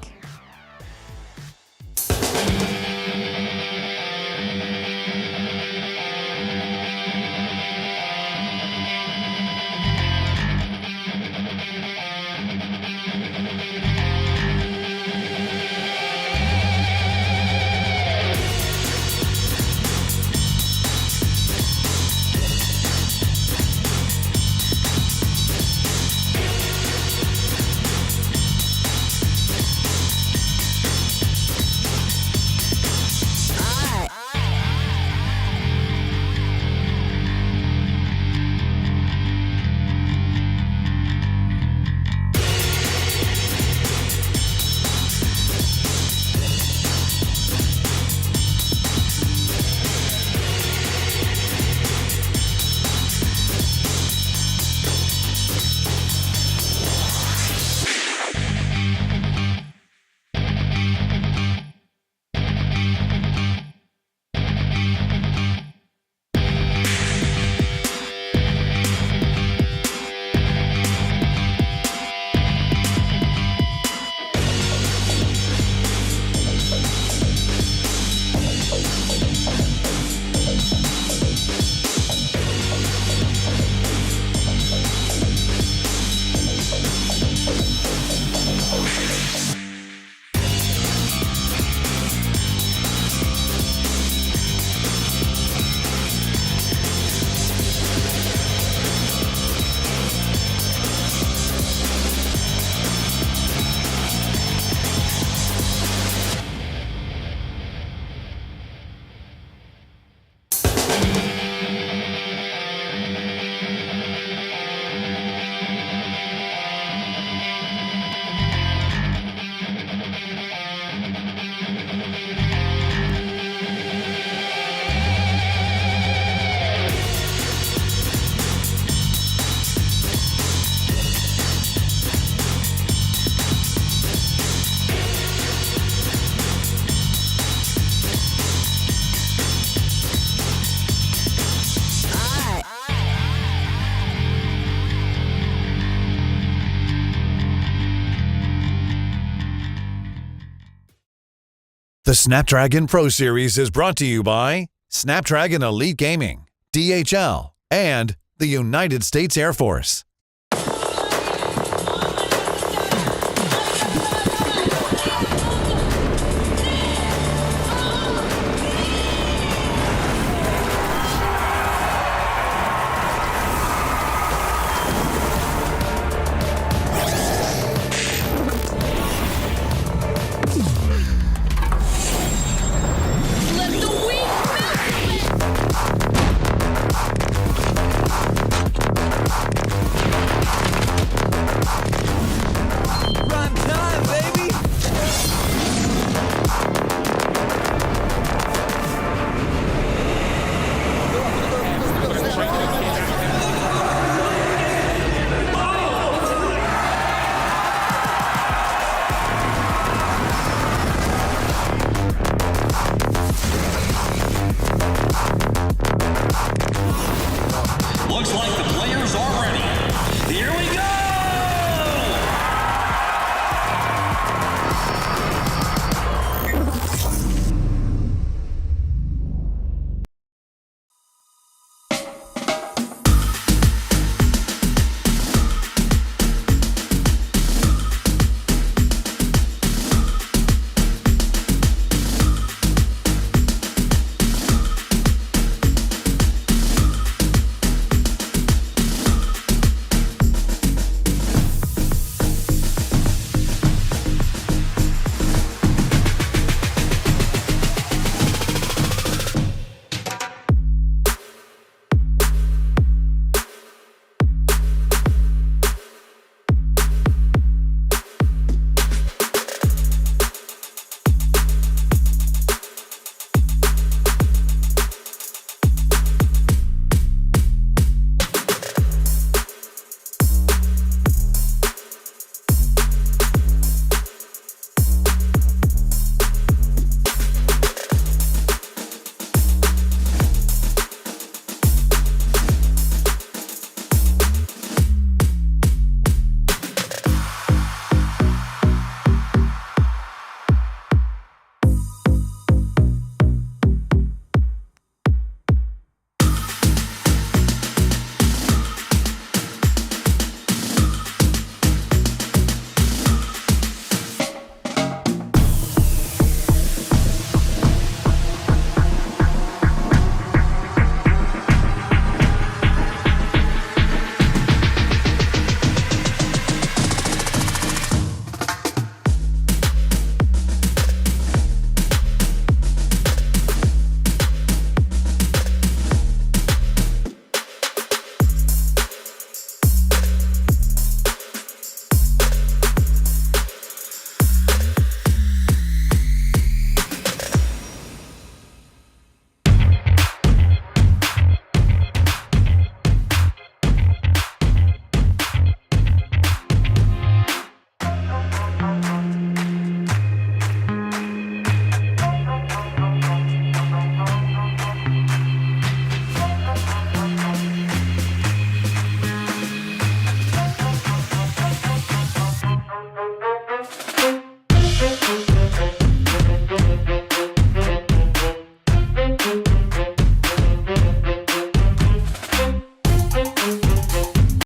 The Snapdragon Pro Series is brought to you by Snapdragon Elite Gaming, DHL, and the United States Air Force.